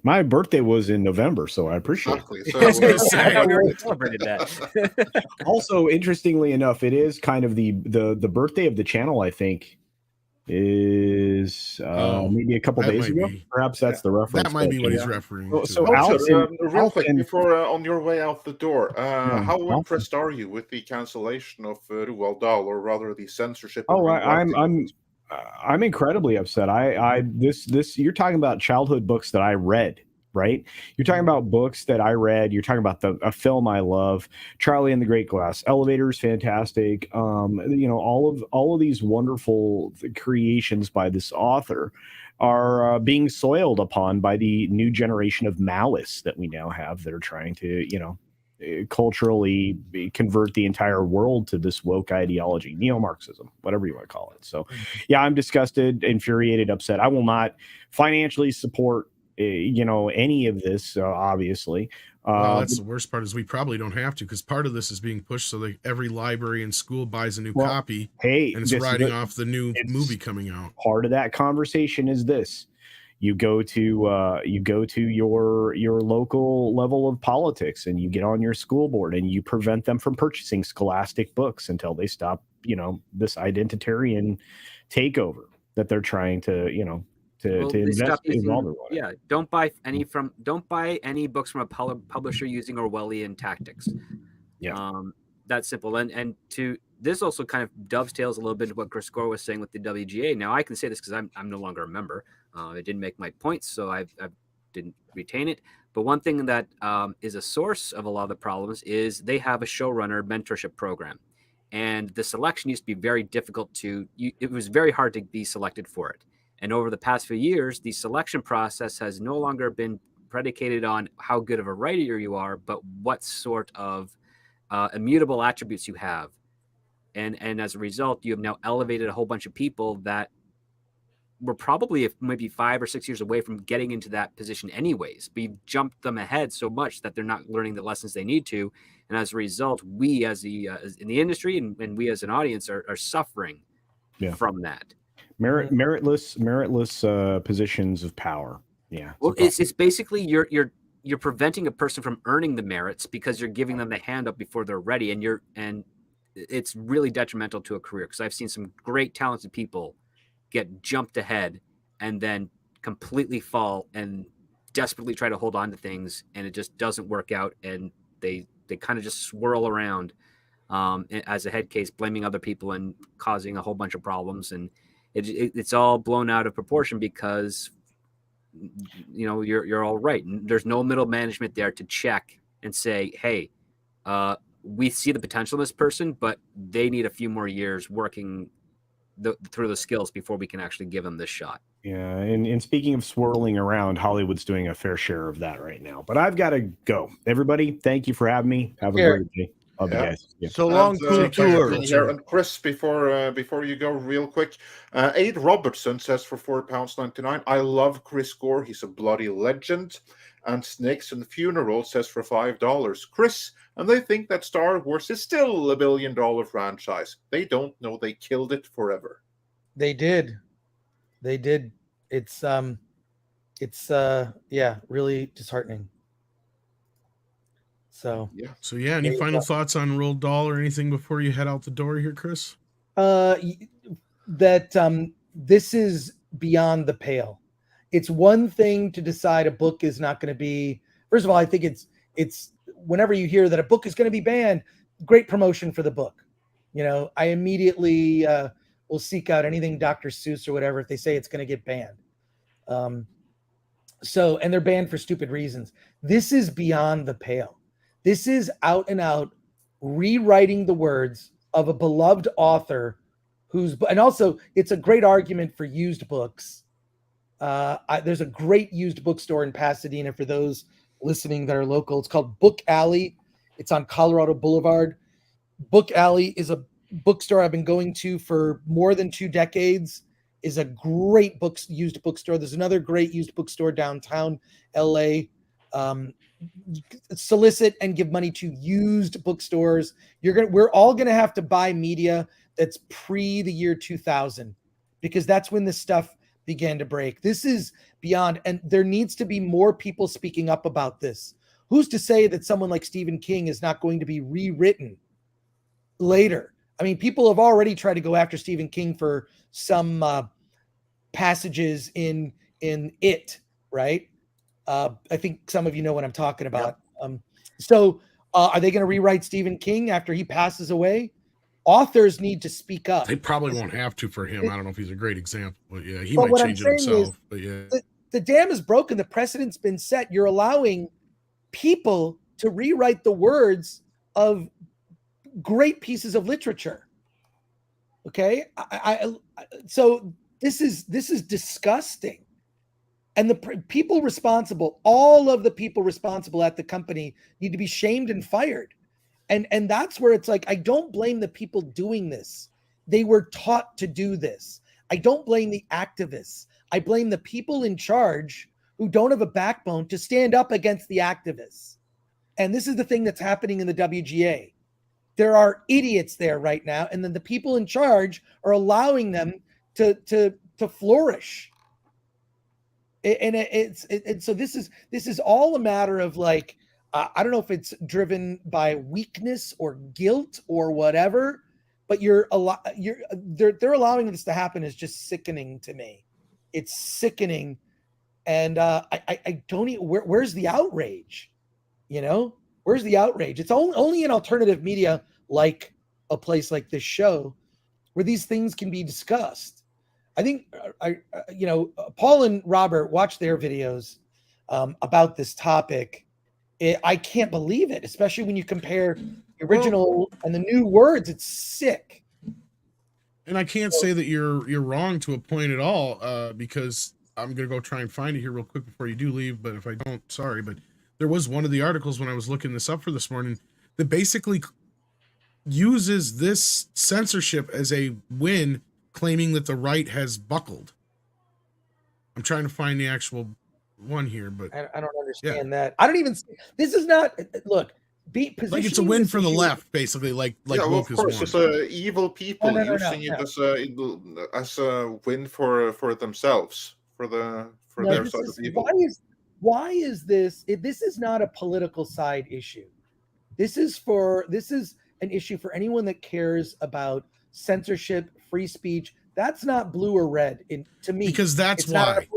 My birthday was in November, so I appreciate it. So I was gonna say, we already celebrated that. Also, interestingly enough, it is kind of the birthday of the channel, I think, is maybe a couple days ago. Perhaps that's the reference. That might be what he's referring to. So real quick, before on your way out the door, how impressed are you with the cancellation of Roald Dahl, or rather the censorship? I'm incredibly upset. This you're talking about childhood books that I read, right? You're talking about books that I read. You're talking about a film I love, Charlie and the Great Glass Elevator is fantastic. All of these wonderful creations by this author are being soiled upon by the new generation of malice that we now have that are trying to, culturally convert the entire world to this woke ideology, neo-Marxism, whatever you want to call it. So yeah, I'm disgusted, infuriated, upset. I will not financially support any of this, obviously. Well, that's the worst part, is we probably don't have to, because part of this is being pushed so that every library and school buys a new copy. Hey, and it's riding off the new movie coming out. Part of that conversation is this: you go to your local level of politics, and you get on your school board, and you prevent them from purchasing scholastic books until they stop, this identitarian takeover that they're trying to invest in. Yeah, don't buy any books from a publisher using Orwellian tactics. Yeah, that's simple. And this also kind of dovetails a little bit to what Chris Gore was saying with the WGA. Now I can say this because I'm no longer a member. I didn't make my points, so I didn't retain it. But one thing that is a source of a lot of the problems is they have a showrunner mentorship program, and the selection used to be very difficult it was very hard to be selected for it. And over the past few years, the selection process has no longer been predicated on how good of a writer you are, but what sort of immutable attributes you have. And as a result, you have now elevated a whole bunch of people that were probably maybe 5 or 6 years away from getting into that position anyways. But you've jumped them ahead so much that they're not learning the lessons they need to. And as a result, we as in the industry and we as an audience are suffering from that. Meritless positions of power. Yeah. Well, it's basically you're preventing a person from earning the merits because you're giving them the hand up before they're ready, and it's really detrimental to a career, because I've seen some great talented people get jumped ahead and then completely fall and desperately try to hold on to things, and it just doesn't work out, and they kind of just swirl around as a head case, blaming other people and causing a whole bunch of problems, and it's all blown out of proportion because you're all right. There's no middle management there to check and say, hey, we see the potential in this person, but they need a few more years working through the skills before we can actually give them this shot. Yeah, and speaking of swirling around, Hollywood's doing a fair share of that right now. But I've got to go. Everybody, thank you for having me. Have a great day. Love you guys. Yeah. So long, cool tour. And Chris, before you go, real quick, Aid Robertson says for £4.99, I love Chris Gore. He's a bloody legend. And Snakes and Funeral says for $5, Chris, and they think that Star Wars is still $1 billion franchise. They don't know they killed it forever. They did. It's really disheartening. So any final thoughts on Roald Dahl or anything before you head out the door here, Chris? This is beyond the pale. It's one thing to decide a book is not going to be. First of all, I think it's whenever you hear that a book is going to be banned, great promotion for the book. I immediately will seek out anything Dr. Seuss or whatever if they say it's going to get banned. And they're banned for stupid reasons. This is beyond the pale. This is out and out rewriting the words of a beloved author and also it's a great argument for used books. There's a great used bookstore in Pasadena for those listening that are local. It's called Book Alley. It's on Colorado Boulevard. Book Alley is a bookstore I've been going to for more than 2 decades is a great used bookstore. There's another great used bookstore downtown LA. Solicit and give money to used bookstores. We're all gonna have to buy media that's pre the year 2000, because that's when this stuff began to break. This is beyond, and there needs to be more people speaking up about this. Who's to say that someone like Stephen King is not going to be rewritten later? I mean, people have already tried to go after Stephen King for some passages in It, right? I think some of you know what I'm talking about. Yep. So are they going to rewrite Stephen King after he passes away? Authors need to speak up. They probably won't have to for him. I don't know if he's a great example, but yeah, he might change it himself. But yeah, the dam is broken. The precedent's been set. You're allowing people to rewrite the words of great pieces of literature. Okay, so this is disgusting. And the people responsible, all of the people responsible at the company need to be shamed and fired. And that's where it's like, I don't blame the people doing this. They were taught to do this. I don't blame the activists. I blame the people in charge who don't have a backbone to stand up against the activists. And this is the thing that's happening in the WGA. There are idiots there right now. And then the people in charge are allowing them to flourish. And so this is all a matter of like, I don't know if it's driven by weakness or guilt or whatever, but they're allowing this to happen is just sickening to me. It's sickening, and I don't even, where's the outrage? You know, where's the outrage? It's only in alternative media like a place like this show where these things can be discussed. I think Paul and Robert watch their videos about this topic. I can't believe it, especially when you compare the original and the new words. It's sick. And I can't say that you're wrong to a point at all, because I'm gonna go try and find it here real quick before you do leave. But if I don't, sorry. But there was one of the articles when I was looking this up for this morning that basically uses this censorship as a win, claiming that the right has buckled. I'm trying to find the actual one here, but I don't understand that. I don't even. This is not. Look, like it's a win for the left, basically. Like well, of course, it's evil people using it as a win for themselves, for their side of evil. Why is this? This is not a political side issue. This is an issue for anyone that cares about censorship, free speech. That's not blue or red to me. Because that's why.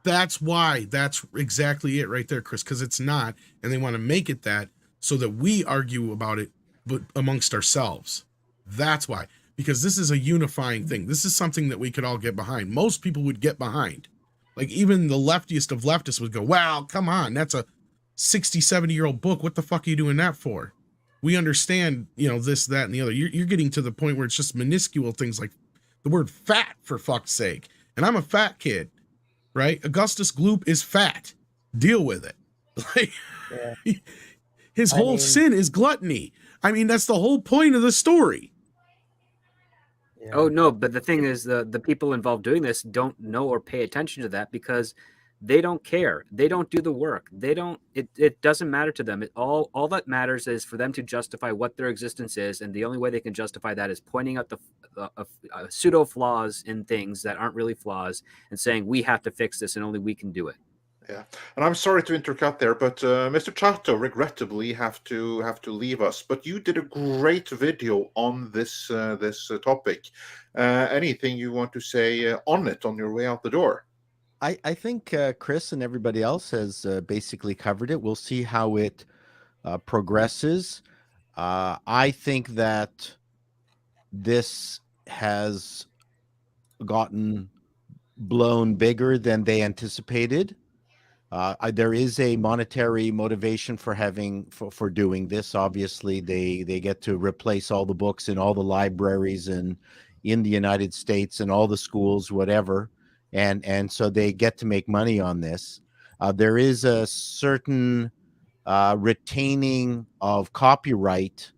That's why. That's exactly it right there, Chris. Because it's not, and they want to make it that so that we argue about it, but amongst ourselves. That's why. Because this is a unifying thing. This is something that we could all get behind. Most people would get behind. Like even the leftiest of leftists would go, "Wow, come on, that's a 60, 70-year-old book. What the fuck are you doing that for?" We understand, this, that, and the other. You're getting to the point where it's just minuscule things like the word fat, for fuck's sake. And I'm a fat kid, right? Augustus Gloop is fat. Deal with it. Like, his whole sin is gluttony. I mean, that's the whole point of the story. Yeah. Oh, no, but the thing is, the people involved doing this don't know or pay attention to that because they don't care. They don't do the work. It doesn't matter to them. All that matters is for them to justify what their existence is. And the only way they can justify that is pointing out the pseudo flaws in things that aren't really flaws and saying, we have to fix this and only we can do it. Yeah. And I'm sorry to intercut there, but Mr. Chato regrettably have to leave us. But you did a great video on this topic. Anything you want to say on it on your way out the door? I think Chris and everybody else has basically covered it. We'll see how it progresses. I think that this has gotten blown bigger than they anticipated. There is a monetary motivation for doing this. Obviously, they get to replace all the books in all the libraries in the United States and all the schools, whatever. And so they get to make money on this. There is a certain retaining of copyright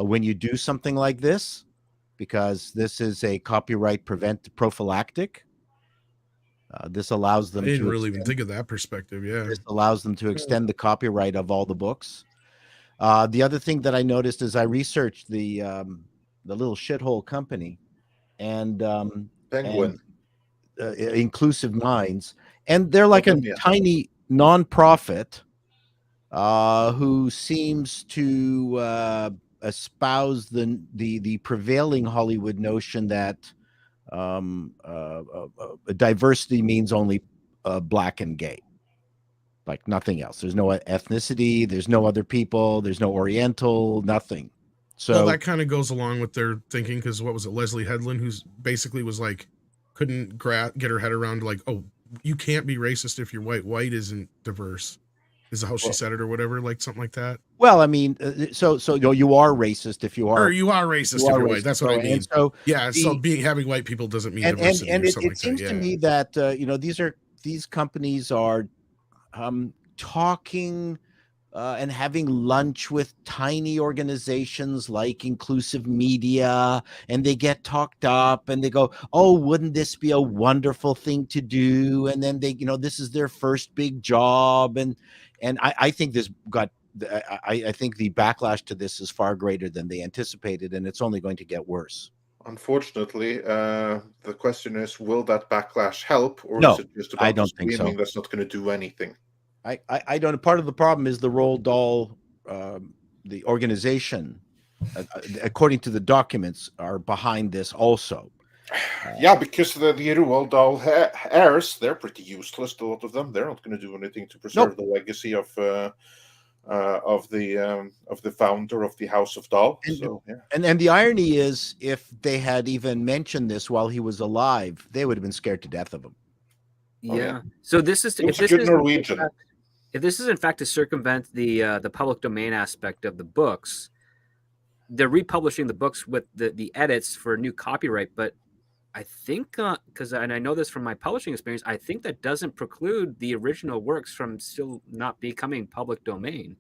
when you do something like this, because this is a copyright prophylactic. This allows them I didn't to really even think of that perspective. Yeah. This allows them to extend the copyright of all the books. The other thing that I noticed is I researched the little shithole company and Penguin. Inclusive Minds, and they're like a tiny nonprofit who seems to espouse the prevailing Hollywood notion that diversity means only black and gay, like nothing else. There's no ethnicity, there's no other people, there's no Oriental, nothing. So well, that kind of goes along with their thinking, because what was it, Leslie Headland, who's basically was like, couldn't get her head around like, oh, you can't be racist if you're white. White isn't diverse, is how she said it, or whatever, like something like that. Well, I mean, so you are racist if you are, or you are racist if you're white. That's what I mean. And so yeah, so having white people doesn't mean diversity. And or it something like seems that. to me that these companies are talking and having lunch with tiny organizations like Inclusive Media, and they get talked up and they go, oh, wouldn't this be a wonderful thing to do? And then they, this is their first big job. And I think I think the backlash to this is far greater than they anticipated, and it's only going to get worse. Unfortunately, the question is, will that backlash help, or No, is it just about I don't think so. that's not going to do anything? I don't. Part of the problem is the Roald Dahl, the organization, according to the documents, are behind this also. Yeah, because the Roald Dahl heirs, they're pretty useless. A lot of them, they're not going to do anything to preserve the legacy of the founder of the House of Dahl. And the irony is, if they had even mentioned this while he was alive, they would have been scared to death of him. Yeah. So this is if this is in fact to circumvent the public domain aspect of the books, they're republishing the books with the edits for new copyright. But I think, and I know this from my publishing experience, I think that doesn't preclude the original works from still not becoming public domain.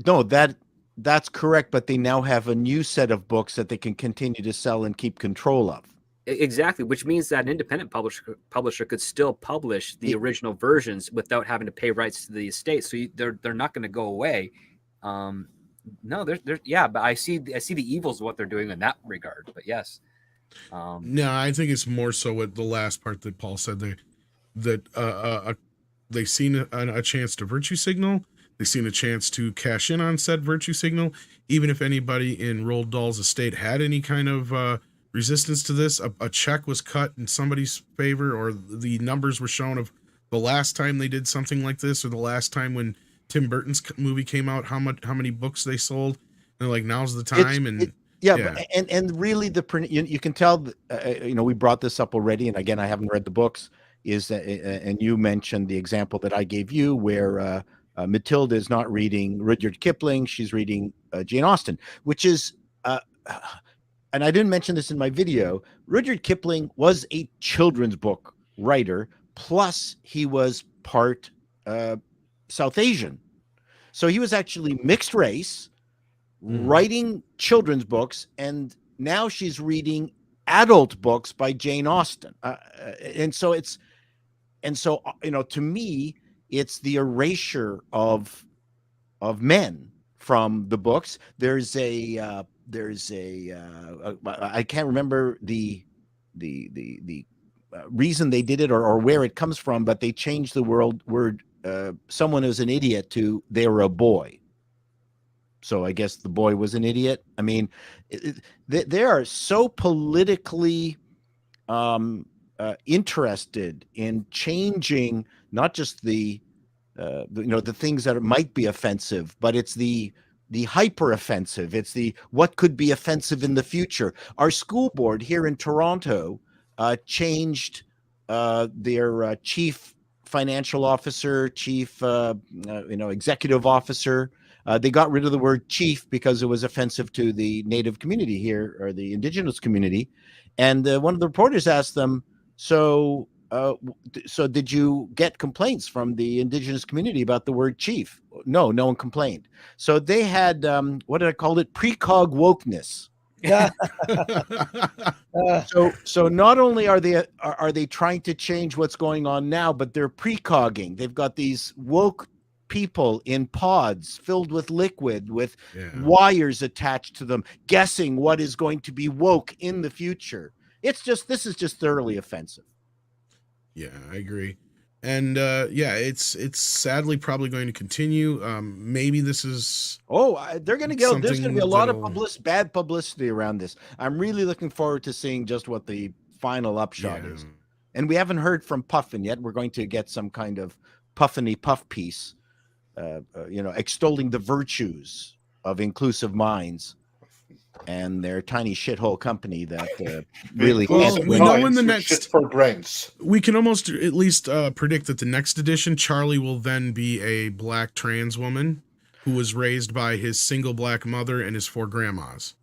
No, that's correct. But they now have a new set of books that they can continue to sell and keep control of. Exactly, which means that an independent publisher could still publish the original versions without having to pay rights to the estate. So they're not going to go away. No, but I see the evils of what they're doing in that regard. But yes, no, I think it's more so what the last part that Paul said that they've seen a chance to virtue signal. They've seen a chance to cash in on said virtue signal. Even if anybody in Roald Dahl's estate had any kind of resistance to this, a check was cut in somebody's favor, or the numbers were shown of the last time they did something like this, or the last time when Tim Burton's movie came out, how many books they sold, and like, now's the time. And really you can tell, we brought this up already, and again, I haven't read the books, is that, and you mentioned the example that I gave you where Matilda is not reading Rudyard Kipling, she's reading Jane Austen, which is and I didn't mention this in my video, Rudyard Kipling was a children's book writer, plus he was part South Asian. So he was actually mixed race, writing children's books, and now she's reading adult books by Jane Austen. To me, it's the erasure of men from the books. There's a I can't remember the reason they did it or where it comes from, but they changed the word someone who's an idiot to they were a boy. So I guess the boy was an idiot. I mean, they are so politically interested in changing not just the things that might be offensive, but it's the hyper offensive. It's the what could be offensive in the future. Our school board here in Toronto changed their chief financial officer, chief executive officer. They got rid of the word chief because it was offensive to the Native community here, or the Indigenous community. And one of the reporters asked them, so did you get complaints from the Indigenous community about the word chief? no one complained. So they had what did I call it? Precog wokeness. Yeah. So not only are they trying to change what's going on now, but they're precogging. They've got these woke people in pods filled with liquid with wires attached to them, guessing what is going to be woke in the future. This is just thoroughly offensive. Yeah, I agree. And it's sadly probably going to continue. Maybe this is they're going to go. There's going to be a lot of bad publicity around this. I'm really looking forward to seeing just what the final upshot is. And we haven't heard from Puffin yet. We're going to get some kind of puffiny puff piece, extolling the virtues of inclusive minds and their tiny shithole company that really can't. We know in the next shit for brains. We can almost at least predict that the next edition, Charlie will then be a black trans woman who was raised by his single black mother and his 4 grandmas.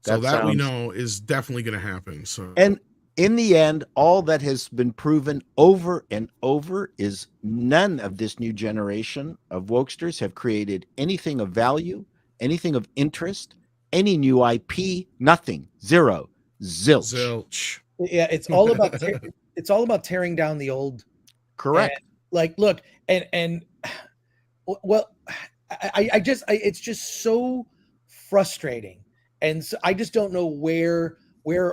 So that we know is definitely going to happen. So, and in the end, all that has been proven over and over is none of this new generation of wokesters have created anything of value, anything of interest, any new IP, nothing, zero, zilch. Yeah, it's all about tearing down the old. Correct. And, look, and it's just so frustrating, and so I just don't know where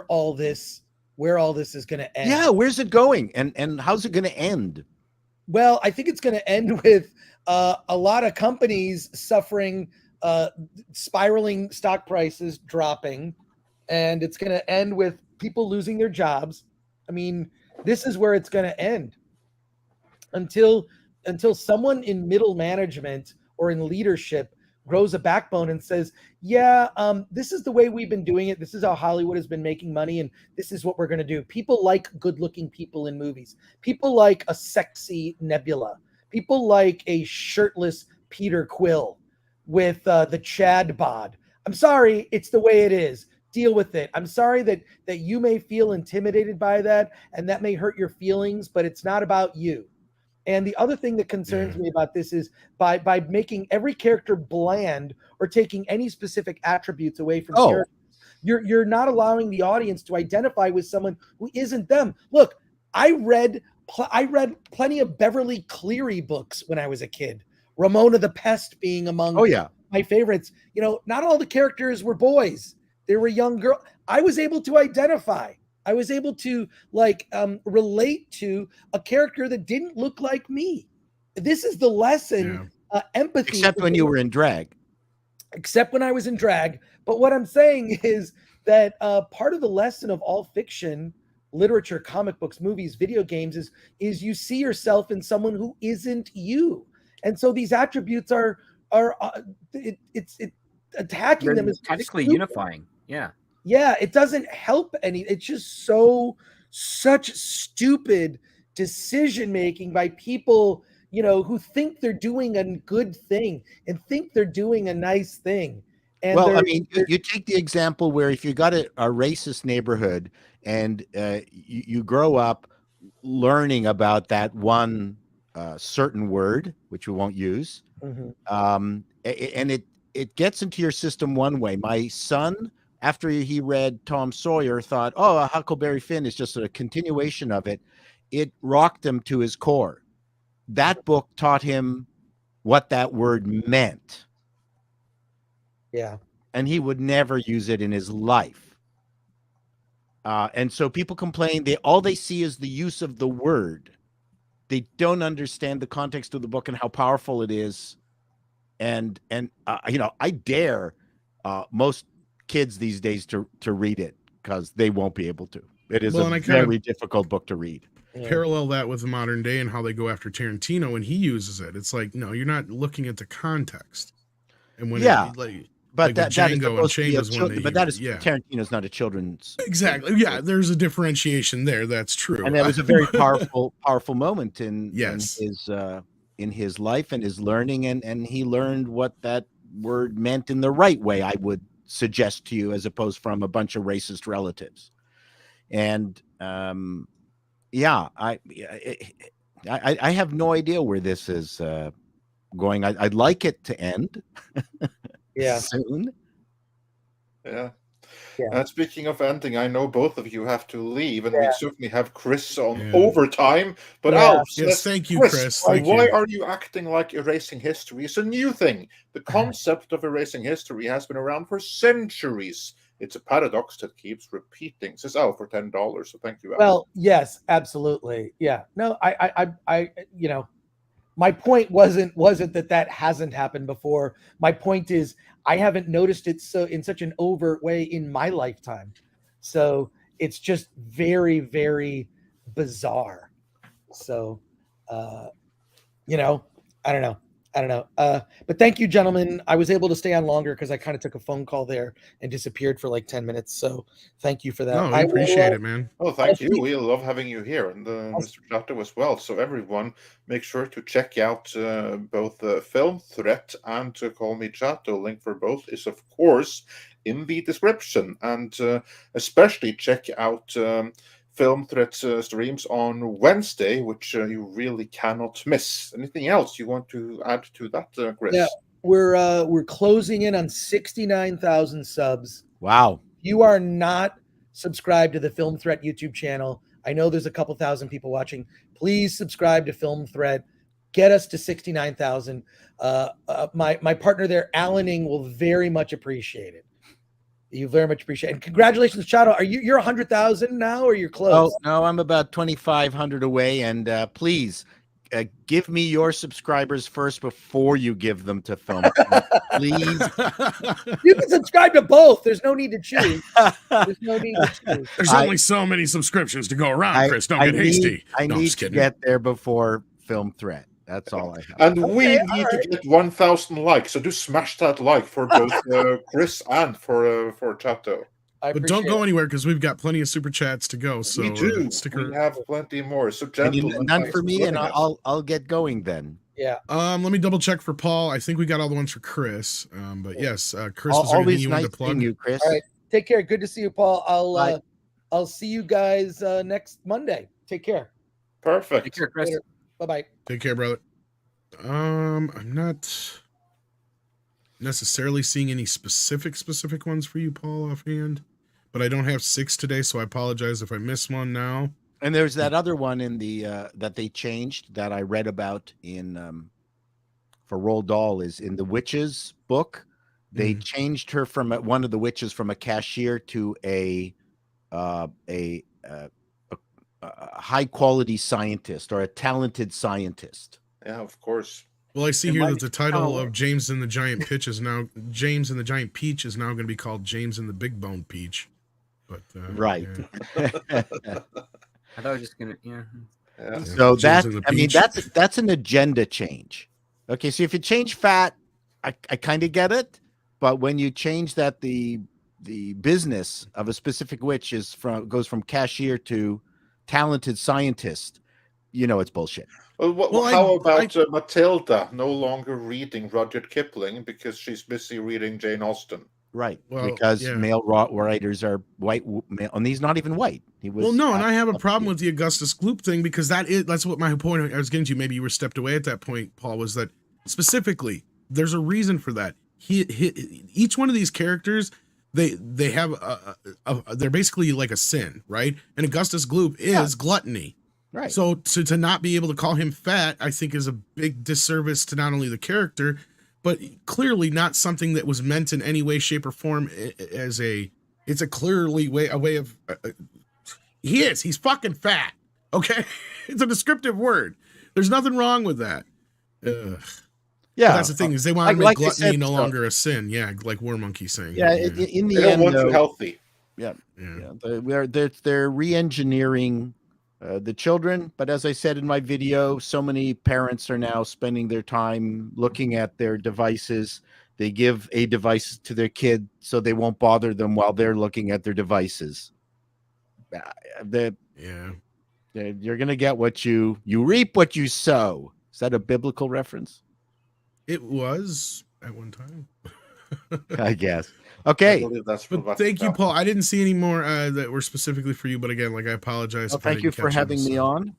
all this is going to end. Yeah, where's it going, and how's it going to end? Well, I think it's going to end with a lot of companies suffering. Spiraling stock prices dropping, and it's going to end with people losing their jobs. I mean, this is where it's going to end until someone in middle management or in leadership grows a backbone and says, this is the way we've been doing it. This is how Hollywood has been making money, and this is what we're going to do. People like good-looking people in movies. People like a sexy Nebula. People like a shirtless Peter Quill with the Chad bod. I'm sorry, it's the way it is. Deal with it. I'm sorry that you may feel intimidated by that, and that may hurt your feelings, but it's not about you. And the other thing that concerns me about this is by making every character bland or taking any specific attributes away from characters, you're not allowing the audience to identify with someone who isn't them. Look, I read plenty of Beverly Cleary books when I was a kid. Ramona the Pest being among my favorites. Not all the characters were boys. They were young girls. I was able to identify. I was able to relate to a character that didn't look like me. This is the lesson, empathy. Except when you were in drag. Except when I was in drag. But what I'm saying is that part of the lesson of all fiction, literature, comic books, movies, video games is you see yourself in someone who isn't you. And so these attributes are it's attacking them is technically unifying. Yeah. Yeah, it doesn't help any. It's just such stupid decision making by people, who think they're doing a good thing and think they're doing a nice thing. And well, I mean, you take the example where if you got a racist neighborhood and you grow up learning about that one certain word, which we won't use, and it gets into your system one way. My son, after he read Tom Sawyer, thought, Huckleberry Finn is just a continuation of it. It rocked him to his core. That book taught him what that word meant. Yeah. And he would never use it in his life. And so people complain, all they see is the use of the word. They don't understand the context of the book and how powerful it is. And I dare most kids these days to read it because they won't be able to. It is a very difficult book to read. Parallel that with the modern day and how they go after Tarantino when he uses it. It's like, no, you're not looking at the context. And when but that Django and Chambers, Tarantino's not a children's. Exactly. Yeah, there's a differentiation there. That's true. And that was a very powerful in in his life and his learning, and he learned what that word meant in the right way, I would suggest to you, as opposed from a bunch of racist relatives. And I have no idea where this is going. I'd like it to end. Yeah. Soon. Yeah. Yeah. Speaking of ending, I know both of you have to leave, and we Yeah. certainly have Chris on Yeah. overtime. But Yeah. Alf, Yes, thank you, Chris. Thank why you. are you acting like erasing history is a new thing? The concept of erasing history has been around for centuries. It's a paradox that keeps repeating. Says Alf for $10. So thank you, Alf. Well, yes, absolutely. Yeah. No, I you know, my point wasn't that hasn't happened before. My point is I haven't noticed it so in such an overt way in my lifetime. So it's just very, very bizarre. So, you know, I don't know. But thank you, gentlemen. I was able to stay on longer because I kind of took a phone call there and disappeared for like 10 minutes. So thank you for that. No, I appreciate it, man. Oh, thank you. We love having you here, and Mr. Chato as well. So everyone, make sure to check out both Film Threat and Call Me Chato. Link for both is, of course, in the description. And especially check out Film Threat streams on Wednesday, which you really cannot miss. Anything else you want to add to that, Chris? Yeah, we're closing in on 69,000 subs. Wow. You are not subscribed to the Film Threat YouTube channel. I know there's a couple thousand people watching. Please subscribe to Film Threat. Get us to 69,000. My partner there, Alaning, will very much appreciate it. You very much appreciate it. And congratulations, Chato. You're 100,000 now, or you're close? Oh, no, I'm about 2,500 away. And please give me your subscribers first before you give them to Film. Please. You can subscribe to both. There's no need to choose. There's no need to choose. There's only so many subscriptions to go around, Chris. Don't get hasty. I No, need just to kidding. get there before Film Threat. That's all I have. And we need to get 1,000 likes. So do smash that like for both Chris and for Chato. But don't go anywhere because we've got plenty of super chats to go. So we do. Stick We around. have plenty more. So None for me, and I'll get going then. Yeah. Let me double check for Paul. I think we got all the ones for Chris. But yes, Chris, was there anything Always you nice wanted to plug? seeing you, Chris. All right. Take care. Good to see you, Paul. I'll see you guys next Monday. Take care. Perfect. Take care, Chris. Bye bye. Take care, brother. I'm not necessarily seeing any specific ones for you, Paul, offhand. But I don't have 6 today, so I apologize if I miss one now. And there's that other one in the that they changed that I read about in for Roald Dahl is in the Witches book. They changed her from one of the witches from a cashier to a high quality scientist or a talented scientist. Yeah, of course. Well, I see here that the title of James and the Giant Peach is now going to be called James and the Big Bone Peach. But right. Yeah. I thought I was just gonna So that's an agenda change. Okay, so if you change fat, I kind of get it, but when you change that the business of a specific witch goes from cashier to talented scientist, it's bullshit. Well, how about Matilda no longer reading Rudyard Kipling because she's busy reading Jane Austen? Right, because male writers are white, and he's not even white. He was and I have a problem with the Augustus Gloop thing because that's what my point I was getting to. Maybe you were stepped away at that point, Paul. Was that specifically? There's a reason for that. Each one of these characters, they have they're basically like a sin, right? And Augustus Gloop is gluttony. Right. So to not be able to call him fat, I think is a big disservice to not only the character, but clearly not something that was meant in any way, shape, or form as it's a clearly a way of, he's fucking fat. Okay. It's a descriptive word. There's nothing wrong with that. Ugh. Yeah. But that's the thing is they want to make gluttony no longer a sin. Yeah. Like War Monkey saying. Yeah. In the end, they're healthy. Yeah. They're re-engineering the children, but as I said in my video, so many parents are now spending their time looking at their devices. They give a device to their kid so they won't bother them while they're looking at their devices. You're gonna get what you reap what you sow. Is that a biblical reference? It was at one time. I guess. Okay. But thank you, Paul. I didn't see any more that were specifically for you, but again, I apologize. Well, thank you for having me on.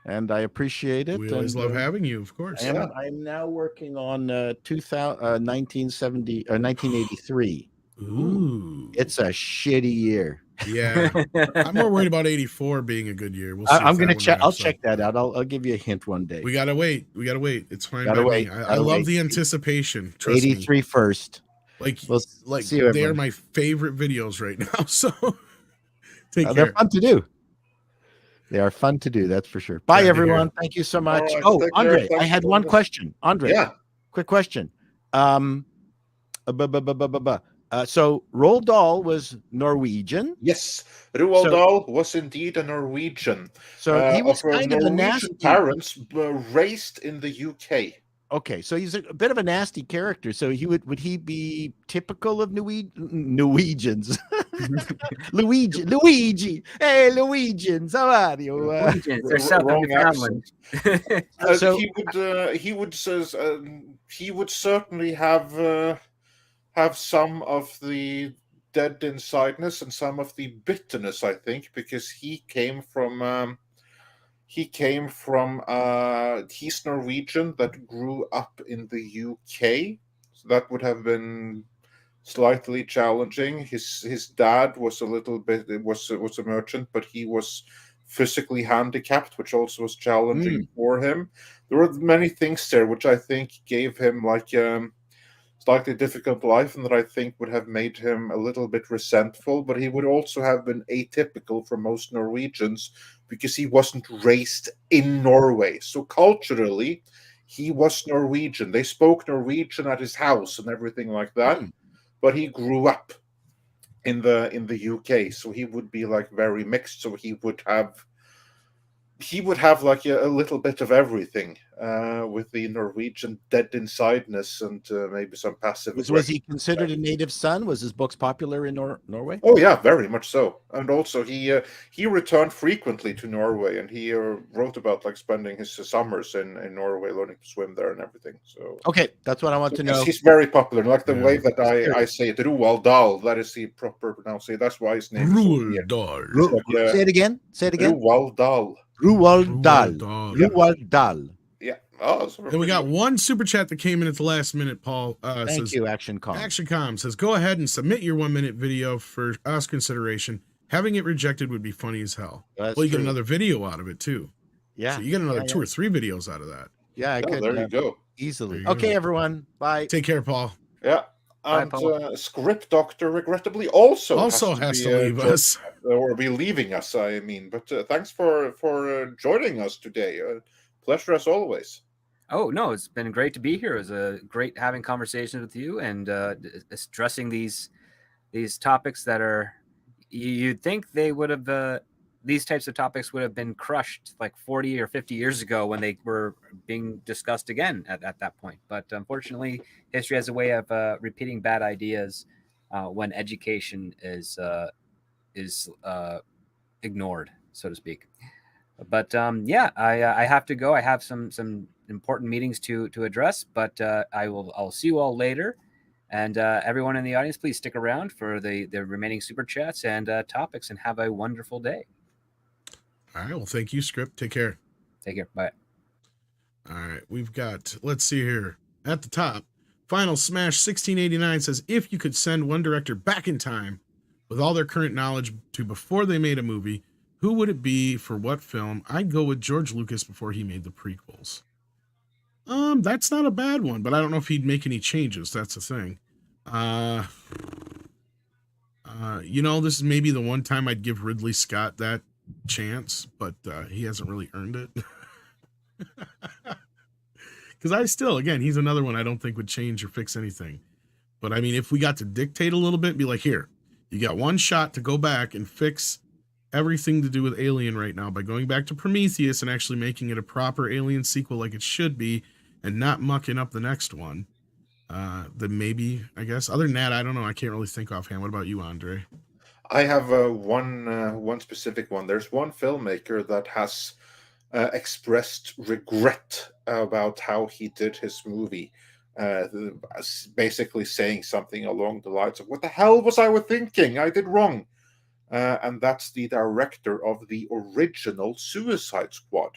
and I appreciate it. We always love having you, of course. I'm now working on 1970 or 1983. Ooh, it's a shitty year. Yeah, I'm more worried about 84 being a good year. We'll see. I'm going to check. I'll check that out. I'll give you a hint one day. We gotta wait. It's fine by me. I love the anticipation. Trust 83 me. first. Like we'll see you, they are my favorite videos right now. So take care. They're fun to do. They are fun to do. That's for sure. Bye, everyone. Thank you so much. Right, Andre, I had one question. Andre, quick question. So Roald Dahl was Norwegian. Yes, Roald Dahl was indeed a Norwegian. So he was kind of a nasty parents, raised in the UK. Okay, so he's a bit of a nasty character. So would he be typical of Norwegians? Luigi, hey, Norwegians, how are you? They're South African. So he would certainly have some of the dead insideness and some of the bitterness, I think, because he's Norwegian that grew up in the UK, so that would have been slightly challenging. His dad was was a merchant, but he was physically handicapped, which also was challenging for him. There were many things there which I think gave him slightly difficult life, and that I think would have made him a little bit resentful, but he would also have been atypical for most Norwegians because he wasn't raised in Norway. So culturally, he was Norwegian. They spoke Norwegian at his house and everything like that, but he grew up in the UK, so he would be very mixed. So he would have a little bit of everything, with the Norwegian dead insideness and maybe some passive. Was he considered a native son? Was his books popular in Norway? Oh yeah, very much so. And also he returned frequently to Norway, and he wrote about spending his summers in Norway, learning to swim there and everything. So okay, that's what I want to know. He's very popular, the way that I say it, Roald Dahl. That is the proper pronunciation. That's why his name Roald Dahl. Say it again. Roald Dahl. Roald Dahl. Yeah. And we got one super chat that came in at the last minute, Paul. Thank you, ActionCom. ActionCom says, go ahead and submit your 1 minute video for us consideration. Having it rejected would be funny as hell. You get another video out of it too. Yeah. So you get another 2 or 3 videos out of that. Yeah, I could. There you go. Easily. Okay, everyone. Bye. Take care, Paul. Yeah. And Script Doctor regrettably also has to leave us, or be leaving us. I mean, but thanks for joining us today. Pleasure as always. Oh no, it's been great to be here. It was great having conversations with you and addressing these topics that are. You'd think they would have. These types of topics would have been crushed 40 or 50 years ago when they were being discussed again at that point. But unfortunately, history has a way of repeating bad ideas when education is ignored, so to speak. But I have to go. I have some important meetings to address, but I'll see you all later. And everyone in the audience, please stick around for the remaining super chats and topics, and have a wonderful day. All right. Well, thank you, Script. Take care. Take care. Bye. All right. We've got, let's see here. At the top, Final Smash 1689 says, if you could send one director back in time with all their current knowledge to before they made a movie, who would it be for what film? I'd go with George Lucas before he made the prequels. That's not a bad one, but I don't know if he'd make any changes. That's the thing. This is maybe the one time I'd give Ridley Scott that chance, but he hasn't really earned it. Because he's another one I don't think would change or fix anything. But I mean, if we got to dictate a little bit, be like, here, you got one shot to go back and fix everything to do with Alien right now by going back to Prometheus and actually making it a proper Alien sequel like it should be and not mucking up the next one. Then maybe, I guess. Other than that, I don't know. I can't really think offhand. What about you, Andre? I have one specific one. There's one filmmaker that has expressed regret about how he did his movie, basically saying something along the lines of, what the hell was I thinking? I did wrong. And that's the director of the original Suicide Squad.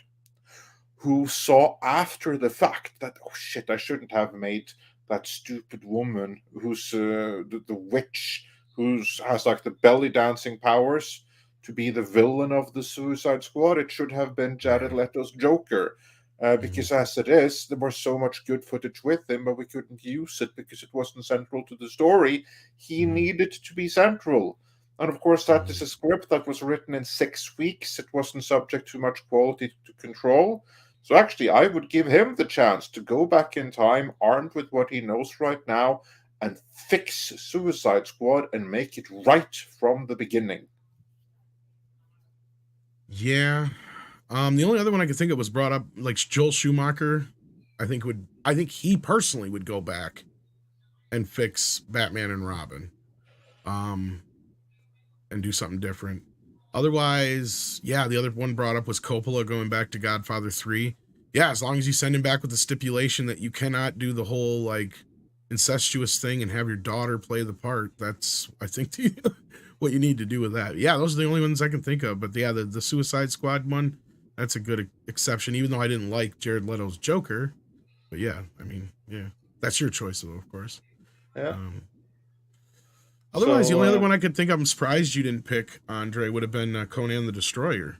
who saw after the fact that, oh shit, I shouldn't have made that stupid woman who's the witch who has like the belly dancing powers to be the villain of the Suicide Squad. It should have been Jared Leto's Joker. Because as it is, there was so much good footage with him, but we couldn't use it because it wasn't central to the story. He needed to be central. And of course, that is a script that was written in 6 weeks. It wasn't subject to much quality to control. So actually, I would give him the chance to go back in time, armed with what he knows right now, and fix Suicide Squad and make it right from the beginning. Yeah. The only other one I could think of was brought up, like Joel Schumacher. I think he personally would go back and fix Batman and Robin, and do something different. Otherwise, yeah, the other one brought up was Coppola going back to Godfather 3. Yeah, as long as you send him back with the stipulation that you cannot do the whole like incestuous thing and have your daughter play the part. That's, I think, what you need to do with that. Yeah, those are the only ones I can think of. But yeah, the Suicide Squad one, that's a good exception, even though I didn't like Jared Leto's Joker. But yeah, I mean, yeah, that's your choice, though, of course. Yeah. Otherwise, the only other one I could think of, I'm surprised you didn't pick, Andre, would have been Conan the Destroyer.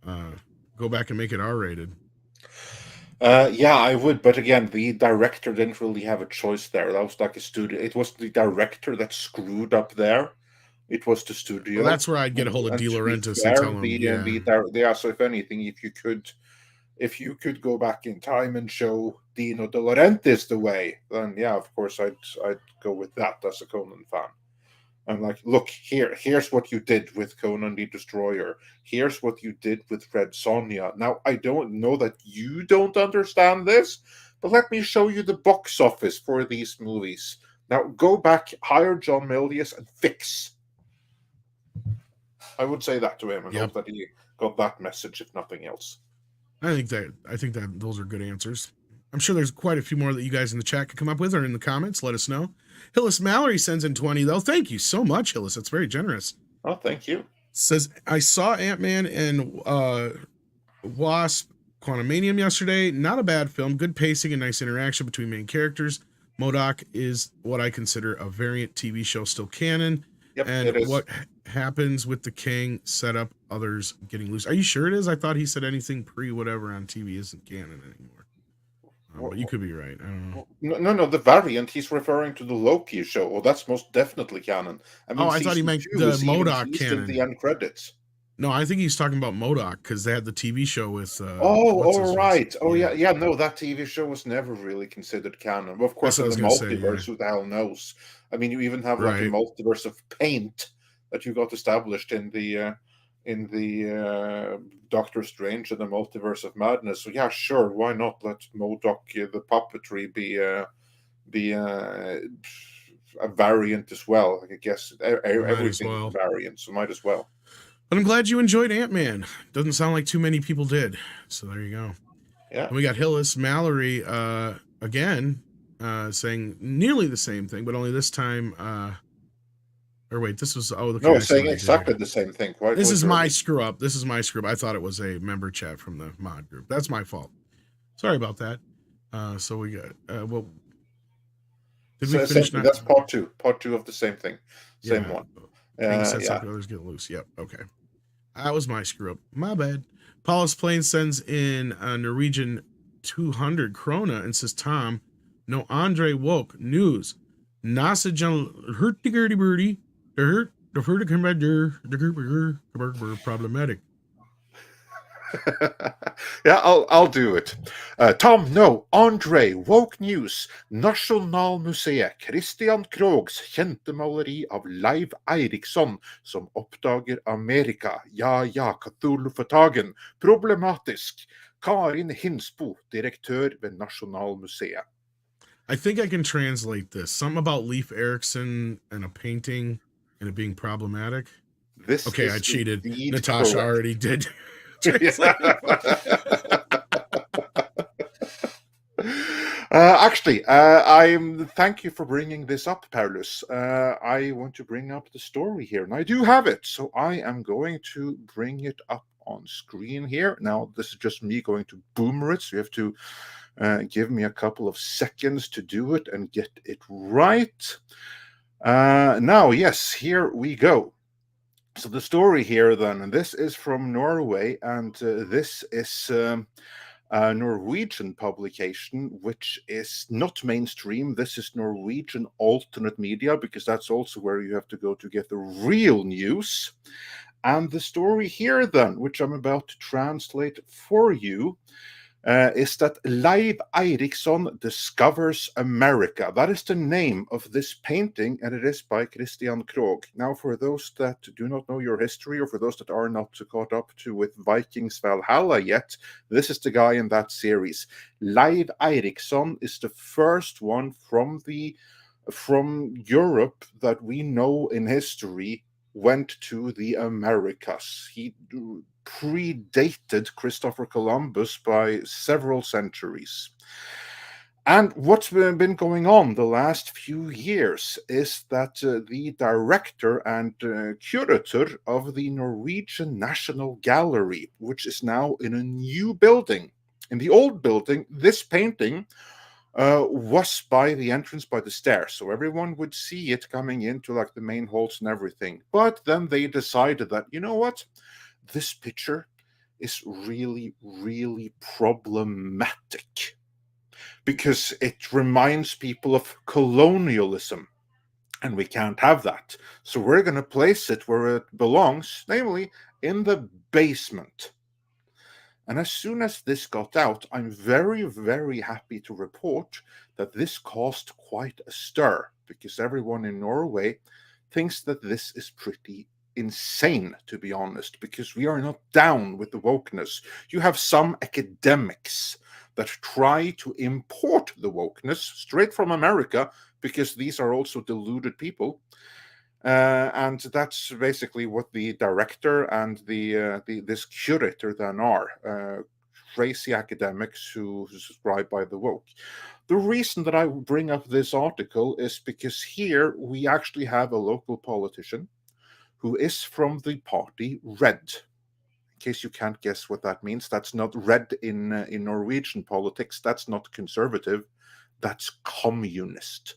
Go back and make it R-rated. Yeah, I would, but again, the director didn't really have a choice there. That was like a studio. It was the director that screwed up there. It was the studio. Well, that's where I'd get a hold of De Laurentiis and tell him, so if anything, if you could go back in time and show Dino De Laurentiis the way, then yeah, of course I'd go with that as a Conan fan. I'm like, look, here's what you did with Conan the Destroyer. Here's what you did with Red Sonja. Now, I don't know that you don't understand this, but let me show you the box office for these movies. Now, go back, hire John Milius, and fix. I would say that to him and hope that he got that message, if nothing else. I think that those are good answers. I'm sure there's quite a few more that you guys in the chat could come up with or in the comments. Let us know. Hillis Mallory sends in 20, though. Thank you so much, Hillis. That's very generous. Oh, thank you. Says, I saw Ant-Man and Wasp Quantumania yesterday. Not a bad film. Good pacing and nice interaction between main characters. MODOK is what I consider a variant TV show, still canon. Yep, and it is. What happens with the king set up others getting loose. Are you sure it is? I thought he said anything pre-whatever on TV isn't canon anymore. But you could be right. I don't know. No, the variant he's referring to the Loki show. Oh, that's most definitely canon. I mean, I thought he meant the MODOK canon. The end credits. No, I think he's talking about MODOK because they had the TV show with. All right. Oh, yeah. No, that TV show was never really considered canon. Well, of course, in the multiverse, who the hell knows? I mean, you even have like a multiverse of paint that you got established in the Doctor Strange and the Multiverse of Madness. So yeah, sure, why not let MODOK the puppetry be a variant as well? I guess everything is a variant, so might as well. But I'm glad you enjoyed Ant-Man. Doesn't sound like too many people did. So there you go. Yeah. And we got Hillis Mallory again saying nearly the same thing, but only this time. Or wait, this was saying exactly the same thing. This is my screw up. I thought it was a member chat from the mod group. That's my fault. Sorry about that. So we got did we finish? That's part two. Part two of the same thing. Same one. Others get loose. Yep. Okay. That was my screw up. My bad. Paulus Plain sends in a Norwegian 200 krona and says, Tom, no Andre woke news. Nasa John hurty birdie. The problematic. Yeah, I'll do it. Tom, no, Andre, woke news. Nasjonalmuseet Christian Kroghs kjente maleri av Leif Erikson som oppdager Amerika. Ja, Cthulhu-fortagen. Problematisk. Karin Hinsbo, direktør ved Nasjonalmuseet. I think I can translate this. Something about Leif Erikson and a painting and it being problematic. I cheated. Natasha correct. Already did. Actually, thank you for bringing this up, Paulus. I want to bring up the story here, and I do have it, so I am going to bring it up on screen here. Now, this is just me going to boomer it, so you have to give me a couple of seconds to do it and get it right. Now, yes, here we go. So the story here then, and this is from Norway, and this is a Norwegian publication, which is not mainstream. This is Norwegian alternate media, because that's also where you have to go to get the real news. And the story here then, which I'm about to translate for you, is that Leif Erikson discovers America. That is the name of this painting, and it is by Christian Krogh. Now, for those that do not know your history, or for those that are not caught up to with Vikings Valhalla yet, this is the guy in that series. Leif Erikson is the first one from Europe that we know in history went to the Americas. He predated Christopher Columbus by several centuries. And what's been going on the last few years is that the director and curator of the Norwegian National Gallery, which is now in a new building, in the old building, this painting was by the entrance by the stairs, so everyone would see it coming into like the main halls and everything. But then they decided that, you know what, this picture is really, really problematic because it reminds people of colonialism, and we can't have that. So we're going to place it where it belongs, namely in the basement. And as soon as this got out, I'm very, very happy to report that this caused quite a stir, because everyone in Norway thinks that this is pretty insane, to be honest, because we are not down with the wokeness. You have some academics that try to import the wokeness straight from America, because these are also deluded people. And that's basically what the director and this curator then are, crazy academics who subscribe by the woke. The reason that I bring up this article is because here we actually have a local politician who is from the party Red. In case you can't guess what that means, that's not red in Norwegian politics. That's not conservative. That's communist.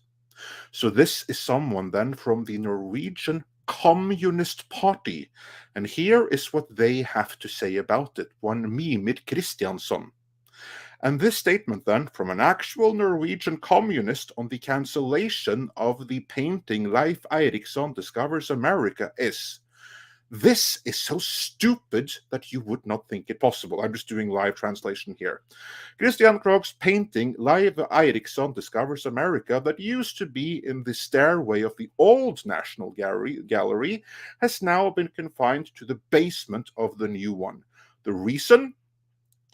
So this is someone then from the Norwegian Communist Party. And here is what they have to say about it. One Mimir Kristiansson. And this statement then from an actual Norwegian communist on the cancellation of the painting Leif Erikson Discovers America is: this is so stupid that you would not think it possible. I'm just doing live translation here. Christian Krogh's painting Leif Erikson Discovers America, that used to be in the stairway of the old National Gallery, has now been confined to the basement of the new one. The reason?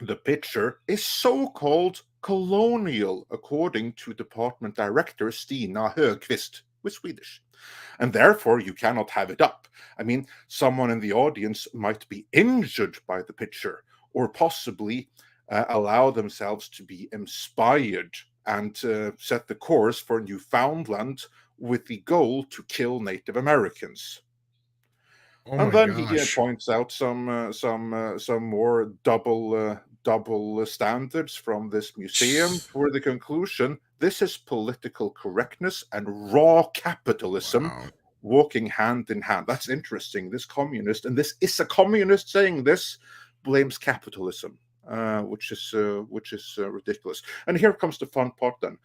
The picture is so-called colonial, according to department director Stina Högqvist, with Swedish. And therefore, you cannot have it up. I mean, someone in the audience might be injured by the picture, or possibly allow themselves to be inspired and set the course for Newfoundland with the goal to kill Native Americans. And then he points out some more double standards from this museum for the conclusion: this is political correctness and raw capitalism walking hand in hand. That's interesting. This communist, and this is a communist saying this, blames capitalism, which is ridiculous. And here comes the fun part then.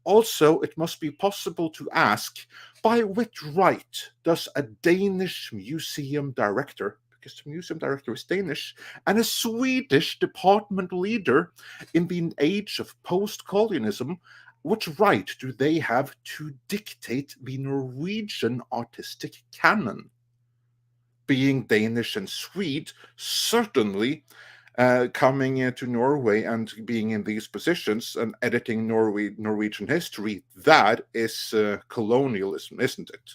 Also, it must be possible to ask, by which right does a Danish museum director, because the museum director is Danish, and a Swedish department leader in the age of post-colonialism, which right do they have to dictate the Norwegian artistic canon? Being Danish and Swede, certainly coming into Norway and being in these positions and editing Norwegian history, that is colonialism, isn't it?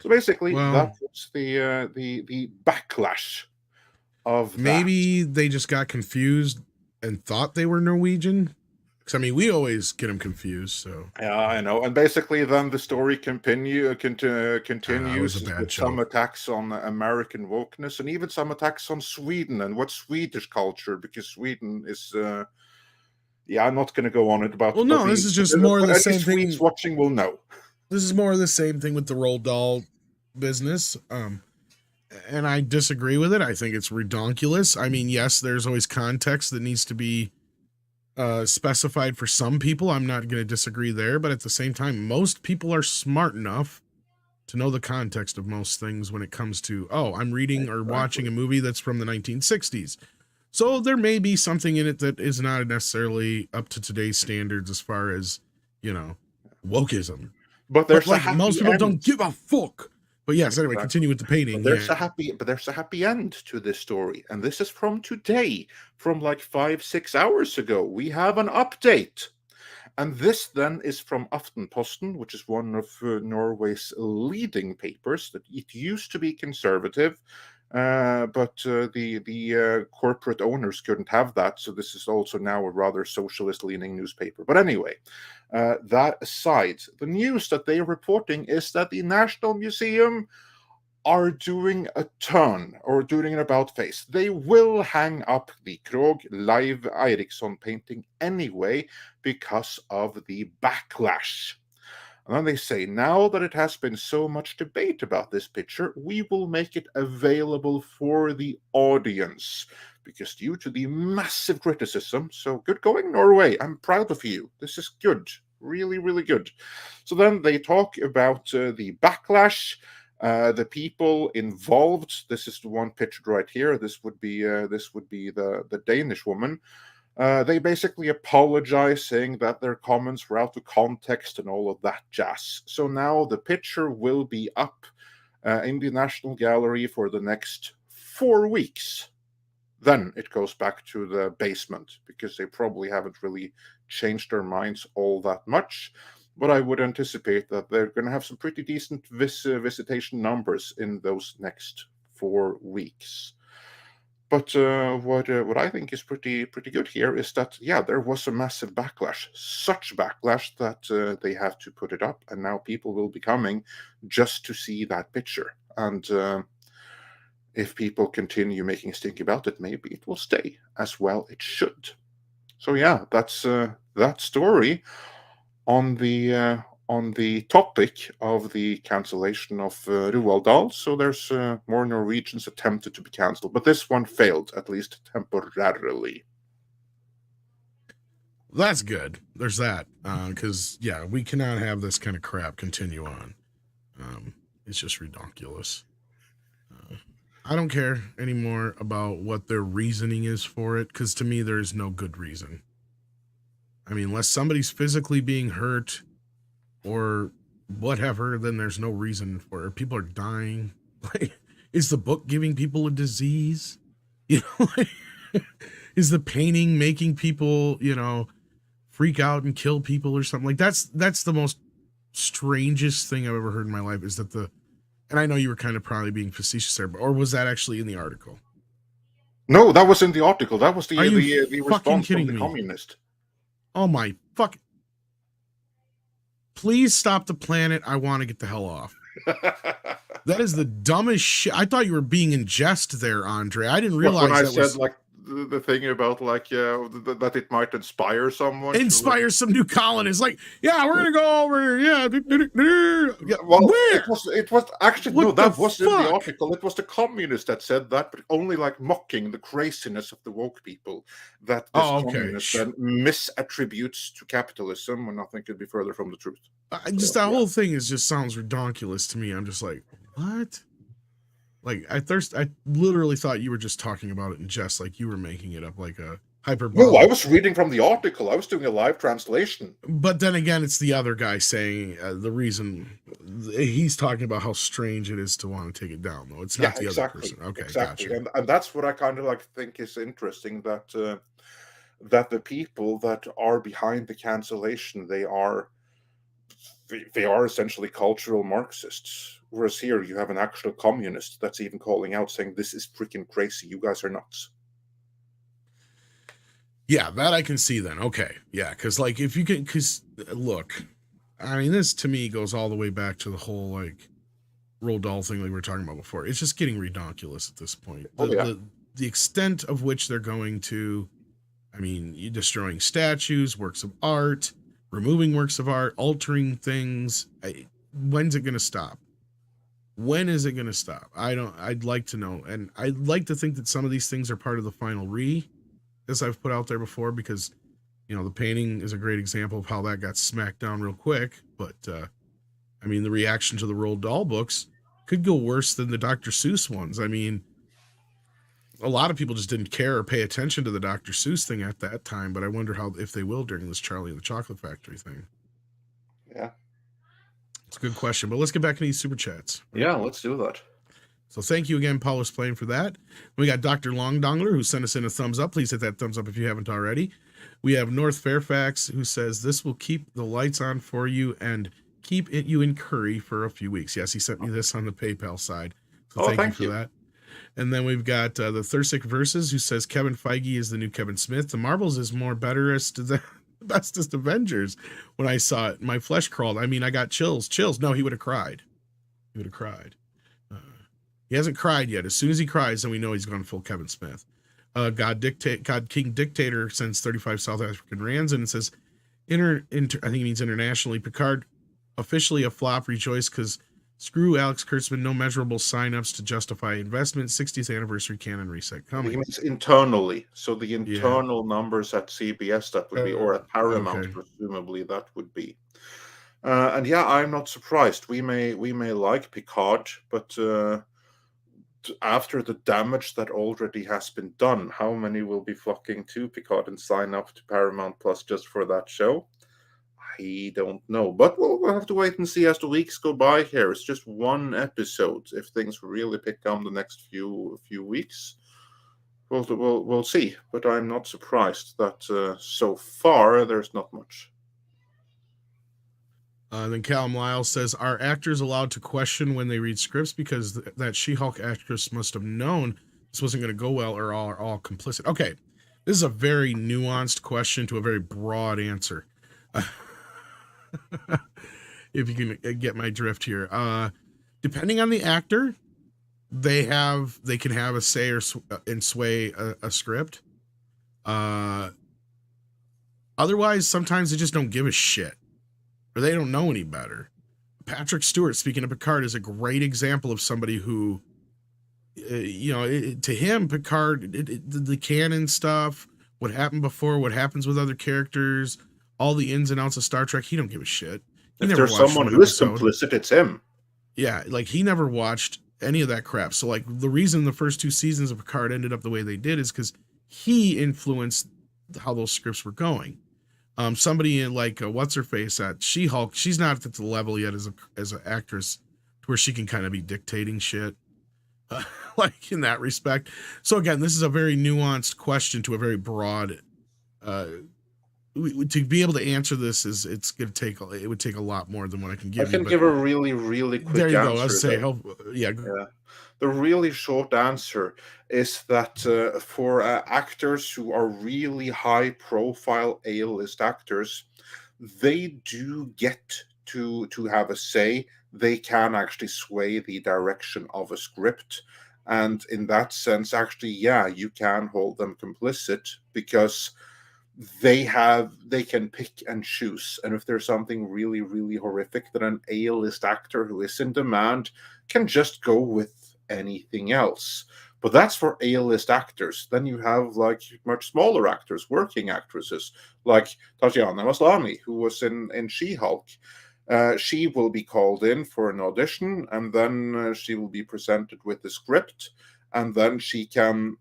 So basically, that's the backlash of maybe that. They just got confused and thought they were Norwegian. Because I mean, we always get them confused. So yeah, I know. And basically, then the story continues was a bad with joke. some attacks on American wokeness and even some attacks on Sweden and what Swedish culture, because Sweden is. I'm not going to go on it about. Well, no, this is just more of the same thing. Swedes watching will know. This is more of the same thing with the Roald Dahl business. And I disagree with it. I think it's redonkulous. I mean, yes, there's always context that needs to be specified for some people. I'm not going to disagree there, but at the same time, most people are smart enough to know the context of most things when it comes to, I'm reading or watching a movie that's from the 1960s. So there may be something in it that is not necessarily up to today's standards as far as, wokeism. But there's most people don't give a fuck. But yes, anyway, continue with the painting. There's a happy end to this story, and this is from today, from like 5-6 hours ago. We have an update, and this then is from Aftenposten, which is one of Norway's leading papers. That it used to be conservative, but the corporate owners couldn't have that, so this is also now a rather socialist-leaning newspaper. But anyway. That aside, the news that they are reporting is that the National Museum are doing a turn, or doing an about-face. They will hang up the Krog Leif Erikson painting anyway because of the backlash. And then they say, now that it has been so much debate about this picture, we will make it available for the audience. Because due to the massive criticism, so good going, Norway. I'm proud of you. This is good. Really, really good. So then they talk about the backlash, the people involved. This is the one pictured right here. This would be the Danish woman. They basically apologize, saying that their comments were out of context and all of that jazz. So now the picture will be up in the National Gallery for the next 4 weeks. Then it goes back to the basement, because they probably haven't really changed their minds all that much. But I would anticipate that they're going to have some pretty decent visitation numbers in those next 4 weeks. But what I think is pretty good here is that, there was a massive backlash, such backlash that they have to put it up, and now people will be coming just to see that picture. And if people continue making a stink about it, maybe it will stay as well. It should. So that's that story on the topic of the cancellation of Roald Dahl. So there's more Norwegians attempted to be cancelled, but this one failed, at least temporarily. That's good. There's that, because we cannot have this kind of crap continue on. It's just ridiculous. I don't care anymore about what their reasoning is for it, because to me, there's no good reason. I mean, unless somebody's physically being hurt or whatever, then there's no reason for it. People are dying. Like, is the book giving people a disease? Is the painting making people, freak out and kill people or something? Like, that's the most strangest thing I've ever heard in my life, is that and I know you were kind of probably being facetious there, or was that actually in the article? No, that was in the article. That was the response from the me? communist. Oh my fuck. Please stop the planet. I want to get the hell off. That is the dumbest shit. I thought you were being in jest there, Andre. I didn't realize when I that said, was... like, the thing about, like, that it might inspire someone. Inspire some new colonists. Like, we're going to go over. Well, where? It was actually, what that was in the article. It was the communist that said that, but only like mocking the craziness of the woke people. That this communist then misattributes to capitalism, and nothing could be further from the truth. That whole thing just sounds ridiculous to me. I'm just like, what? Like, I literally thought you were just talking about it in jest, like you were making it up like a hyperbolic. No, I was reading from the article. I was doing a live translation. But then again, it's the other guy saying the reason he's talking about how strange it is to want to take it down, though. It's not the other person. Okay, exactly. Gotcha. And that's what I kind of like think is interesting, that that the people that are behind the cancellation, they are essentially cultural Marxists. Whereas here you have an actual communist that's even calling out, saying this is freaking crazy. You guys are nuts. Yeah, that I can see then. Okay. Yeah, because like if you can, because look, I mean, this to me goes all the way back to the whole like Roald Dahl thing like we were talking about before. It's just getting ridiculous at this point. The extent of which they're going to, I mean, you destroying statues, works of art, removing works of art, altering things. When's it going to stop? When is it going to stop? I'd like to know. And I'd like to think that some of these things are part of the final as I've put out there before, because, you know, the painting is a great example of how that got smacked down real quick. But, I mean, the reaction to the Roald Dahl books could go worse than the Dr. Seuss ones. I mean, a lot of people just didn't care or pay attention to the Dr. Seuss thing at that time, but I wonder if they will during this Charlie and the Chocolate Factory thing. Yeah. It's a good question, but let's get back into these super chats. Yeah, let's do that. So thank you again, Paul was playing for that. We got Dr. Longdongler, who sent us in a thumbs up. Please hit that thumbs up if you haven't already. We have North Fairfax, who says, this will keep the lights on for you and keep you in curry for a few weeks. Yes, he sent me this on the PayPal side. So thank you for that. And then we've got the Thursic Versus, who says Kevin Feige is the new Kevin Smith. The Marvels is more betterest than the bestest Avengers. When I saw it, my flesh crawled. I mean, I got chills. No, he would have cried. He hasn't cried yet. As soon as he cries, then we know he's gone full Kevin Smith. God King Dictator sends 35 South African rands and it says, I think he means internationally. Picard officially a flop. Rejoice because screw Alex Kurtzman. No measurable signups to justify investment. 60th anniversary canon reset coming. He means internally. So the internal numbers at CBS that would be, or at Paramount, presumably that would be. And yeah, I'm not surprised. We may like Picard, but after the damage that already has been done, how many will be flocking to Picard and sign up to Paramount Plus just for that show? I don't know, but we'll have to wait and see as the weeks go by here. It's just one episode. If things really pick up the next few weeks, we'll see. But I'm not surprised that so far there's not much. Then Callum Lyle says, are actors allowed to question when they read scripts? Because that She-Hulk actress must have known this wasn't going to go well, or are all complicit. Okay, this is a very nuanced question to a very broad answer. If you can get my drift here. Depending on the actor, they can have a say and sway a script. Otherwise, sometimes they just don't give a shit. Or they don't know any better. Patrick Stewart, speaking of Picard, is a great example of somebody who, to him, Picard, the canon stuff, what happened before, what happens with other characters, all the ins and outs of Star Trek, he don't give a shit. If there's someone who is complicit, it's him. Yeah, like he never watched any of that crap. So like the reason the first 2 seasons of Picard ended up the way they did is because he influenced how those scripts were going. Somebody in like what's her face at She-Hulk, she's not at the level yet as an actress to where she can kind of be dictating shit, like in that respect. So again, this is a very nuanced question to a very broad. To be able to answer this it would take a lot more than what I can give you. I can give a really, really quick answer. There you go. Let's say, yeah. The really short answer is that for actors who are really high-profile A-list actors, they do get to have a say. They can actually sway the direction of a script. And in that sense, actually, yeah, you can hold them complicit because they can pick and choose. And if there's something really, really horrific, then an A-list actor who is in demand can just go with anything else. But that's for A-list actors. Then you have like much smaller actors, working actresses, like Tatiana Maslany, who was in She-Hulk. She will be called in for an audition, and then she will be presented with the script, and then she can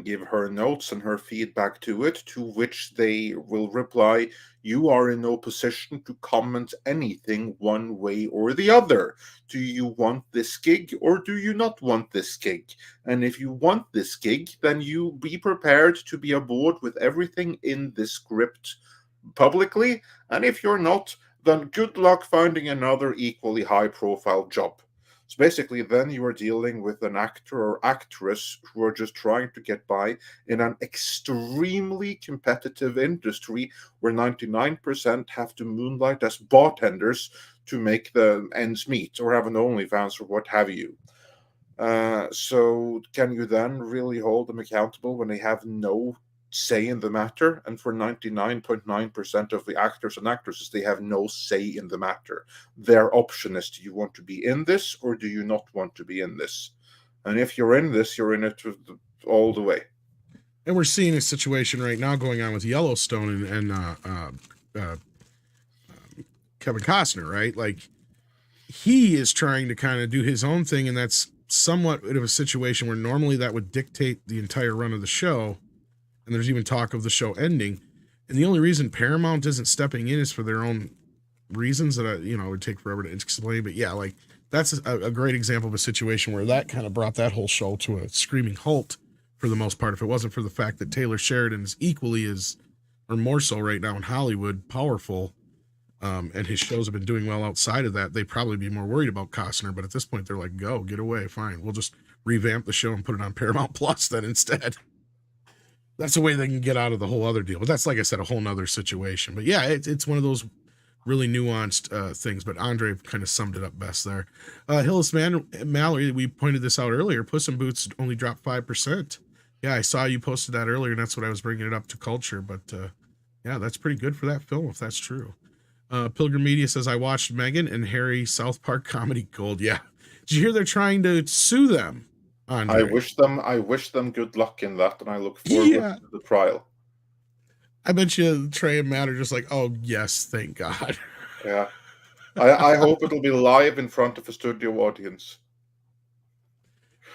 give her notes and her feedback to it, to which they will reply, you are in no position to comment anything one way or the other. Do you want this gig or do you not want this gig? And if you want this gig, then you be prepared to be aboard with everything in this script publicly. And if you're not, then good luck finding another equally high-profile job. So basically, then you are dealing with an actor or actress who are just trying to get by in an extremely competitive industry where 99% have to moonlight as bartenders to make the ends meet or have an OnlyFans or what have you. So can you then really hold them accountable when they have no say in the matter? And for 99.9% of the actors and actresses, they have no say in the matter. Their option is, do you want to be in this or do you not want to be in this? And if you're in this, you're in it all the way. And we're seeing a situation right now going on with Yellowstone and Kevin Costner, right? Like, he is trying to kind of do his own thing, and that's somewhat of a situation where normally that would dictate the entire run of the show. And there's even talk of the show ending. And the only reason Paramount isn't stepping in is for their own reasons that it would take forever to explain. But yeah, like, that's a great example of a situation where that kind of brought that whole show to a screaming halt for the most part. If it wasn't for the fact that Taylor Sheridan is equally as, or more so right now in Hollywood, powerful, and his shows have been doing well outside of that, they'd probably be more worried about Costner. But at this point, they're like, go, get away, fine. We'll just revamp the show and put it on Paramount Plus then instead. That's the way they can get out of the whole other deal. But that's, like I said, a whole nother situation. But yeah, it's one of those really nuanced things. But Andre kind of summed it up best there. Hillis Mallory, we pointed this out earlier. Puss in Boots only dropped 5%. Yeah, I saw you posted that earlier, and that's what I was bringing it up to culture. But yeah, that's pretty good for that film, if that's true. Pilgrim Media says, I watched Megan and Harry South Park Comedy Gold. Yeah. Did you hear they're trying to sue them? Andre? I wish them good luck in that, and I look forward to the trial. I bet you Trey and Matt are just like, oh yes, thank God. Yeah. I hope it'll be live in front of a studio audience.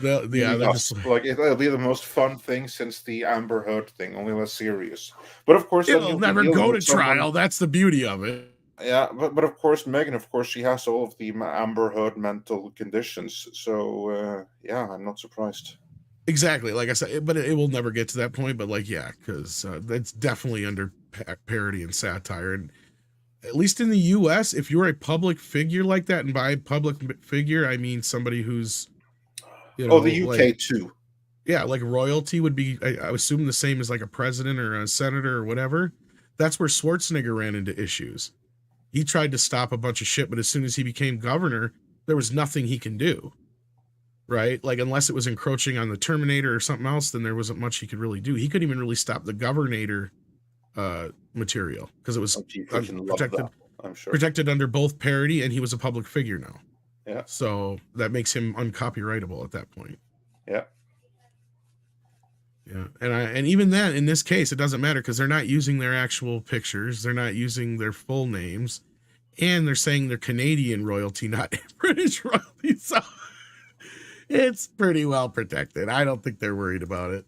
It'll be the most fun thing since the Amber Heard thing, only less serious. But of course, it'll never go to trial. That's the beauty of it. Yeah, but of course, Megan, she has all of the Amber Heard mental conditions. So yeah, I'm not surprised. Exactly, like I said, but it will never get to that point. But like, yeah, because that's definitely under parody and satire. And at least in the U.S., if you're a public figure like that, and by public figure I mean somebody who's the UK too. Yeah, like royalty would be, I assume, the same as like a president or a senator or whatever. That's where Schwarzenegger ran into issues. He tried to stop a bunch of shit, but as soon as he became governor, there was nothing he can do. Right? Like, unless it was encroaching on the Terminator or something else, then there wasn't much he could really do. He couldn't even really stop the Governator material because it was protected. I'm sure. Protected under both parody, and he was a public figure now. Yeah. So that makes him uncopyrightable at that point. Yeah. Yeah. And even then, in this case, it doesn't matter because they're not using their actual pictures. They're not using their full names. And they're saying they're Canadian royalty, not British royalty. So it's pretty well protected. I don't think they're worried about it.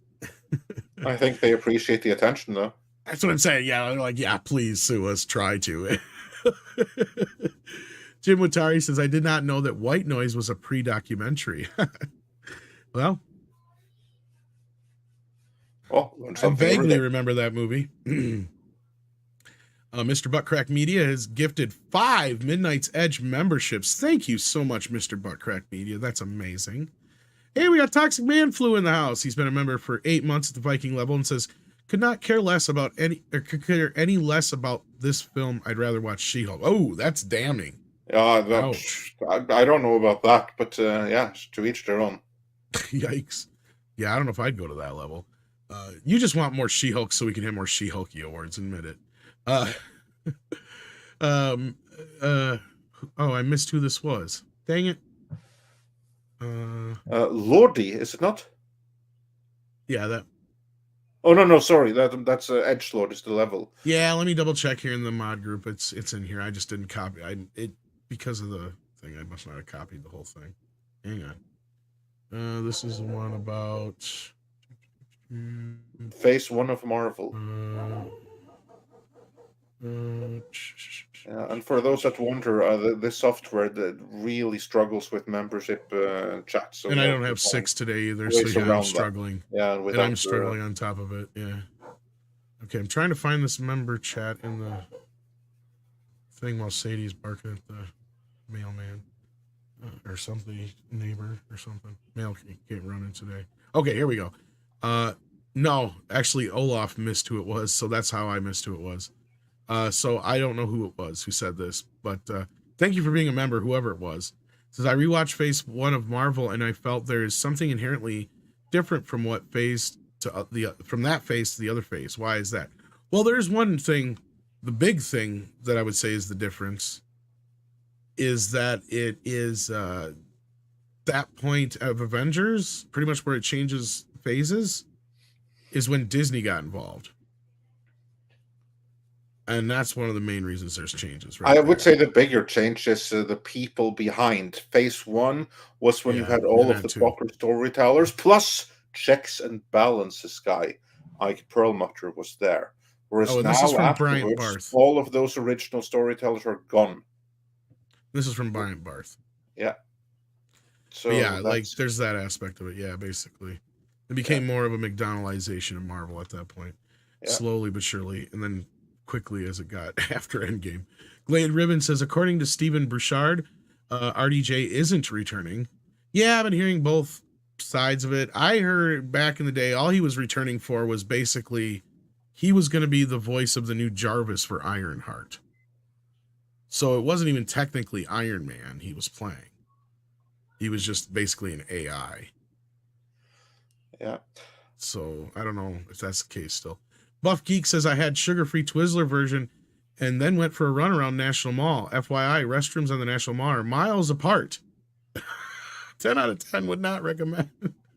I think they appreciate the attention, though. That's what I'm saying. Yeah. They're like, yeah, please sue us. Try to. Jim Watari says, I did not know that White Noise was a pre-documentary. Well, I vaguely remember that movie. Mr. Buttcrack Media has gifted 5 Midnight's Edge memberships. Thank you so much, Mr. Buttcrack Media. That's amazing. Hey, we got Toxic Man Flu in the house. He's been a member for 8 months at the Viking level and says, could care less about any less about this film. I'd rather watch She-Hulk. Oh, that's damning. I don't know about that, but yeah, to each their own. Yikes. Yeah, I don't know if I'd go to that level. You just want more She-Hulk so we can have more She-Hulky awards, admit it. I missed who this was. Dang it. Lordy, is it not? Yeah, that. Oh no, sorry. That's Edgelord is the level. Yeah, let me double check here in the mod group. It's in here. I just didn't copy it because of the thing. I must not have copied the whole thing. Hang on. This is the one about Phase 1 of Marvel. And for those that wonder, the software that really struggles with membership chats. So and I don't have 6 today either, so yeah, I'm struggling. Yeah, and I'm struggling on top of it. Yeah. Okay, I'm trying to find this member chat in the thing while Sadie's barking at the mailman. or something, neighbor or something. Mail can't run it today. Okay, here we go. No, actually, Olaf missed who it was, so that's how I missed who it was. So I don't know who it was who said this, but thank you for being a member, whoever it was. It says, I rewatched Phase 1 of Marvel, and I felt there is something inherently different from what phase to from that phase to the other phase. Why is that? Well, there's one thing, the big thing that I would say is the difference is that it is that point of Avengers, pretty much where it changes phases, is when Disney got involved. And that's one of the main reasons there's changes. Right, I would say the bigger change is the people behind. Phase 1 was when you had all of the proper storytellers, plus checks and balances guy. Ike Perlmutter was there. Whereas now, this is from afterwards, Bryant Barth. all of those original storytellers are gone. This is from Bryant Barth. Yeah. So but yeah, like there's that aspect of it. Yeah, basically. It became more of a McDonaldization of Marvel at that point. Yeah. Slowly but surely. And then quickly as it got after Endgame. Glade Ribbon says, according to Stephen Bouchard, RDJ isn't returning. Yeah, I've been hearing both sides of it. I heard back in the day, all he was returning for was basically he was going to be the voice of the new Jarvis for Ironheart. So it wasn't even technically Iron Man he was playing. He was just basically an AI. Yeah. So I don't know if that's the case still. Buff Geek says, I had sugar-free Twizzler version and then went for a run around National Mall. FYI, restrooms on the National Mall are miles apart. 10 out of 10 would not recommend.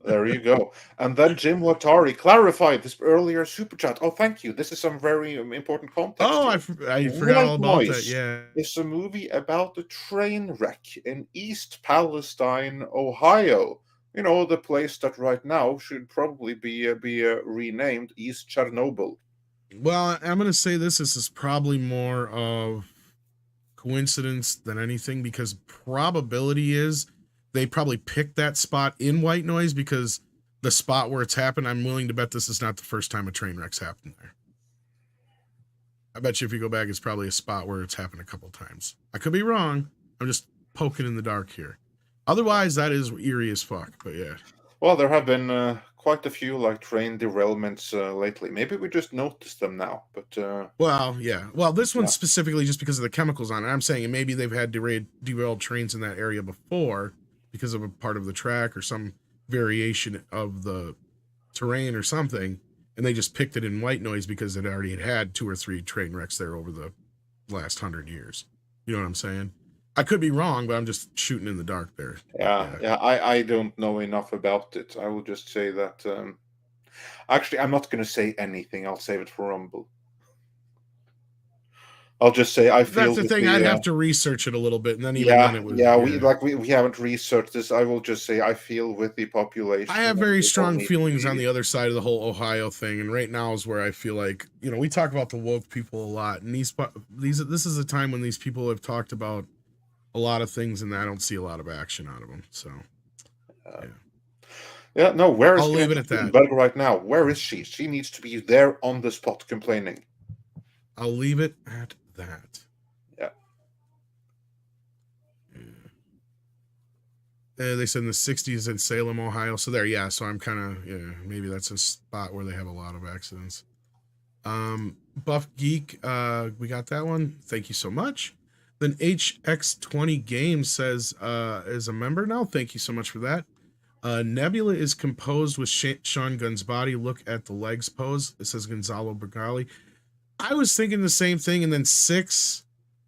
There you go. And then Jim Watari clarified this earlier super chat. Oh, thank you. This is some very important context. Oh, I forgot all about that. Yeah. It's a movie about a train wreck in East Palestine, Ohio. You know, the place that right now should probably be renamed East Chernobyl. Well, I'm going to say this is probably more of coincidence than anything, because probability is they probably picked that spot in White Noise because the spot where it's happened, I'm willing to bet this is not the first time a train wreck's happened there. I bet you if you go back, it's probably a spot where it's happened a couple times. I could be wrong. I'm just poking in the dark here. Otherwise, that is eerie as fuck, but yeah. Well, there have been quite a few like train derailments lately. Maybe we just noticed them now, but... Well, yeah. Well, this one specifically just because of the chemicals on it. I'm saying maybe they've had derailed trains in that area before because of a part of the track or some variation of the terrain or something, and they just picked it in White Noise because it already had 2 or 3 train wrecks there over the last 100 years. You know what I'm saying? I could be wrong, but I'm just shooting in the dark there. Yeah. I don't know enough about it. I will just say that... Actually, I'm not going to say anything. I'll save it for Rumble. I'll just say I feel... That's the thing. I'd have to research it a little bit, and then even then it was... Yeah, we haven't researched this. I will just say I feel with the population. I have very strong feelings on the other side of the whole Ohio thing, and right now is where I feel like, you know, we talk about the woke people a lot, and this is a time when these people have talked about a lot of things, and I don't see a lot of action out of them. So, yeah, no. Where is I'll leave it at that. Right now, where is she? She needs to be there on the spot complaining. I'll leave it at that. Yeah. They said in the 60s in Salem, Ohio. So there, yeah. So I'm kind of, maybe that's a spot where they have a lot of accidents. Buff Geek, we got that one. Thank you so much. Then HX20 Games says, is a member now. Thank you so much for that. Nebula is composed with Sean Gunn's body. Look at the legs pose. It says Gonzalo Bergali. I was thinking the same thing, and then Six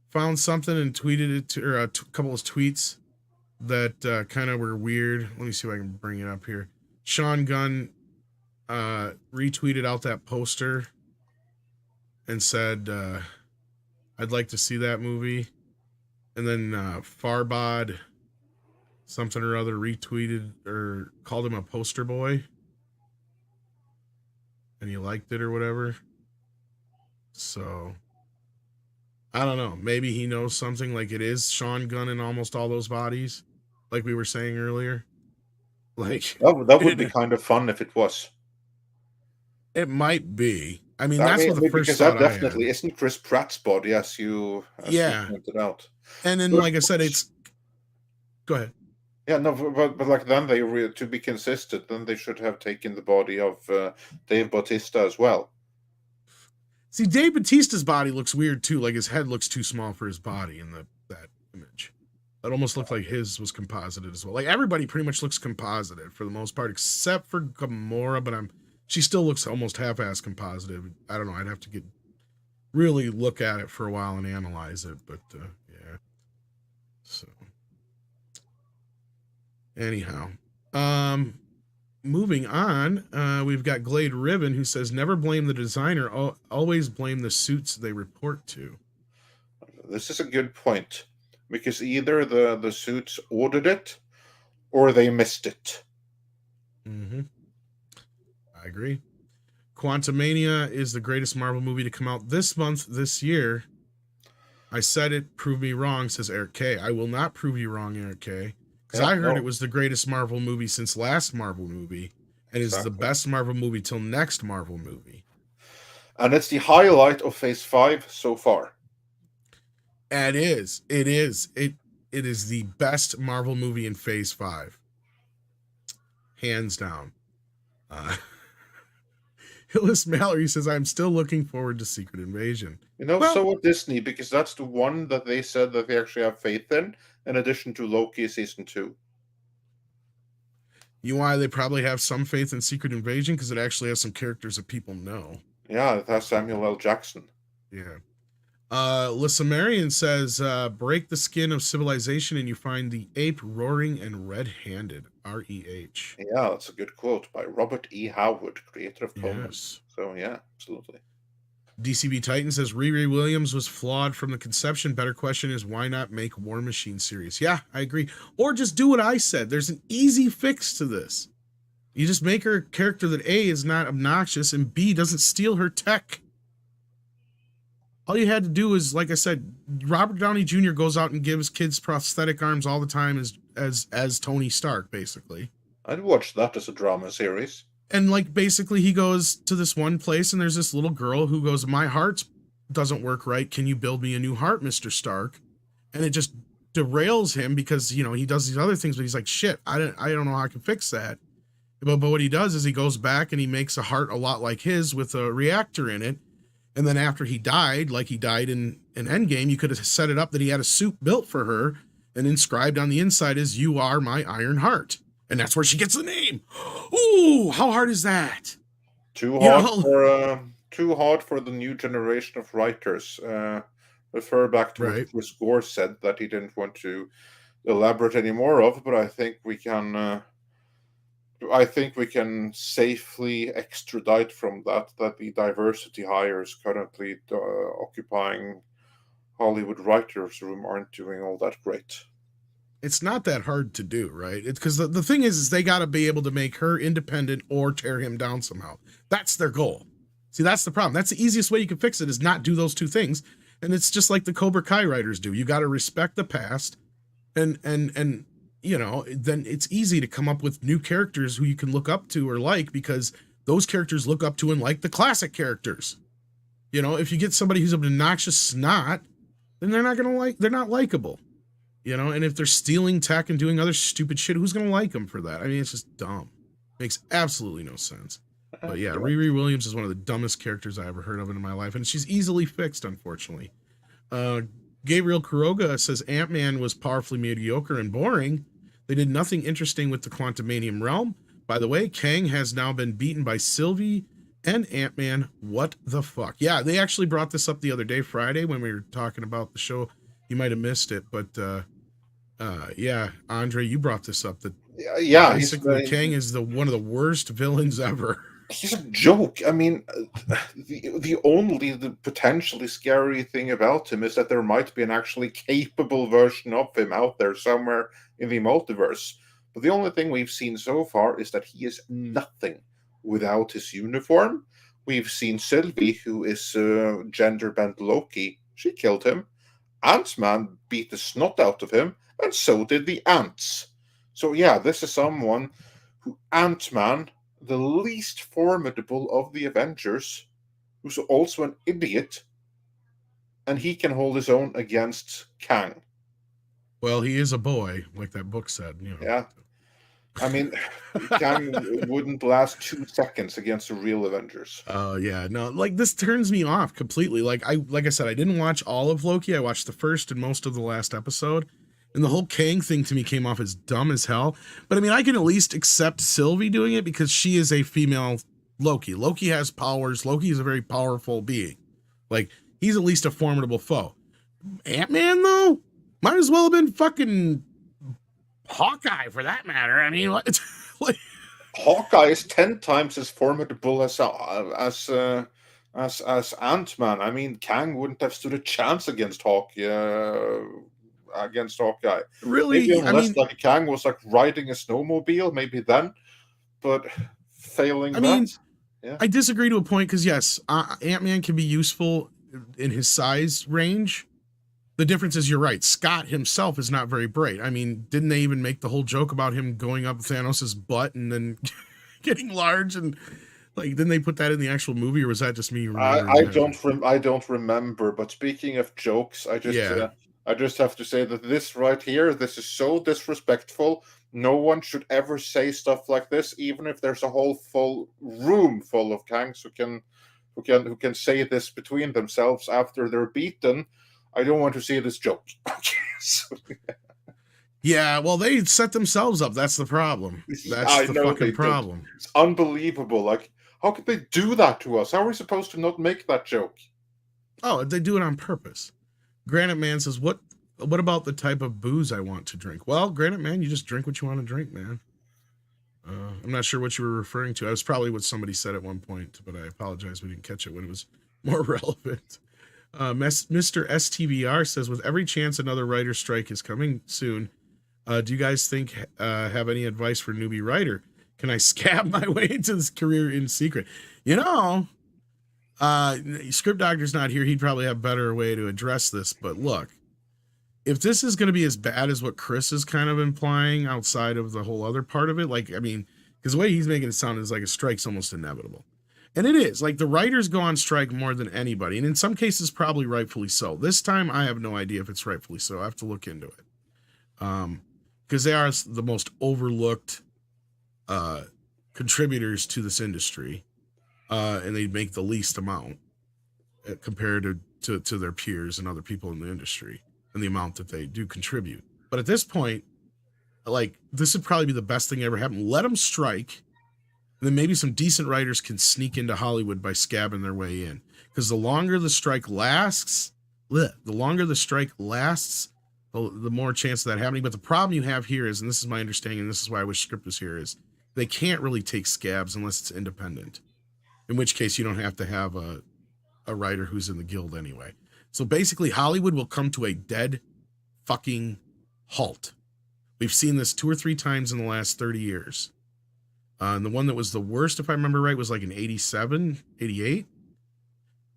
found something and tweeted it to, or a couple of tweets that kind of were weird. Let me see if I can bring it up here. Sean Gunn retweeted out that poster and said, I'd like to see that movie. And then Farbod something or other retweeted or called him a poster boy. And he liked it or whatever. So, I don't know. Maybe he knows something, like it is Sean Gunn in almost all those bodies, like we were saying earlier. Like that would be kind of fun if it was. It might be. I mean, that's what the first thought that definitely isn't Chris Pratt's body, as you pointed out. And then, like I said, Go ahead. Yeah, no, but like then to be consistent, then they should have taken the body of Dave Bautista as well. See, Dave Bautista's body looks weird too. Like his head looks too small for his body in that image. It almost looked like his was composited as well. Like everybody pretty much looks composited for the most part, except for Gamora, but she still looks almost half-ass composited. I don't know. I'd have to really look at it for a while and analyze it, but yeah. So anyhow, moving on, we've got Glade Ribbon who says, never blame the designer, always blame the suits they report to. This is a good point, because either the suits ordered it or they missed it. Mm-hmm. I agree. Quantumania is the greatest Marvel movie to come out this year. I said it, prove me wrong, says Eric K. I will not prove you wrong, Eric K. Because I heard it was the greatest Marvel movie since last Marvel movie, and is the best Marvel movie till next Marvel movie. And it's the highlight of Phase 5 so far. And it is the best Marvel movie in Phase 5. Hands down. Hillis Mallory says, I'm still looking forward to Secret Invasion. So with Disney, because that's the one that they said that they actually have faith in addition to Loki Season 2. You know why they probably have some faith in Secret Invasion? Because it actually has some characters that people know. Yeah, it has Samuel L. Jackson. Yeah. Lissa Marion says, break the skin of civilization and you find the ape roaring and red-handed. R-E-H. Yeah, that's a good quote by Robert E. Howard, creator of Conan. Yes. So yeah, absolutely. DCB Titan says, Riri Williams was flawed from the conception. Better question is, why not make War Machine series? Yeah, I agree. Or just do what I said. There's an easy fix to this. You just make her a character that A, is not obnoxious, and B, doesn't steal her tech. All you had to do is, like I said, Robert Downey Jr. goes out and gives kids prosthetic arms all the time as Tony Stark, basically. I'd watch that as a drama series. And like basically he goes to this one place and there's this little girl who goes, my heart doesn't work right. Can you build me a new heart, Mr. Stark? And it just derails him because, he does these other things, but he's like, shit, I don't know how I can fix that. But what he does is he goes back and he makes a heart a lot like his with a reactor in it. And then after he died, like he died in Endgame, you could have set it up that he had a suit built for her and inscribed on the inside is, you are my Iron Heart. And that's where she gets the name. Ooh, how hard is that? Too hard for the new generation of writers. Refer back to what Chris Gore said that he didn't want to elaborate any more of, but I think we can safely extradite from that the diversity hires currently occupying Hollywood writers' room aren't doing all that great. It's not that hard to do, right? It's because the thing is they got to be able to make her independent or tear him down somehow. That's their goal. See, that's the problem. That's the easiest way you can fix it is not do those two things. And it's just like the Cobra Kai writers do. You got to respect the past and then it's easy to come up with new characters who you can look up to or like because those characters look up to and like the classic characters. If you get somebody who's an obnoxious snot, then they're not likable. And if they're stealing tech and doing other stupid shit, who's going to like them for that? I mean, it's just dumb. Makes absolutely no sense. But yeah, Riri Williams is one of the dumbest characters I ever heard of in my life, and she's easily fixed, unfortunately. Gabriel Kuroga says Ant-Man was powerfully mediocre and boring. They did nothing interesting with the Quantumanium realm. By the way, Kang has now been beaten by Sylvie and Ant-Man. What the fuck? Yeah, they actually brought this up the other day, Friday, when we were talking about the show. You might have missed it, but yeah, Andre, you brought this up. Basically, Kang is one of the worst villains ever. He's a joke. I mean, the potentially scary thing about him is that there might be an actually capable version of him out there somewhere in the multiverse. But the only thing we've seen so far is that he is nothing without his uniform. We've seen Sylvie, who is gender-bent Loki. She killed him. Ant-Man beat the snot out of him, and so did the ants. So yeah, this is someone who Ant-Man, the least formidable of the Avengers, who's also an idiot, and he can hold his own against Kang. Well, he is a boy, like that book said. Yeah. I mean, Kang wouldn't last 2 seconds against the real Avengers. Yeah, no, like this turns me off completely. Like I said, I didn't watch all of Loki. I watched the first and most of the last episode, and the whole Kang thing to me came off as dumb as hell. But I mean, I can at least accept Sylvie doing it because she is a female Loki. Loki has powers. Loki is a very powerful being. Like, he's at least a formidable foe. Ant-Man, though, might as well have been fucking Hawkeye for that matter. I mean, like, Hawkeye is 10 times as formidable as Ant-Man. I mean, Kang wouldn't have stood a chance against Hawkeye. Really, maybe unless like Kang was like riding a snowmobile, maybe then. But failing I mean, yeah. I disagree to a point because yes, Ant-Man can be useful in his size range. The difference is, you're right, Scott himself is not very bright. I mean, didn't they even make the whole joke about him going up Thanos' butt and then getting large, and like, didn't they put that in the actual movie, or was that just me? I don't remember. But speaking of jokes, I just have to say that this right here, this is so disrespectful. No one should ever say stuff like this, even if there's a whole full room full of Kangs who can say this between themselves after they're beaten. I don't want to see this joke. Yeah, well, they set themselves up. That's the problem. That's the fucking problem. It's unbelievable. Like, how could they do that to us? How are we supposed to not make that joke? Oh, they do it on purpose. Granite Man says, what about the type of booze I want to drink? Well, Granite Man, you just drink what you want to drink, man. I'm not sure what you were referring to. I was probably what somebody said at one point, but I apologize we didn't catch it when it was more relevant. Mr. STVR says, with every chance another writer's strike is coming soon, do you guys have any advice for newbie writer? Can I scab my way into this career in secret? Script Doctor's not here. He'd probably have a better way to address this. But look, if this is going to be as bad as what Chris is kind of implying outside of the whole other part of it, like, I mean, because the way he's making it sound is like a strike's almost inevitable. And it is. Like, the writers go on strike more than anybody. And in some cases, probably rightfully so. This time, I have no idea if it's rightfully so. I have to look into it. Because they are the most overlooked contributors to this industry. And they make the least amount compared to their peers and other people in the industry, and the amount that they do contribute. But at this point, like, this would probably be the best thing ever happened. Let them strike. And then maybe some decent writers can sneak into Hollywood by scabbing their way in. Because the longer the strike lasts, the more chance of that happening. But the problem you have here is, and this is my understanding, and this is why I wish Script was here, is they can't really take scabs unless it's independent. In which case you don't have to have a writer who's in the guild anyway. So basically Hollywood will come to a dead fucking halt. We've seen this 2 or 3 times in the last 30 years. And the one that was the worst, if I remember right, was like in 87, 88.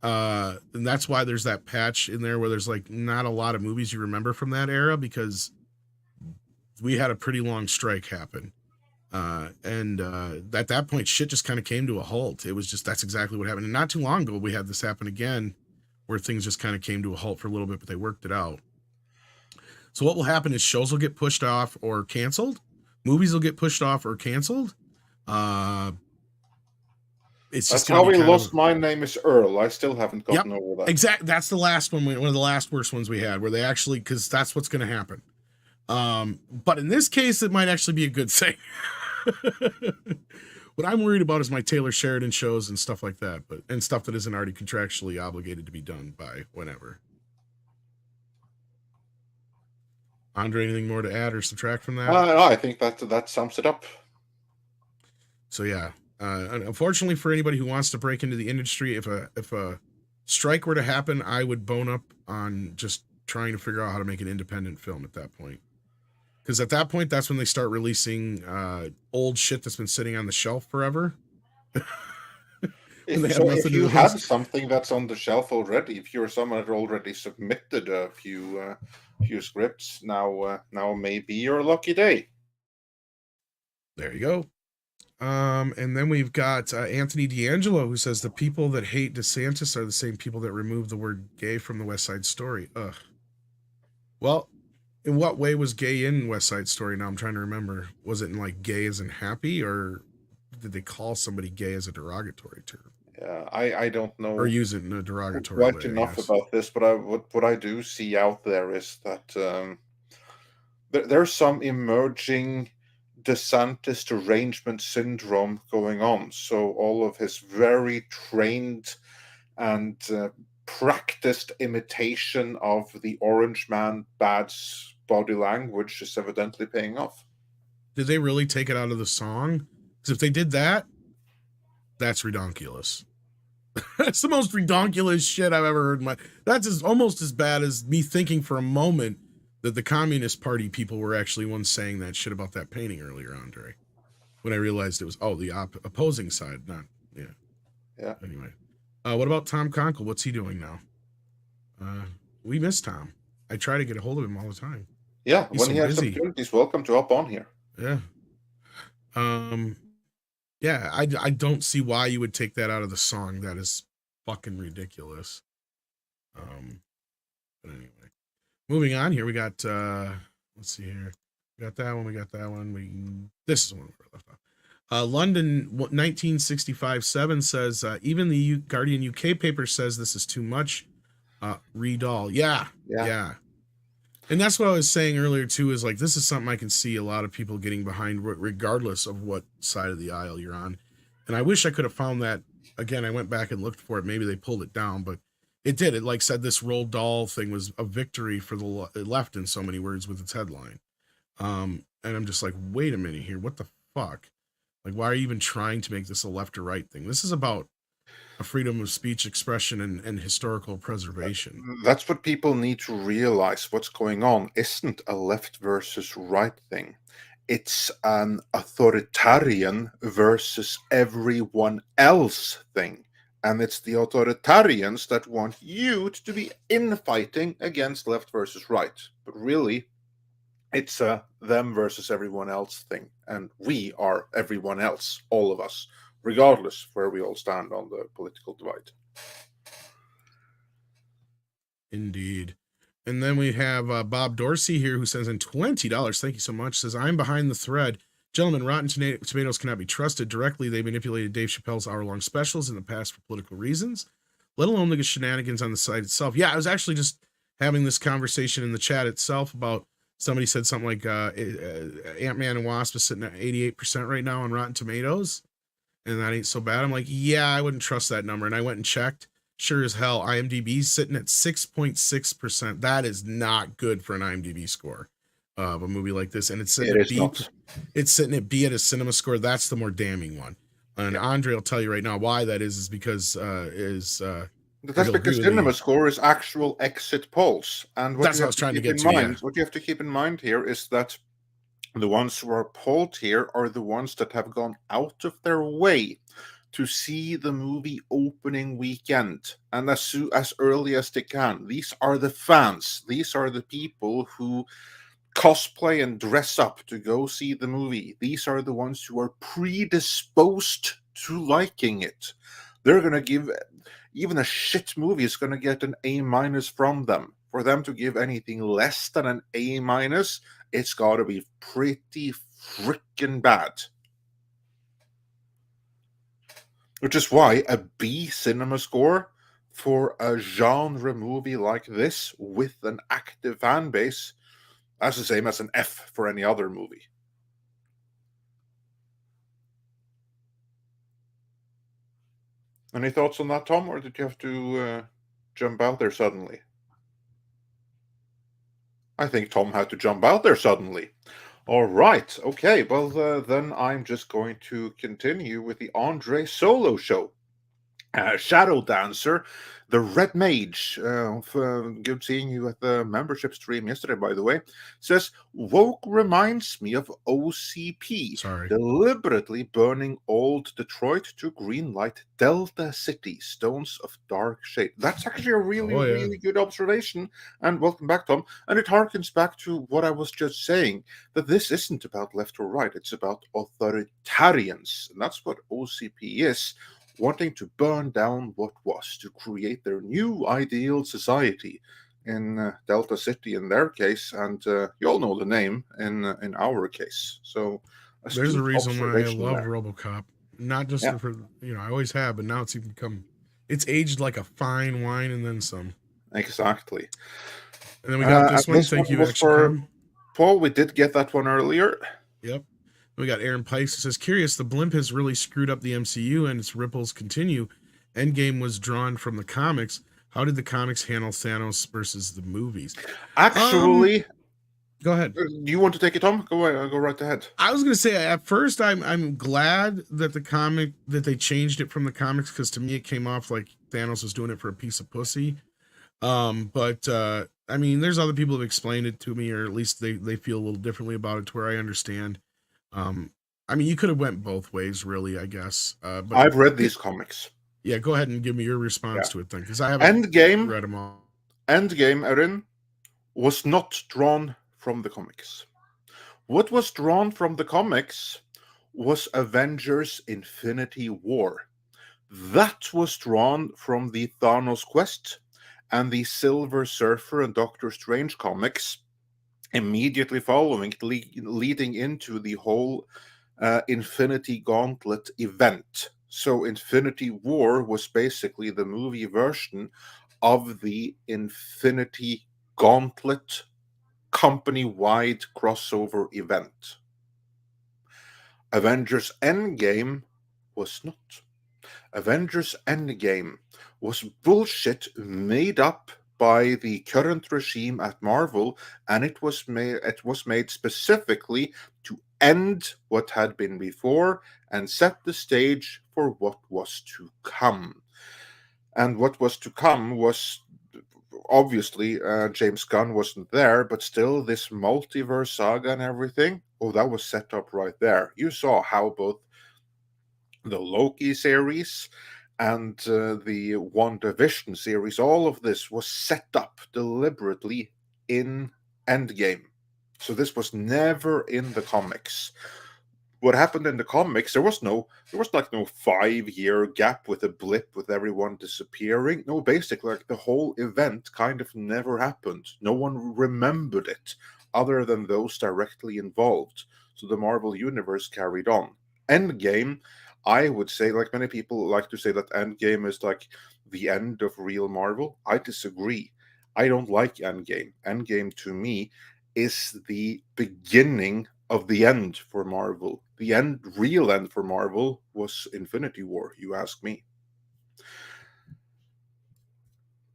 And that's why there's that patch in there where there's like not a lot of movies you remember from that era, because we had a pretty long strike happen. And at that point, shit just kind of came to a halt. It was just, that's exactly what happened. And not too long ago, we had this happen again, where things just kind of came to a halt for a little bit, but they worked it out. So what will happen is shows will get pushed off or canceled. Movies will get pushed off or canceled. It's That's just how we lost My Name is Earl. I still haven't gotten over that. Exactly. That's the last one. One of the last worst ones we had, where they actually, because that's what's going to happen. But in this case, it might actually be a good thing. What I'm worried about is my Taylor Sheridan shows and stuff like that, and stuff that isn't already contractually obligated to be done by whenever. Andre, anything more to add or subtract from that? No, I think that sums it up. So yeah, unfortunately for anybody who wants to break into the industry, if a strike were to happen, I would bone up on just trying to figure out how to make an independent film at that point. Because at that point, that's when they start releasing old shit that's been sitting on the shelf forever. If you have something that's on the shelf already, if you're someone that already submitted a few scripts, now may be your lucky day. There you go. And then we've got Anthony D'Angelo, who says the people that hate DeSantis are the same people that removed the word gay from the West Side Story. Ugh. Well, In what way was gay in West Side Story? Now I'm trying to remember. Was it in like gay as in happy, or did they call somebody gay as a derogatory term? Yeah, I don't know, or use it in a derogatory quite way, enough about this, but what I do see out there is that there's some emerging DeSantis derangement syndrome going on. So all of his very trained and practiced imitation of the Orange Man bad's body language is evidently paying off. Did they really take it out of the song? Because if they did that, that's redonkulous. That's the most redonkulous shit I've ever heard. That's almost as bad as me thinking for a moment that the Communist Party people were actually ones saying that shit about that painting earlier, Andre. When I realized it was the opposing side, not yeah. Anyway, what about Tom Conkle? What's he doing now? We miss Tom. I try to get a hold of him all the time. Yeah, when he has opportunities, welcome to hop on here. Yeah. Yeah, I don't see why you would take that out of the song. That is fucking ridiculous. But anyway, moving on here, we got let's see here. We got that one. This is the one we left off. London 1965-7 says even the Guardian UK paper says this is too much. Dahl. Yeah. And that's what I was saying earlier too, is like, this is something I can see a lot of people getting behind regardless of what side of the aisle you're on. And I wish I could have found that. Again, I went back and looked for it. Maybe they pulled it down, but it did. It like said this Roald Dahl thing was a victory for the left in so many words with its headline. And I'm just like, wait a minute here. What the fuck? Like, why are you even trying to make this a left or right thing? This is about a freedom of speech, expression, and historical preservation. That's what people need to realize. What's going on isn't a left versus right thing. It's an authoritarian versus everyone else thing. And it's the authoritarians that want you to be infighting against left versus right. But really, it's a them versus everyone else thing. And we are everyone else, all of us, regardless where we all stand on the political divide. Indeed. And then we have Bob Dorsey here, who sends in $20. Thank you so much. Says, I'm behind the thread. Gentlemen, Rotten Tomatoes cannot be trusted. Directly, they manipulated Dave Chappelle's hour-long specials in the past for political reasons, let alone the shenanigans on the site itself. Yeah, I was actually just having this conversation in the chat itself about, somebody said something like Ant-Man and Wasp is sitting at 88% right now on Rotten Tomatoes, and that ain't so bad. I'm like, yeah, I wouldn't trust that number. And I went and checked. Sure as hell, IMDb's sitting at 6.6%. That is not good for an IMDb score of a movie like this. And it's sitting at B. It's sitting at B at a cinema score. That's the more damning one. And Andre will tell you right now why that is because that's because cinema score is actual exit polls. And what that's what I was trying to get to. What you have to keep in mind here is that the ones who are polled here are the ones that have gone out of their way to see the movie opening weekend, and as early as they can. These are the fans. These are the people who cosplay and dress up to go see the movie. These are the ones who are predisposed to liking it. They're going to give, even a shit movie is going to get an A- from them. For them to give anything less than an A-, it's got to be pretty freaking bad. Which is why a B cinema score for a genre movie like this with an active fan base is the same as an F for any other movie. Any thoughts on that, Tom, or did you have to jump out there suddenly? I think Tom had to jump out there suddenly. All right. Okay. Well, then I'm just going to continue with the Andre solo show. Shadow Dancer, the Red Mage, good seeing you at the membership stream yesterday, by the way, says, woke reminds me of OCP, deliberately burning old Detroit to greenlight Delta City, Stones of Dark Shade. That's actually a really good observation, and welcome back, Tom. And it harkens back to what I was just saying, that this isn't about left or right, it's about authoritarians, and that's what OCP is. Wanting to burn down what was to create their new ideal society. in Delta City in their case, and you all know the name in our case. So there's a reason why I love there. RoboCop. Not just for I always have, but now it's aged like a fine wine and then some. Exactly. And then we got this one. This Thank one you, was for Paul. We did get that one earlier. Yep. We got Aaron Pikes who says, curious, the blimp has really screwed up the MCU and its ripples continue. Endgame was drawn from the comics. How did the comics handle Thanos versus the movies? Actually, go ahead. Do you want to take it, Tom? Go right ahead. I was going to say, at first, I'm glad that that they changed it from the comics, because to me it came off like Thanos was doing it for a piece of pussy. But I mean, there's other people who have explained it to me, or at least they feel a little differently about it, to where I understand. I mean, you could have went both ways, really, I guess. But I've read these comics. Yeah, go ahead and give me your response to it then, because I haven't read them all. Endgame, Erin, was not drawn from the comics. What was drawn from the comics was Avengers Infinity War. That was drawn from the Thanos Quest and the Silver Surfer and Doctor Strange comics immediately following, leading into the whole Infinity Gauntlet event. So Infinity War was basically the movie version of the Infinity Gauntlet company-wide crossover event. Avengers Endgame was not. Avengers Endgame was bullshit made up by the current regime at Marvel, and it was made specifically to end what had been before and set the stage for what was to come. And what was to come was, obviously, James Gunn wasn't there, but still this multiverse saga and everything, that was set up right there. You saw how both the Loki series and the WandaVision series, all of this was set up deliberately in Endgame. So this was never in the comics. What happened in the comics, there was no 5-year gap with a blip with everyone disappearing. No, basically, like, the whole event kind of never happened. No one remembered it other than those directly involved. So the Marvel Universe carried on. Endgame, I would say, like many people like to say that Endgame is like the end of real Marvel. I disagree. I don't like Endgame. Endgame, to me, is the beginning of the end for Marvel. The real end for Marvel was Infinity War, you ask me.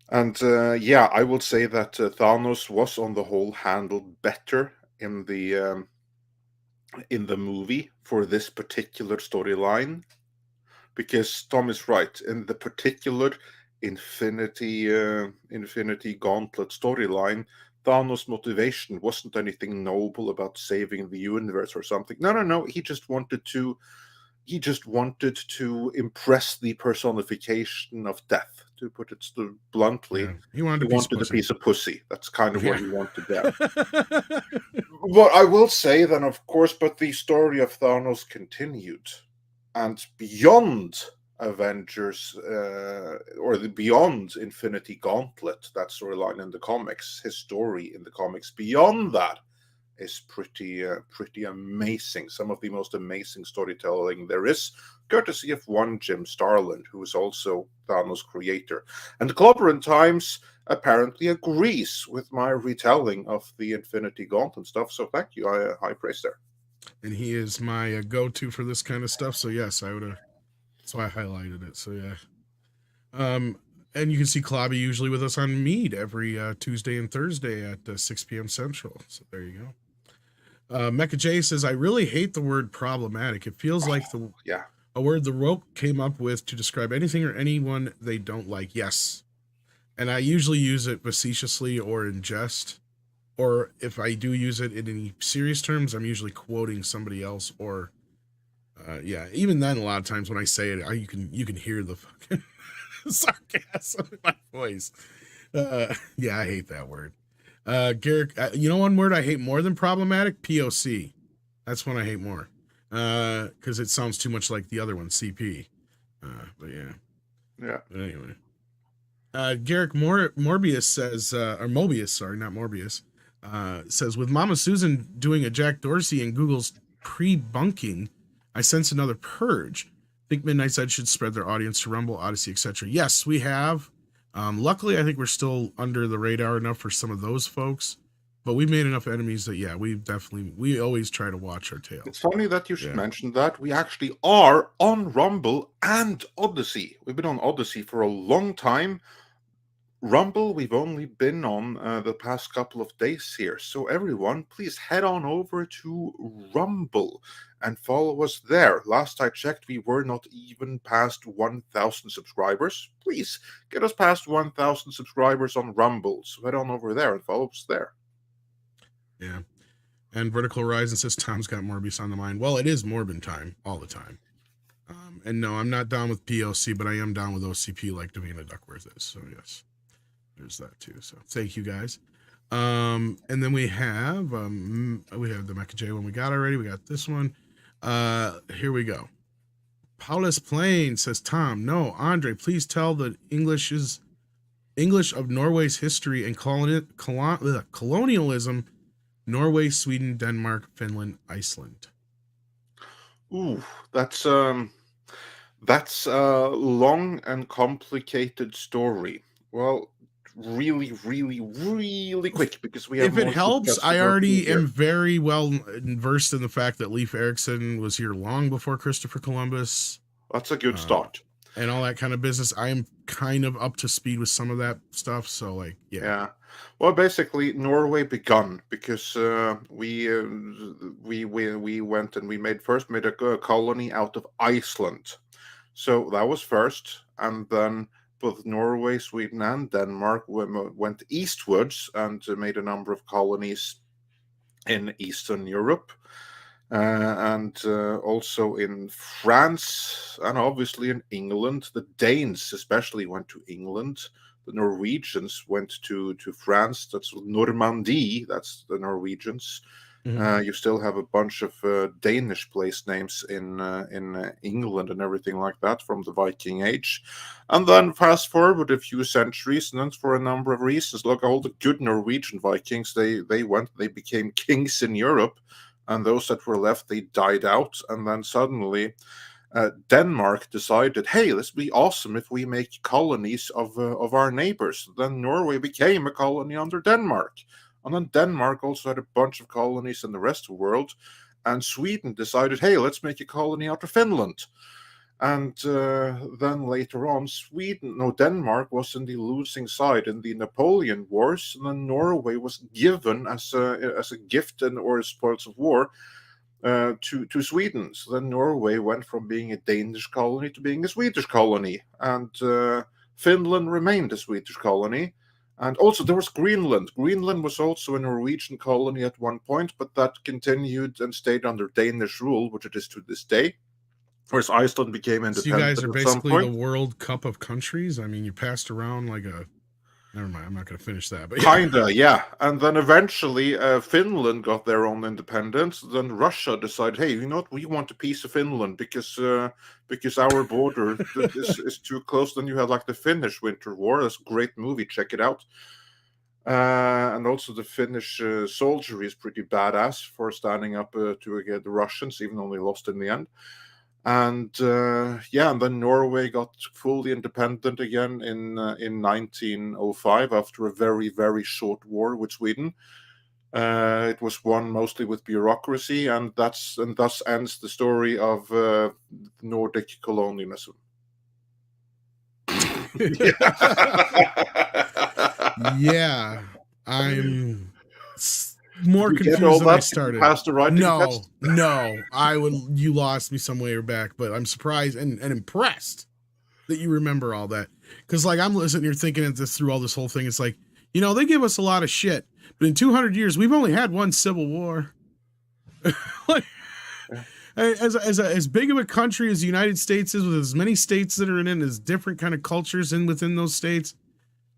And I will say that Thanos was on the whole handled better in the movie for this particular storyline, because Tom is right. In the particular Infinity Gauntlet storyline, Thanos' motivation wasn't anything noble about saving the universe or something. No. He just wanted to impress the personification of death, to put it bluntly. Yeah. He wanted a piece of pussy. That's kind of what he wanted there. But I will say then, of course, but the story of Thanos continued. And beyond Avengers, beyond Infinity Gauntlet, that storyline in the comics, his story in the comics, beyond that is pretty amazing. Some of the most amazing storytelling there is, courtesy of one Jim Starlin, who is also Thanos' creator. And Clobberin Times apparently agrees with my retelling of the Infinity Gauntlet stuff, so thank you. High praise there. And he is my go-to for this kind of stuff, so yes, I would have. That's why I highlighted it. So yeah. And you can see Klobby usually with us on Mead every Tuesday and Thursday at 6 p.m. Central. So there you go. Mecha J says, I really hate the word problematic. It feels like a word the woke came up with to describe anything or anyone they don't like. Yes. And I usually use it facetiously or in jest. Or if I do use it in any serious terms, I'm usually quoting somebody else. Or, even then, a lot of times when I say it, you can hear the fucking sarcasm in my voice. I hate that word. Garrick, one word I hate more than problematic? POC. That's one I hate more. Because it sounds too much like the other one, CP. But yeah. Yeah. But anyway. Garrick Morbius says, or Mobius, sorry, not Morbius, says, with Mama Susan doing a Jack Dorsey and Google's pre-bunking, I sense another purge. Think Midnight Side should spread their audience to Rumble, Odyssey, etc. Yes, we have. Luckily, I think we're still under the radar enough for some of those folks, but we've made enough enemies that, yeah, we always try to watch our tail. It's funny that you should mention that. We actually are on Rumble and Odyssey. We've been on Odyssey for a long time. Rumble, we've only been on the past couple of days here. So everyone, please head on over to Rumble and follow us there. Last I checked, we were not even past 1,000 subscribers. Please get us past 1,000 subscribers on Rumble. So head on over there and follow us there. Yeah. And Vertical Horizon says Tom's got Morbius on the mind. Well, it is Morbin time all the time. And no, I'm not down with POC, but I am down with OCP like Davina Duckworth is. So yes. There's that too. So thank you guys. And then we have the Mecha J one we got already. We got this one. Here we go. Paulus Plain says, Tom, no, Andre, please tell the English of Norway's history and colonialism. Norway, Sweden, Denmark, Finland, Iceland. Ooh, that's a long and complicated story. Well, really quick, because we have. If it helps, I already am very well versed in the fact that Leif Erikson was here long before Christopher Columbus. That's a good start. And all that kind of business. I am kind of up to speed with some of that stuff. So, like, yeah. Well, basically, Norway begun because we went and we made a colony out of Iceland. So that was first, and then both Norway, Sweden, and Denmark went eastwards and made a number of colonies in Eastern Europe, and also in France, and obviously in England. The Danes especially went to England. The Norwegians went to France. That's Normandy. That's the Norwegians. Mm-hmm. You still have a bunch of Danish place names in England and everything like that from the Viking Age. And then fast forward a few centuries, and then for a number of reasons, look, all the good Norwegian Vikings, they became kings in Europe, and those that were left, they died out. And then suddenly Denmark decided, hey, this would be awesome if we make colonies of our neighbors. Then Norway became a colony under Denmark. And then Denmark also had a bunch of colonies in the rest of the world. And Sweden decided, hey, let's make a colony out of Finland. And then later on, Denmark was in the losing side in the Napoleon Wars. And then Norway was given as a gift or as spoils of war to Sweden. So then Norway went from being a Danish colony to being a Swedish colony. And Finland remained a Swedish colony. And also there was Greenland. Greenland was also a Norwegian colony at one point, but that continued and stayed under Danish rule, which it is to this day. Whereas Iceland became independent. So you guys are basically the World Cup of countries? I mean, you passed around like a... Never mind, I'm not going to finish that. But yeah. Kinda, yeah. And then eventually Finland got their own independence. Then Russia decided, hey, you know what? We want a piece of Finland because our border is too close. Then you had like the Finnish Winter War. That's a great movie. Check it out. And also the Finnish soldiery is pretty badass for standing up to the Russians, even though they lost in the end. And and then Norway got fully independent again in 1905 after a very, very short war with Sweden. It was won mostly with bureaucracy, and thus ends the story of Nordic colonialism. Yeah, I'm more confused than I started. No, you lost me some way back, but I'm surprised and impressed that you remember all that. Because like I'm listening here thinking at this through all this whole thing, it's like, you know, they give us a lot of shit, but in 200 years we've only had one civil war. Like, as big of a country as the United States is, with as many states that are in it, as different kind of cultures within those states,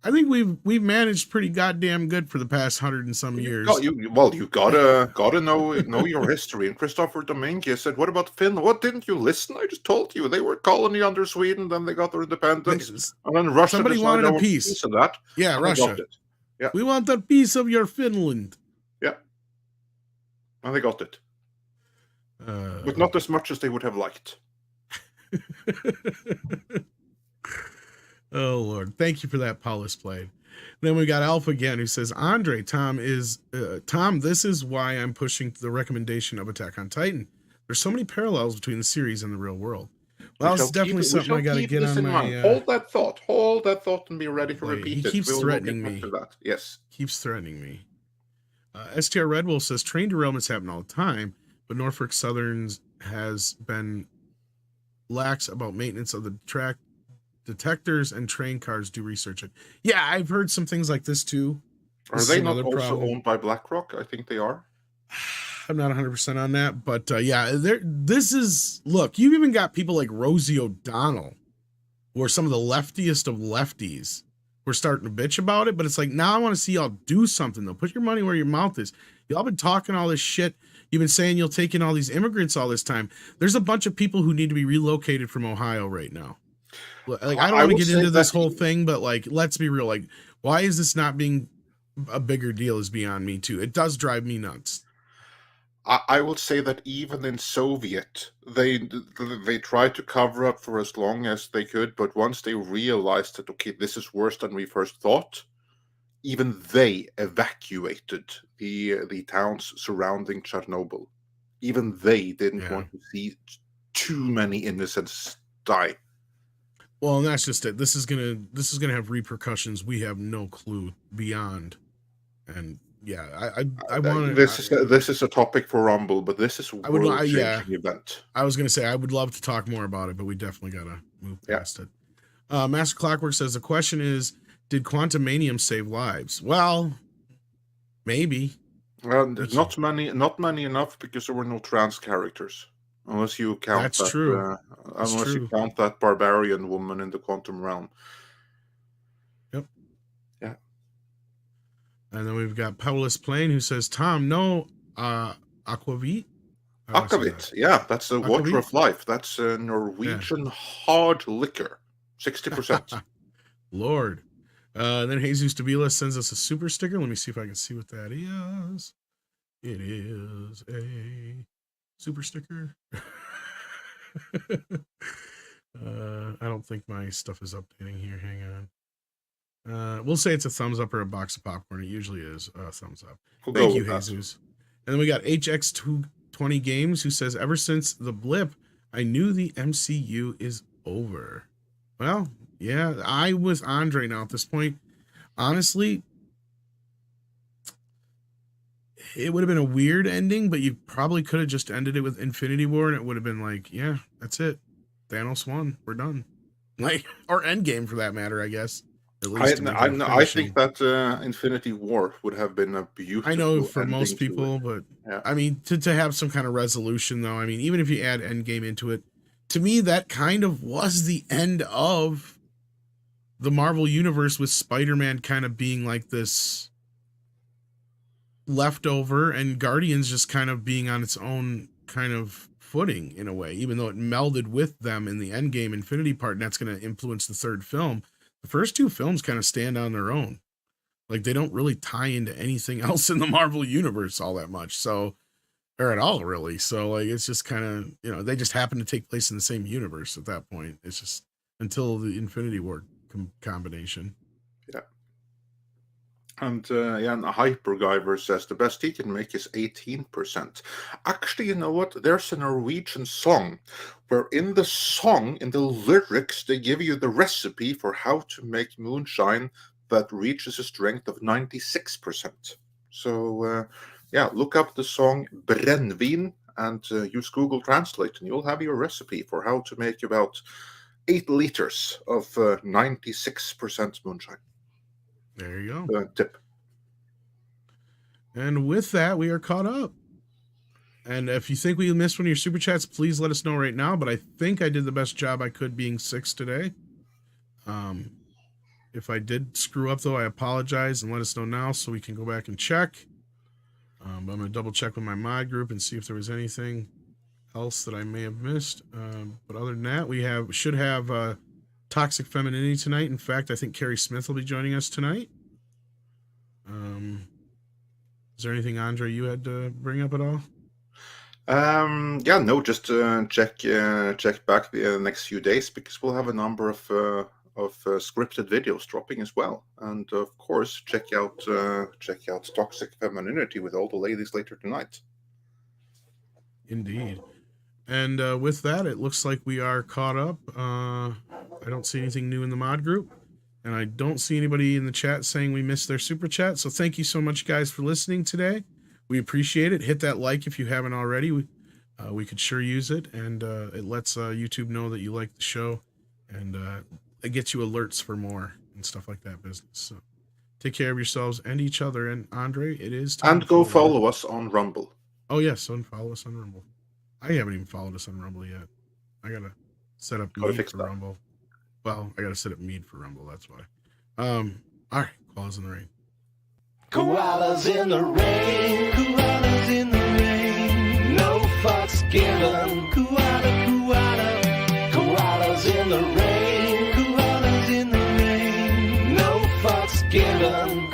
I think we've managed pretty goddamn good for the past 100 and some years. You gotta know your history. And Christopher Dominguez said, "What about Finland? What, didn't you listen? I just told you they were a colony under Sweden, then they got their independence, and then Russia somebody wanted a piece of that. Yeah, Russia. Yeah, we want a piece of your Finland. Yeah, and they got it, but not as much as they would have liked." Oh Lord, thank you for that, Paulus played. Then we got Alpha again, who says, Andre, Tom, this is why I'm pushing the recommendation of Attack on Titan. There's so many parallels between the series and the real world. Well, it's definitely something I got to get on my... Hold that thought, and be ready to repeat it. He keeps threatening me. Yes. Keeps threatening me. STR Red Wolf says, train derailments happen all the time, but Norfolk Southern's has been lax about maintenance of the track detectors and train cars. Do research it. Yeah, I've heard some things like this too. Are they not also owned by BlackRock? I think they are. I'm not 100% on that, but yeah, look, you've even got people like Rosie O'Donnell, who are some of the leftiest of lefties, who are starting to bitch about it, but it's like, now I want to see y'all do something though. Put your money where your mouth is. Y'all been talking all this shit. You've been saying you'll take in all these immigrants all this time. There's a bunch of people who need to be relocated from Ohio right now. Like, I don't want to get into this whole thing, but like, let's be real. Like, why is this not being a bigger deal is beyond me too. It does drive me nuts. I will say that even in Soviet, they tried to cover up for as long as they could, but once they realized that, okay, this is worse than we first thought, even they evacuated the towns surrounding Chernobyl. Even they didn't want to see too many innocents die. Well, and that's just it. This is gonna have repercussions we have no clue beyond. And yeah, I want to. This is a topic for Rumble, but this is a world-changing event. I was gonna say I would love to talk more about it, but we definitely gotta move past it. Master Clockwork says the question is, did Quantumanium save lives? Well, maybe. Not many enough, because there were no trans characters. Unless you count That's true. You count that barbarian woman in the quantum realm. Yep. Yeah. And then we've got Paulus Plain, who says, Tom, no aquavit? Aquavit, yeah, that's the water of life. That's a Norwegian hard liquor. 60%. Lord. Then Jesus Davila sends us a super sticker. Let me see if I can see what that is. It is a super sticker. I don't think my stuff is updating here. Hang on. We'll say it's a thumbs up or a box of popcorn. It usually is a thumbs up. Thank you, Jesus. And then we got HX220 Games, who says, ever since the blip, I knew the MCU is over. Well, yeah, I was Andre now at this point. Honestly, it would have been a weird ending, but you probably could have just ended it with Infinity War, and it would have been like, yeah, that's it. Thanos won. We're done. Like, or Endgame for that matter, I guess. At least I think that Infinity War would have been a beautiful. I know for most people, but yeah. I mean, to have some kind of resolution, though. I mean, even if you add Endgame into it, to me, that kind of was the end of the Marvel Universe, with Spider-Man kind of being like this leftover, and Guardians just kind of being on its own kind of footing in a way, even though it melded with them in the Endgame Infinity part, and that's going to influence the third film. The first two films kind of stand on their own. Like, they don't really tie into anything else in the Marvel Universe all that much. So, or at all, really. So, like, it's just kind of, you know, they just happen to take place in the same universe at that point. It's just until the Infinity War combination. Yeah. And and Hypergiver says the best he can make is 18%. Actually, you know what? There's a Norwegian song where in the song, in the lyrics, they give you the recipe for how to make moonshine that reaches a strength of 96%. So, look up the song Brennvin and use Google Translate, and you'll have your recipe for how to make about 8 liters of 96% moonshine. There you go. Tip. And with that, we are caught up. And if you think we missed one of your super chats, please let us know right now. But I think I did the best job I could being 6 today. If I did screw up, though, I apologize, and let us know now so we can go back and check. But I'm going to double check with my mod group and see if there was anything else that I may have missed. But other than that, we should have Toxic Femininity tonight. In fact, I think Carrie Smith will be joining us tonight. Is there anything, Andre, you had to bring up at all? Yeah, no, just check back the next few days, because we'll have a number of scripted videos dropping as well, and of course check out Toxic Femininity with all the ladies later tonight. Indeed. And with that, it looks like we are caught up. I don't see anything new in the mod group, and I don't see anybody in the chat saying we missed their super chat. So thank you so much, guys, for listening today. We appreciate it. Hit that like if you haven't already. We could sure use it, and it lets YouTube know that you like the show, and it gets you alerts for more and stuff like that business. So take care of yourselves and each other. And Andre, it is time. And go follow us on Rumble. Oh yes, follow us on Rumble. I haven't even followed us on Rumble yet. I gotta set up Mead for Rumble. Well, I gotta set up Mead for Rumble. That's why. All right, koalas in the rain. Koalas in the rain. Koalas in the rain. No fucks given. Koala, koala. Koalas in the rain. Koalas in the rain. No fucks given.